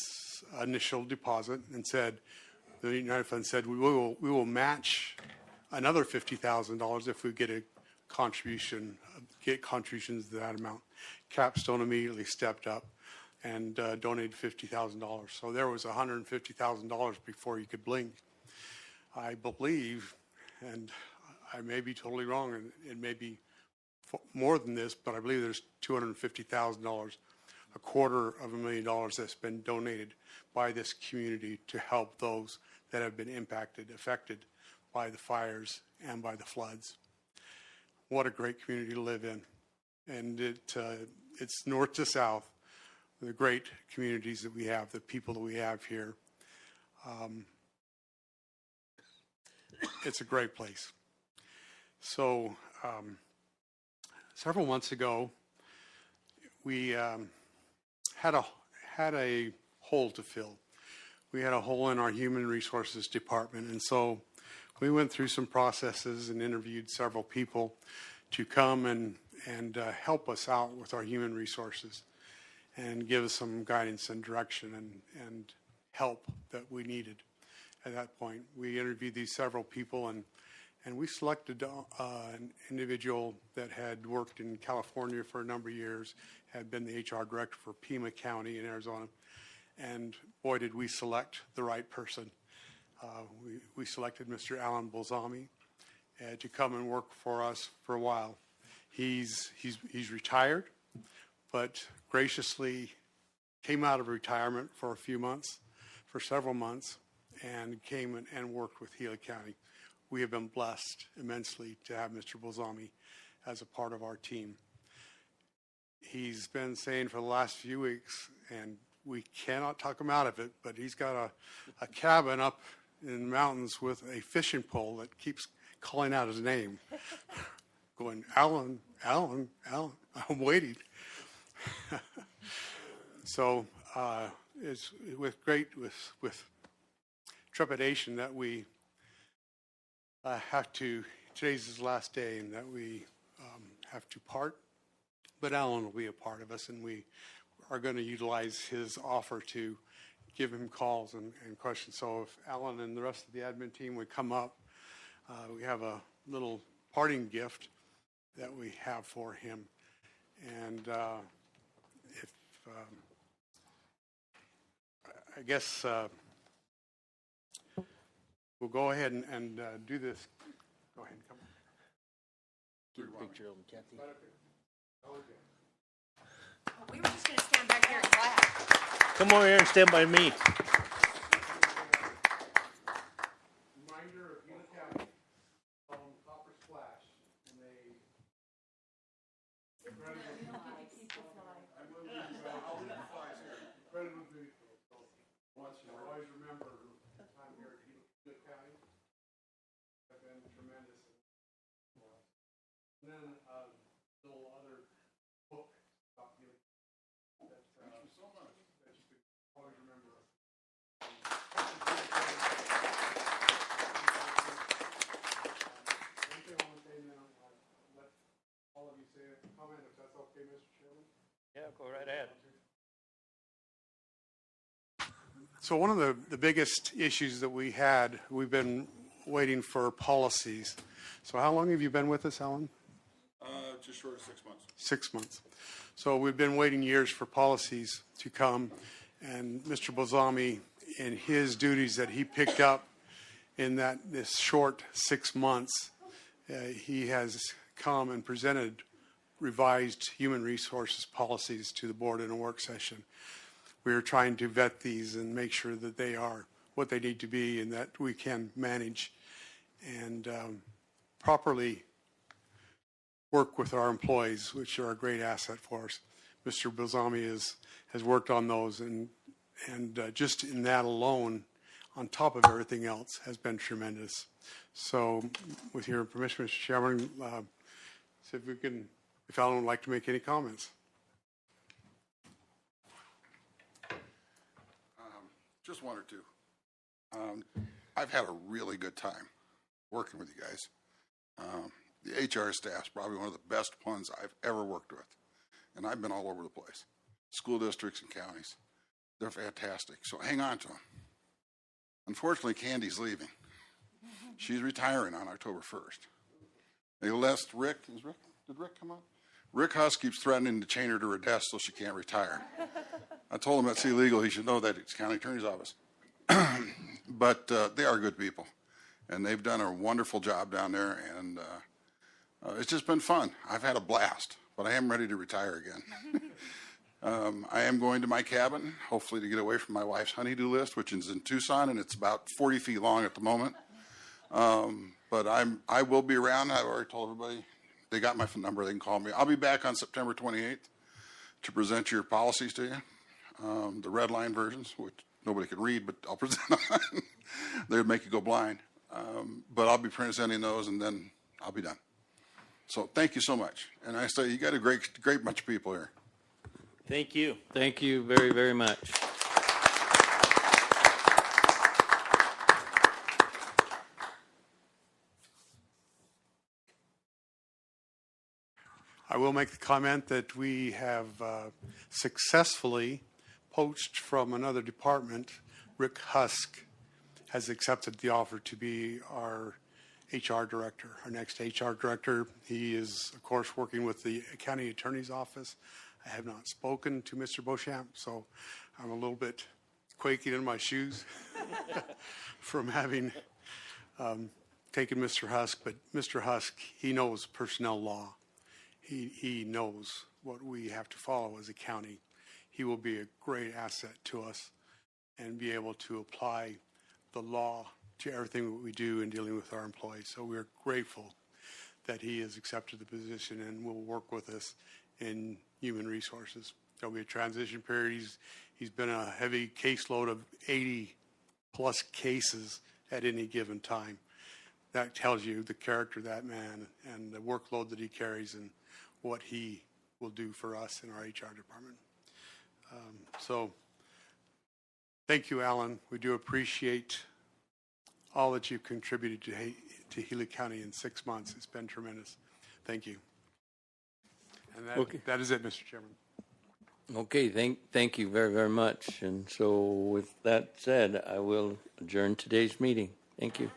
initial deposit, and said, the United Fund said, we will match another $50,000 if we get contributions to that amount. Capstone immediately stepped up and donated $50,000. So there was $150,000 before you could blink. I believe, and I may be totally wrong, and it may be more than this, but I believe there's $250,000, $250,000 that's been donated by this community to help those that have been affected by the fires and by the floods. What a great community to live in. And it's north to south, the great communities that we have, the people that we have here. It's a great place. So several months ago, we had a hole to fill. We had a hole in our human resources department, and so we went through some processes and interviewed several people to come and help us out with our human resources and give us some guidance and direction and help that we needed at that point. We interviewed these several people, and we selected an individual that had worked in California for a number of years, had been the HR director for Pima County in Arizona, and boy, did we select the right person. We selected Mr. Alan Bolzami to come and work for us for a while. He's retired, but graciously came out of retirement for several months, and came and worked with Gila County. We have been blessed immensely to have Mr. Bolzami as a part of our team. He's been saying for the last few weeks, and we cannot talk him out of it, but he's got a cabin up in the mountains with a fishing pole that keeps calling out his name, going, Alan, Alan, Alan, I'm waiting. So it's with trepidation that we today's his last day, and that we have to part. But Alan will be a part of us, and we are going to utilize his offer to give him calls and questions. So if Alan and the rest of the admin team would come up, we have a little parting gift that we have for him. And if I guess we'll go ahead and do this. Go ahead and come on.
Get a picture of him, Kathy.
We were just going to stand back here and clap.
Come over here and stand by me.
Reminder of Gila County, Copper Splash, and they. Incredible beautiful. So, once you always remember the time here at Gila County, have been tremendous. And then little other book about Gila. Thank you so much. That you could always remember us. say a comment, if that's okay, Mr. Chairman?
Yeah, go right ahead.
So one of the biggest issues that we've been waiting for policies. So how long have you been with us, Alan?
Just short of 6 months.
6 months. So we've been waiting years for policies to come, and Mr. Bozami, in his duties that he picked up in this short 6 months, he has come and presented revised human resources policies to the board in a work session. We are trying to vet these and make sure that they are what they need to be and that we can manage and properly work with our employees, which are a great asset for us. Mr. Bozami has worked on those, and just in that alone, on top of everything else, has been tremendous. So with your permission, Mr. Chairman, see if Alan would like to make any comments.
Just one or two. I've had a really good time working with you guys. The HR staff's probably one of the best ones I've ever worked with. And I've been all over the place. School districts and counties. They're fantastic. So hang on to them. Unfortunately, Candy's leaving. She's retiring on October 1st. They left Rick. Did Rick come on? Rick Huss keeps threatening to chain her to her desk so she can't retire. I told him that's illegal. He should know that. It's county attorney's office. But they are good people. And they've done a wonderful job down there. And it's just been fun. I've had a blast. But I am ready to retire again. I am going to my cabin, hopefully to get away from my wife's honey-do list, which is in Tucson, and it's about 40 feet long at the moment. But I will be around. I've already told everybody. They got my phone number. They can call me. I'll be back on September 28th to present your policies to you, the red line versions, which nobody can read, but I'll present them. They would make you go blind. But I'll be presenting those, and then I'll be done. So thank you so much. And I say you got a great bunch of people here.
Thank you. Thank you very, very much.
I will make the comment that we have successfully poached from another department. Rick Husk has accepted the offer to be our HR director, our next HR director. He is, of course, working with the county attorney's office. I have not spoken to Mr. Beauchamp, so I'm a little bit quaking in my shoes from having taken Mr. Husk. But Mr. Husk, he knows personnel law. He knows what we have to follow as a county. He will be a great asset to us and be able to apply the law to everything that we do in dealing with our employees. So we're grateful that he has accepted the position and will work with us in human resources. There'll be a transition period. He's been a heavy caseload of 80 plus cases at any given time. That tells you the character of that man and the workload that he carries and what he will do for us in our HR department. So thank you, Alan. We do appreciate all that you've contributed to Gila County in 6 months. It's been tremendous. Thank you. And that is it, Mr. Chairman.
Okay, thank you very, very much. And so with that said, I will adjourn today's meeting. Thank you.